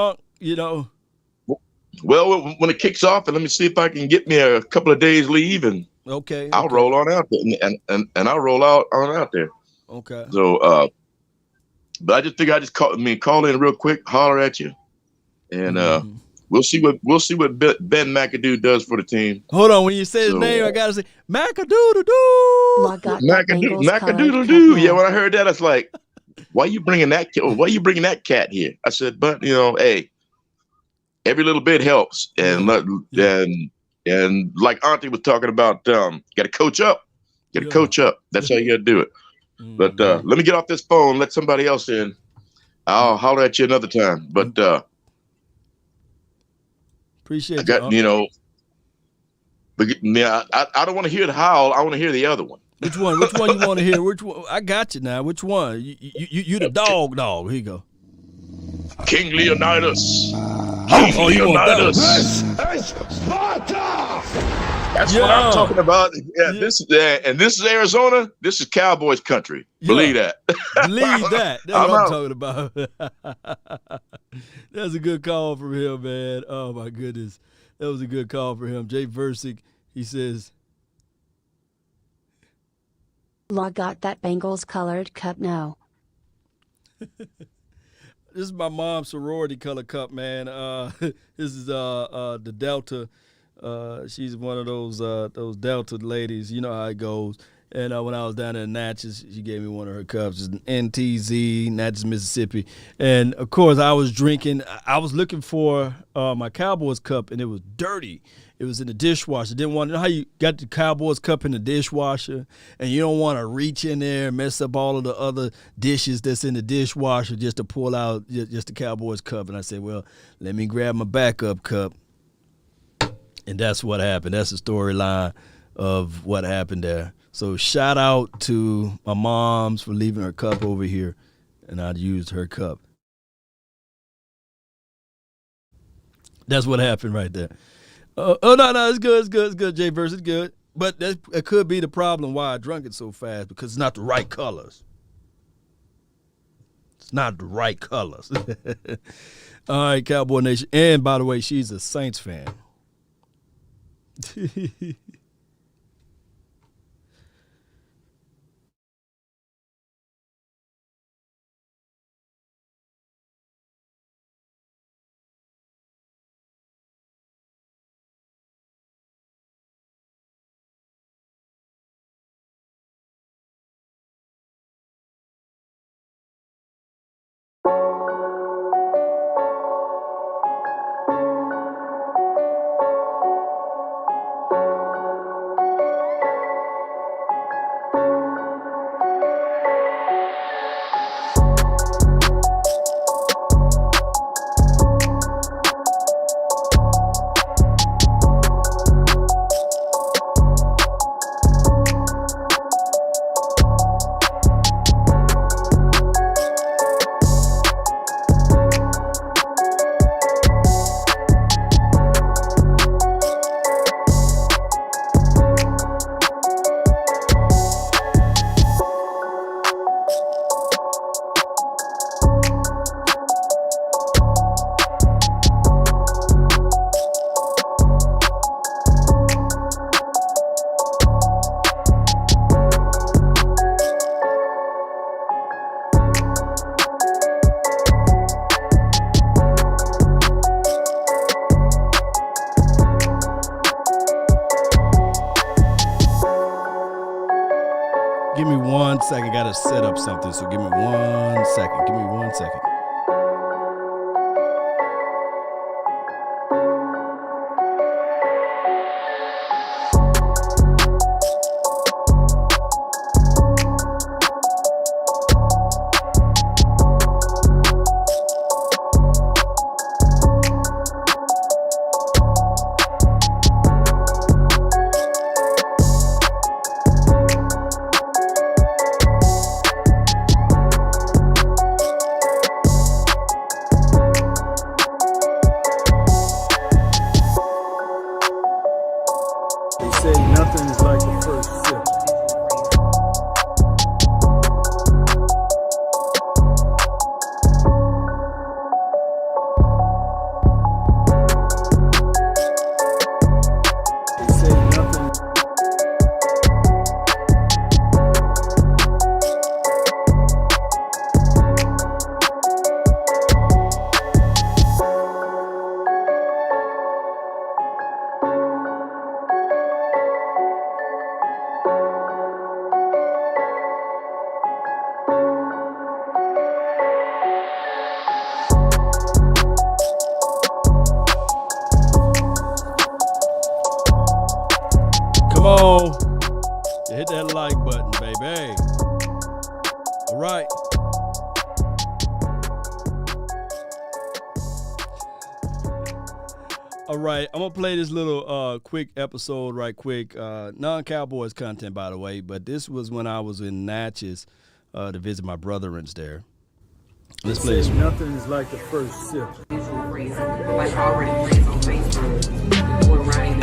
Well, when it kicks off, and let me see if I can get me a couple of days leave, and I'll roll on out there, and I'll roll out there. Okay. So, but I just think call in real quick, holler at you, and we'll see what Ben McAdoo does for the team. Hold on, when you say his name, I gotta say McAdoo-doo-doo. McAdoo-doo. Yeah, when I heard that, I was like, why you bringing that cat here? I said, but hey. Every little bit helps, and like Auntie was talking about, got to coach up. Coach up. That's how you got to do it. But let me get off this phone. Let somebody else in. I'll holler at you another time. But appreciate I got But I don't want to hear the howl. I want to hear the other one. Which one? Which one you want to hear? Which one? I got you now. Which one? You the dog. Here you go. King Leonidas. You want that? That's what I'm talking about. Yeah, this is Arizona. This is Cowboys country. Believe that. Believe that. That's what I'm talking about. That's a good call from him, man. Oh my goodness, that was a good call for him. Jay Versick, he says, Law got that Bengals colored cup now. This is my mom's sorority color cup, man. This is the Delta. She's one of those Delta ladies. You know how it goes. And when I was down in Natchez, she gave me one of her cups. It's an NTZ, Natchez, Mississippi. And, of course, I was drinking. I was looking for my Cowboys cup, and it was dirty. It was in the dishwasher. Didn't want to know how you got the Cowboys cup in the dishwasher, and you don't want to reach in there and mess up all of the other dishes that's in the dishwasher just to pull out just the Cowboys cup. And I said, well, let me grab my backup cup. And that's what happened. That's the storyline of what happened there. So shout out to my moms for leaving her cup over here, and I used her cup. That's what happened right there. No, it's good, Jay Verse, it's good. But it could be the problem why I drunk it so fast, because it's not the right colors. It's not the right colors. All right, Cowboy Nation. And, by the way, she's a Saints fan. Give me 1 second. Got to set up something. So give me 1 second. Give me 1 second. Come on. Hit that like button, baby. All right. All right, I'm going to play this little quick episode right quick. Non-Cowboys content, by the way, but this was when I was in Natchez to visit my brethrens there. Let's play this. Nothing is like the first sip. Like already plays on Facebook. We're running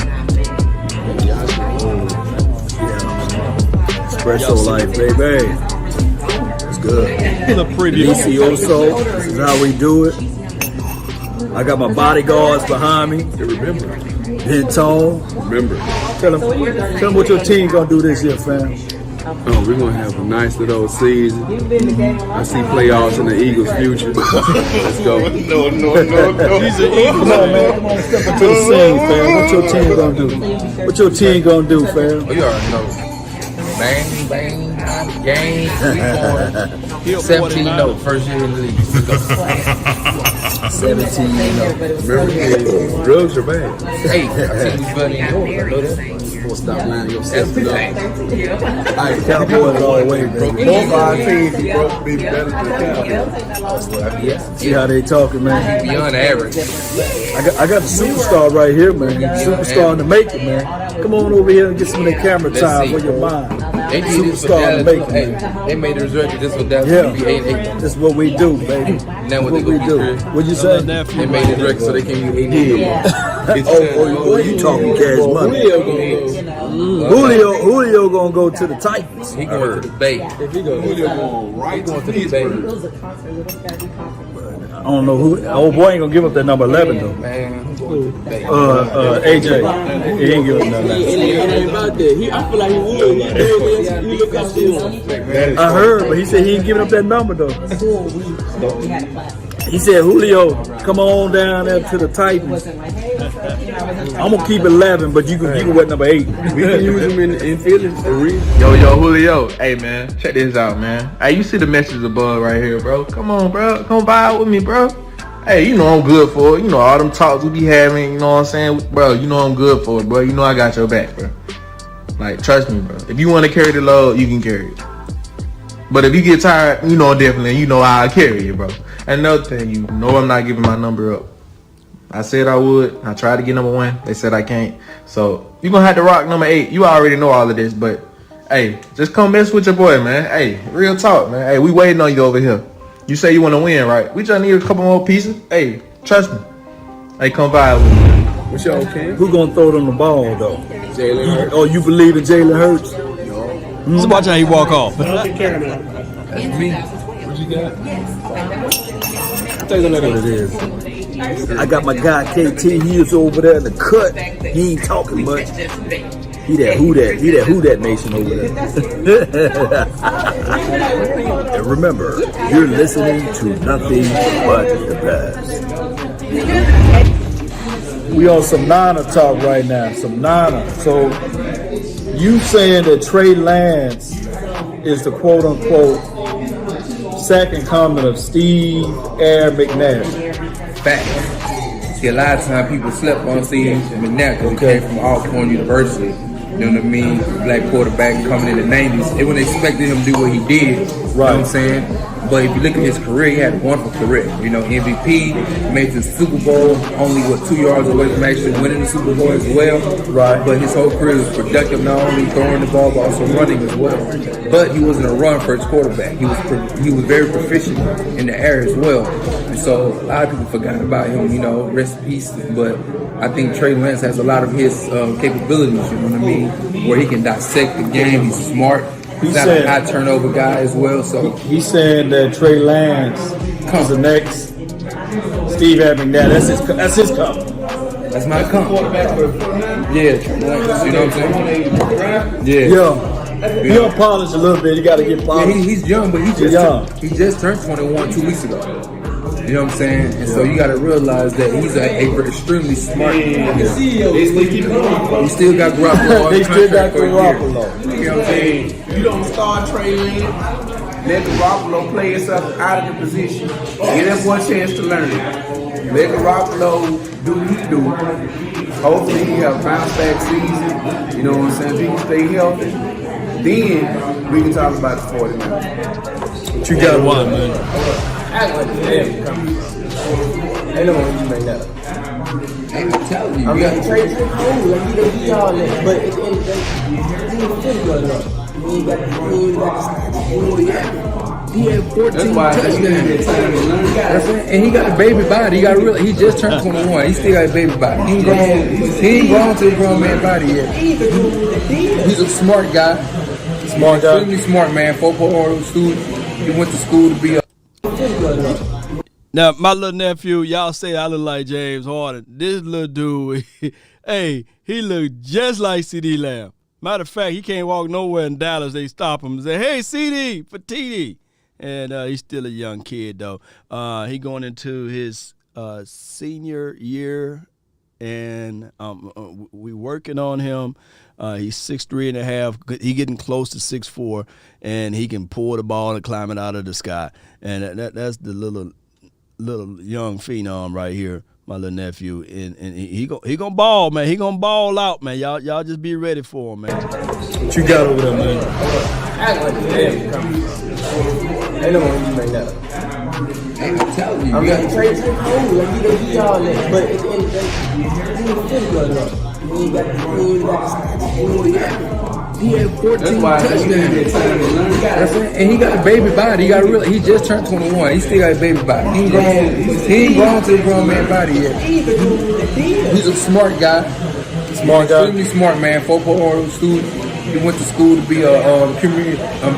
Espresso life, baby. It's good. The preview. Delicioso. This is how we do it. I got my bodyguards behind me. Remember. Ben Tone. Remember. Tell them what your team gonna do this year, fam. Oh, we're gonna have a nice little season. I see playoffs in the Eagles' future. Let's go. No. He's an Eagle. Come on, man. Come on, step into the scene, fam. What your team gonna do? What your team gonna do, fam? Oh, you already know. Bang, bang, game, 17-0, first year in the league. 17-0. Remember, drugs are bad. Hey, I see you buddy in yours. I know that. You're supposed to stop lying yourself. All right, Cowboys all the way, baby. Both our teams broke be better than Cowboys. See how they talking, man. Beyond average. I got the superstar right here, man. Superstar in the making, man. Come on over here and get some of that camera time for your mind. They did this for Superstar in the making, Dallas. man. They made the result that this was Dallas. Yeah, Be 8-8. this is what we do, baby. Now what What we do. What you say? They made this record so they can be 8-8. Oh, you talking cash money. Julio gonna go to the Titans. He going to the Bay. Julio going right to the Bay. I don't know who. Old boy ain't gonna give up that number 11 though. Man, AJ. He ain't giving up that. It ain't about that. I feel like he would. He look up to him. I heard, but he said he ain't giving up that number though. He said, Julio, come on down there to the Titans. I'm gonna keep 11, but you can wear number 8. We can use him in Philly for real. Yo, Julio. Hey, man, check this out, man. Hey, you see the message above right here, bro. Come on, bro. Come vibe with me, bro. Hey, you know I'm good for it. You know all them talks we be having, you know what I'm saying? Bro, you know I'm good for it, bro. You know I got your back, bro. Like, trust me, bro. If you want to carry the load, you can carry it. But if you get tired, you know definitely, you know I'll carry it, bro. And another thing, you know I'm not giving my number up. I said I would. I tried to get number 1. They said I can't. So you're going to have to rock number 8. You already know all of this. But, hey, just come mess with your boy, man. Hey, real talk, man. Hey, we waiting on you over here. You say you want to win, right? We just need a couple more pieces. Hey, trust me. Hey, come by with me. What's y'all okay? Who gonna throw them the ball, though? Jalen Hurts. Oh, you believe in Jalen Hurts? Let's watch how he walk off. That's me. What you got? Take a look at what it is. I got my guy KT. He is over there in the cut. He ain't talking much. He that who that nation over there. And remember, you're listening to nothing but the best. We on some Nana talk right now. Some Nana. So you saying that Trey Lance is the quote-unquote second coming of Steve Air McNair. Facts. See, a lot of times people slept on Steve McNair because he came from Alcorn University. You know what I mean? Black quarterback coming in the 90s. They wouldn't expect him to do what he did. Right. You know what I'm saying? But if you look at his career, he had a wonderful career. You know, MVP, made the Super Bowl, only 2 yards away from actually winning the Super Bowl as well. Right. But his whole career was productive, not only throwing the ball, but also running as well. But he wasn't a run-first quarterback. He was very proficient in the air as well. And so a lot of people forgot about him, you know, rest in peace. But I think Trey Lance has a lot of his capabilities, you know what I mean, where he can dissect the game. He's smart. He's not a high turnover guy as well. So he's saying that Trey Lance is the next Steve McNair. That's his cup. That's my cup. Yeah, Trey Lance. You know what I'm saying? Yeah. He don't polish a little bit. You got to get polished. Yeah, he's young, but he just turned 21 2 weeks ago. You know what I'm saying? And so you got to realize that he's a extremely smart player. He still got Garoppolo. They still got Garoppolo. You know what I'm saying? You don't start Trey Lance. Let Garoppolo play himself out of the position. Give that boy a chance to learn. Let Garoppolo do what he do. Hopefully he have a bounce back season. You know what I'm saying? If he can stay healthy, then we can talk about the 49ers. What you got one, man? I like the damn coming. Ain't no one you make that up. I'm telling you. I mean, Trey cool. Like, he all that. But at the end of the day, he ain't fit good enough. He ain't got the stats. He had 14 touchdowns. And he got a baby body. He just turned 21. He still got a baby body. He ain't grown to a grown man body yet. He's a smart guy. Extremely smart man. 4.0 student. He went to school to be a. Now, my little nephew, y'all say I look like James Harden. This little dude, hey, he look just like CD Lamb. Matter of fact, he can't walk nowhere in Dallas. They stop him and say, "Hey, CD, for TD." And he's still a young kid, though. He going into his senior year, and we working on him. He's 6'3.5". He getting close to 6'4", and he can pull the ball and climb it out of the sky. And that's the little young phenom right here, my little nephew. And he gonna ball, man. He gonna ball out, man. Y'all just be ready for him, man. What you got over there, man? I like the damn coming. Ain't no one you make that up. I'm telling you. I mean, Trey cool. Like, he all that. But at the end of the day, he ain't fit good enough. He ain't got the stats. He had 14 touchdowns. And he got a baby body. He just turned 21. He still got a baby body. He ain't grown to a grown man body yet. He's a smart guy. Extremely smart man. 4.0 student. He went to school to be a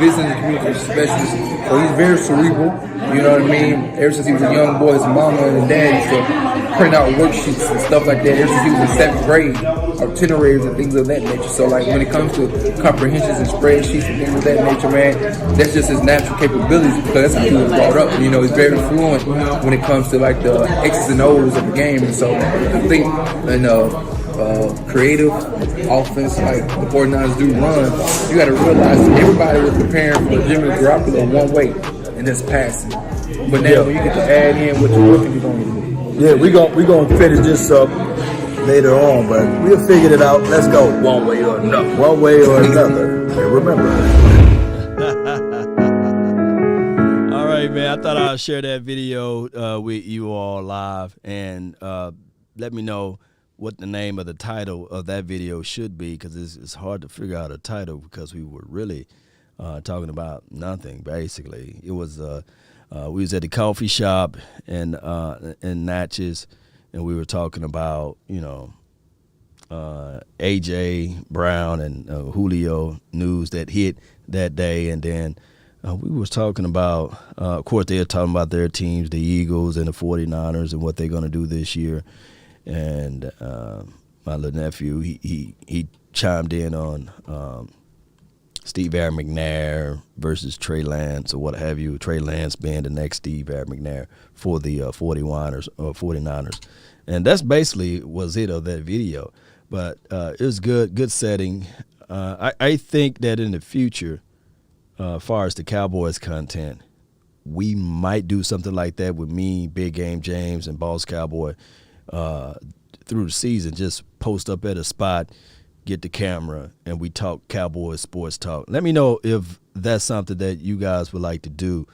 business and communication specialist. So he's very cerebral. You know what I mean? Ever since he was a young boy, his mama and dad used to print out worksheets and stuff like that. Ever since he was in 7th grade, itineraries and things of that nature. So, like, when it comes to comprehensions and spreadsheets and things of that nature, man, that's just his natural capabilities because that's how he was brought up. You know, he's very fluent when it comes to, like, the X's and O's of the game. And so I think, creative offense like the 49ers do run, you got to realize everybody was preparing for Jimmy Garoppolo one way, and that's passing. But now when you get to add in what you're looking, you're going to do. Yeah, we gonna finish this up later on, but we'll figure it out. Let's go one way or another. One way or another. Yeah, remember. All right, man. I thought I'd share that video with you all live, and let me know what the name of the title of that video should be, because it's hard to figure out a title because we were really talking about nothing, basically. It was we was at the coffee shop in Natchez, and we were talking about, A.J. Brown and Julio news that hit that day, and then we was talking about, of course, they were talking about their teams, the Eagles and the 49ers, and what they're going to do this year. And my little nephew, he chimed in on Steve Air McNair versus Trey Lance or what have you. Trey Lance being the next Steve Air McNair for the 49ers. And that's basically was it of that video. But it was good setting. I think that in the future, as far as the Cowboys content, we might do something like that with me, Big Game James, and Boss Cowboy through the season. Just post up at a spot, get the camera, and we talk Cowboys sports talk. Let me know if that's something that you guys would like to do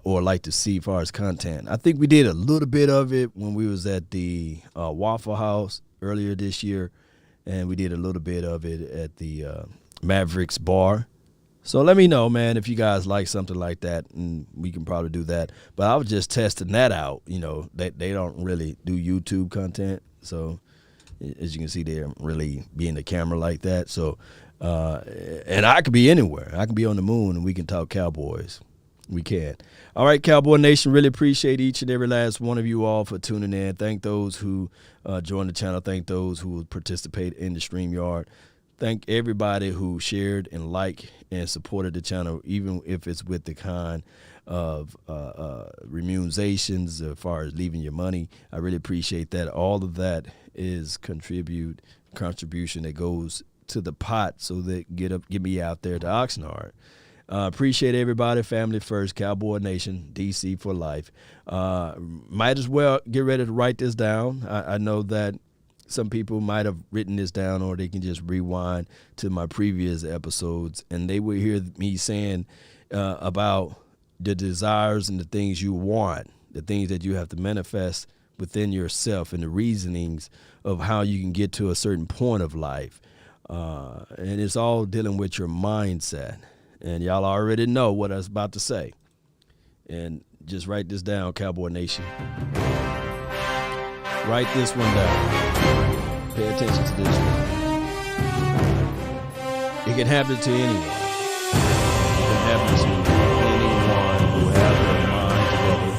or like to see as far as content. I think we did a little bit of it when we was at the Waffle House earlier this year, and we did a little bit of it at the Mavericks bar. So let me know, man, if you guys like something like that, and we can probably do that. But I was just testing that out. You know, they don't really do YouTube content. So as you can see, they don't really be in the camera like that. So, and I could be anywhere. I can be on the moon, and we can talk Cowboys. We can. All right, Cowboy Nation, really appreciate each and every last one of you all for tuning in. Thank those who joined the channel. Thank those who participate in the StreamYard. Thank everybody who shared and liked and supported the channel, even if it's with the kind of remunerations as far as leaving your money. I really appreciate that. All of that is contribution that goes to the pot so that get me out there to Oxnard. Appreciate everybody. Family first, Cowboy Nation, DC for life. Might as well get ready to write this down. I know that some people might have written this down, or they can just rewind to my previous episodes, and they will hear me saying about the desires and the things you want, the things that you have to manifest within yourself, and the reasonings of how you can get to a certain point of life. And it's all dealing with your mindset. And y'all already know what I was about to say. And just write this down, Cowboy Nation. Write this one down. Pay attention to this one. It can happen to anyone. It can happen to anyone who has their mind together,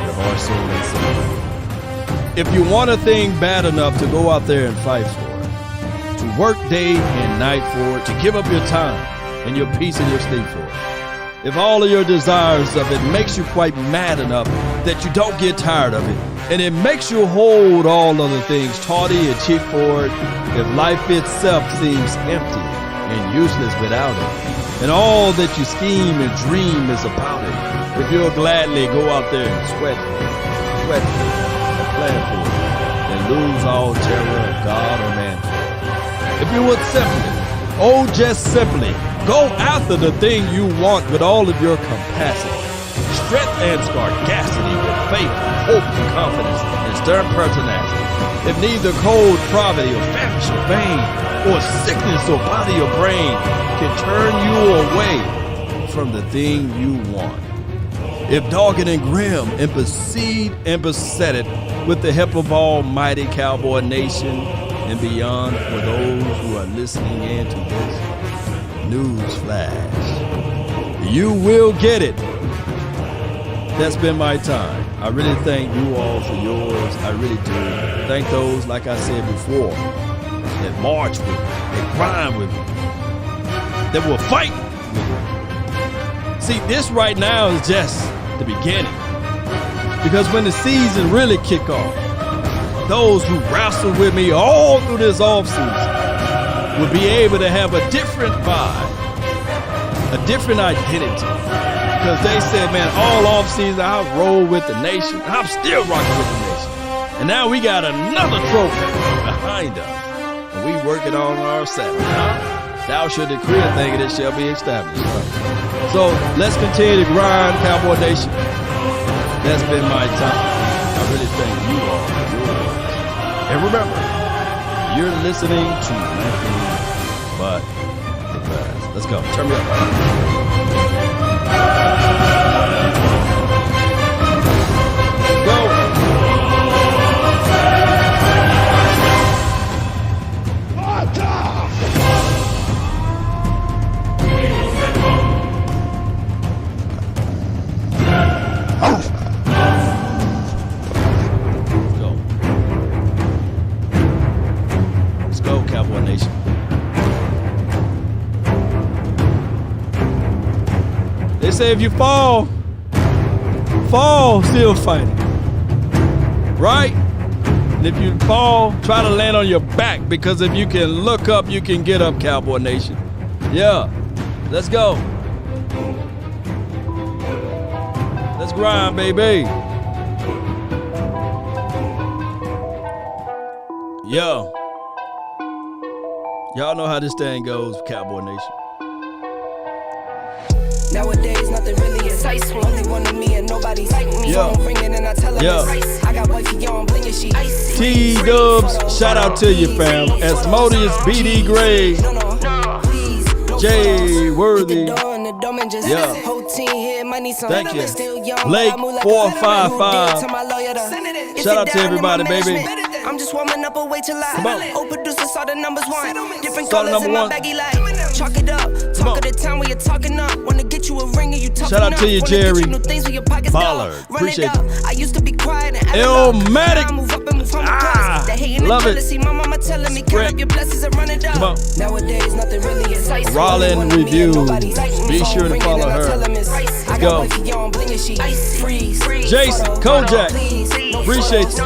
their heart, soul, and soul. If you want a thing bad enough to go out there and fight for it, to work day and night for it, to give up your time and your peace and your sleep for it, if all of your desires of it makes you quite mad enough that you don't get tired of it, and it makes you hold all other things tawdy and cheap for it, if life itself seems empty and useless without it, and all that you scheme and dream is about it, if you'll gladly go out there and sweat for it, and plan for it, and lose all terror of God or man. If you would just simply, go after the thing you want with all of your capacity, strength and sagacity, with faith, hope, and confidence, and stern pertinacity. If neither cold poverty or famish or vain, or sickness or body or brain can turn you away from the thing you want. If dogged and grim and besieged and besetted with the help of Almighty Cowboy Nation and beyond, for those who are listening in to this news flash, you will get it. That's been my time. I really thank you all for yours. I really do. Thank those, like I said before, that march with me, that grind with me, that will fight with me. See, this right now is just the beginning. Because when the season really kick off, those who wrestle with me all through this offseason will be able to have a different vibe, a different identity. Because they said, man, all offseason I roll with the nation. I'm still rocking with the nation. And now we got another trophy behind us. And we working on our Sabbath. Huh? Thou shalt decree a thing, and it shall be established. Huh? So let's continue to grind, Cowboy Nation. That's been my time. I really thank you all for yours. And remember, you're listening to nothing but the best. Let's go. Turn me up. They say if you fall, still fighting. Right? And if you fall, try to land on your back, because if you can look up, you can get up, Cowboy Nation. Yeah, let's go. Let's grind, baby. Yo. Y'all know how this thing goes, Cowboy Nation. Nowadays, nothing really excites me. Only one of me and nobody's like me. Phone ringing and I tell her I got wifey on bling and she T-Dubs, shout out to you, fam. Asmodeus, BD Gray, Jay Worthy. Yeah. Thank you. Lake 455. Shout out to everybody, baby. I'm just warming up, wait till I Come on. old producers saw the numbers one. Different Saw the colors in number my one. baggy light. Chalk it up. Talk of the time when you're talking up. Wanna get you a ring and you talking Shout out to you, up. Wanna get Jerry new things when your pockets Pollard. go. Run Appreciate it up. you. I used to be quiet and Elmatic. move up and move from the class. They hating love the it. jealousy. My mama telling me count up your blessings and run it up. Come on. Nowadays nothing really excites me. Rollin Only one of me and Reviews. nobody's like me. Be Phone sure to ringing follow and I her. tell 'em it's I Let's got go. wifey on bling and she freeze. Jason Kojak. Appreciate you.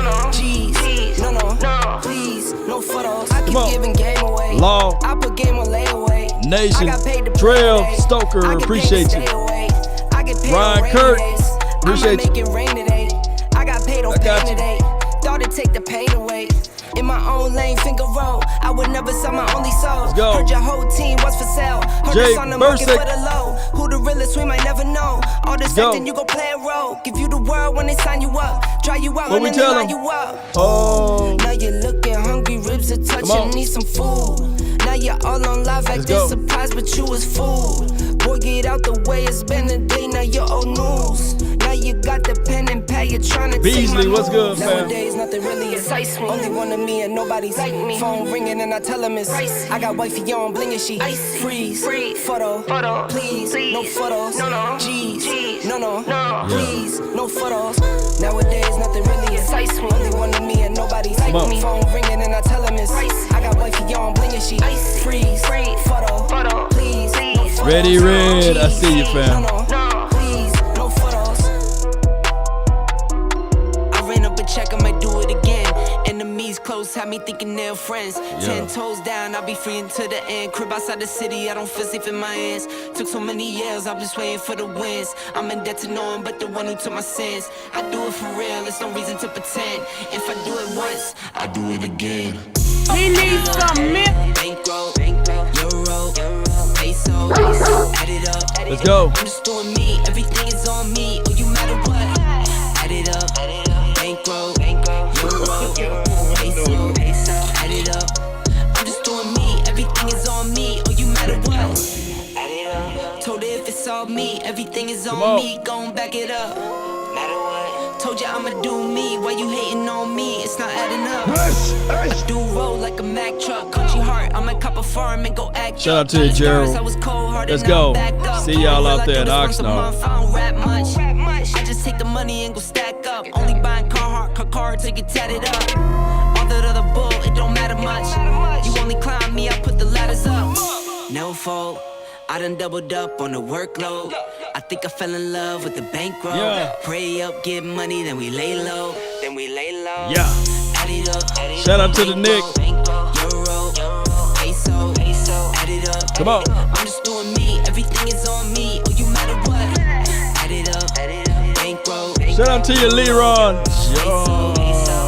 Please, no photos. I keep Come on. giving game away. Law. I put game on layaway. Nation. I got paid to Trail play. Stoker. I get Appreciate paid you. to stay away. I get paid Ryan on rainy Kurt. days. Appreciate I you. might make it rain today. I got paid on I got pain you. today. Thought it'd take the pain away. In my own lane, finger roll. I would never sell my only soul. go. Heard your whole team was for sale. Heard Jake us on the market Bursick. for the low. Who the realest, we might never know. All this go. acting, you gon' play a role. Give you the world when they sign you up. Try you out What when we they tell line 'em? you up. Oh. Now you're looking hungry, ribs are Come on. touching, need some food. Now you're all on live, Let's acting go. surprised, but you was fooled. Boy, get out the way, it's been a day, now you're old news. Now you got the pen and pad, you're trying to Beasley, take my what's good, moves. fam? Nowadays, nothing really excites me. Only one of me and nobody's like me. Phone ringing and I tell him it's I got wifey on bling and she freeze. Photo, please, no photos. G's, no, please, no photos. Nowadays, nothing really excites me. Only one of me and nobody's like me. Phone ringing and I tell him it's I got wifey on bling and she freeze. Photo, please, no photos. Ready Red. I see you, fam. Please, no photos. I ran up a check, I might do it again. Enemies close, had me thinking they're friends. 10 toes down, I'll be free until the end. Crib outside the city, I don't feel safe in my hands. Took so many years, I'm just waiting for the wins. I'm in debt to no one but the one who took my sins. I do it for real, there's no reason to pretend. If I do it once, I do it again. He needs some milk. Bankroll, euro, peso, add it up. Let's go. I'm just doing me, everything is on me. Oh, you matter what? Add it up. Bankroll, euro, peso, add it up. I'm just doing me, everything is on me. Oh, you matter what? Add it up. Told her if it's all me, everything is on me. Gon' back it up. Matter what? Told ya I'ma do me. Why you hating on me? It's not adding up. I do roll like a Mack truck. Country heart, I'ma cop a farm and go act. Shout out to you, Gerald. Let's go. See y'all out there in Oxnard. I don't rap much. I just take the money and go stack up. Only buying car cards to get tatted up. All that other bull, it don't matter much. You only climb me, I put the ladders up. No fault. I done doubled up on the workload. I think I fell in love with the bankroll. Yeah. Pray up, get money, then we lay low. Yeah. Add it up. Shout out to the Nick. Euro, peso, add it up. Come on. I'm just doing me, everything is on me. Oh, you matter what? Add it up. Bankroll. Shout out to you, Leron.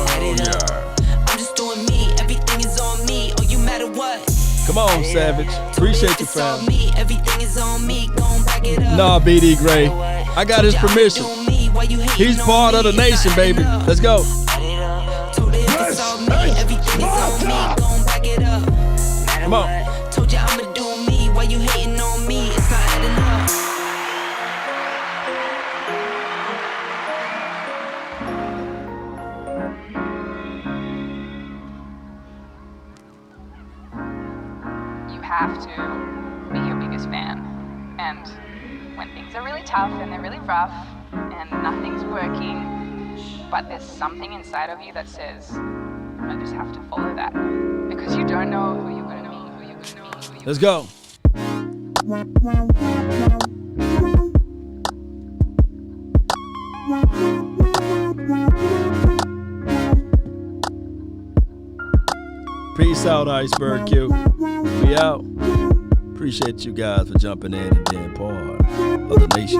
Add it up. I'm just doing me, everything is on me. Oh, you matter what? Come on, Savage. Appreciate you, fam. Me, everything is on me. Gon' back it up. Nah, BD Gray. I got his permission. He's part of the nation, baby. Let's go. Come on. Told ya I'ma do me. Why you hating on me? It's not adding up. You have to be your biggest fan. And when things are really tough and they're really rough and nothing's working, but there's something inside of you that says, I just have to follow that. Because you don't know who you're going to meet. Let's go. Peace out, Iceberg Q. We out. Appreciate you guys for jumping in and being part of the nation.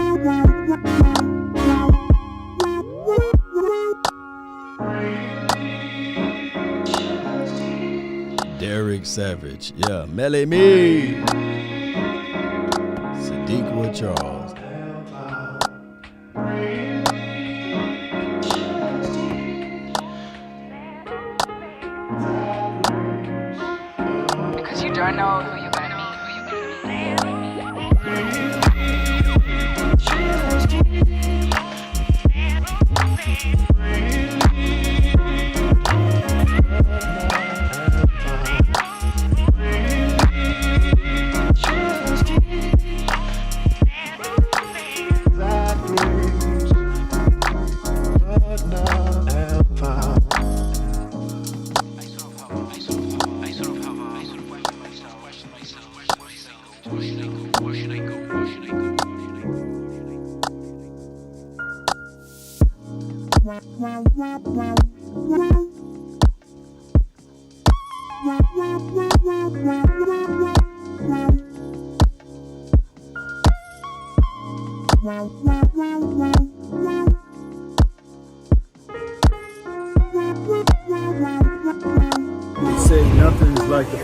Derek Savage. Yeah, Melly Me. Sadiq Charles. Because you don't know who you're gonna meet. They say nothing is like the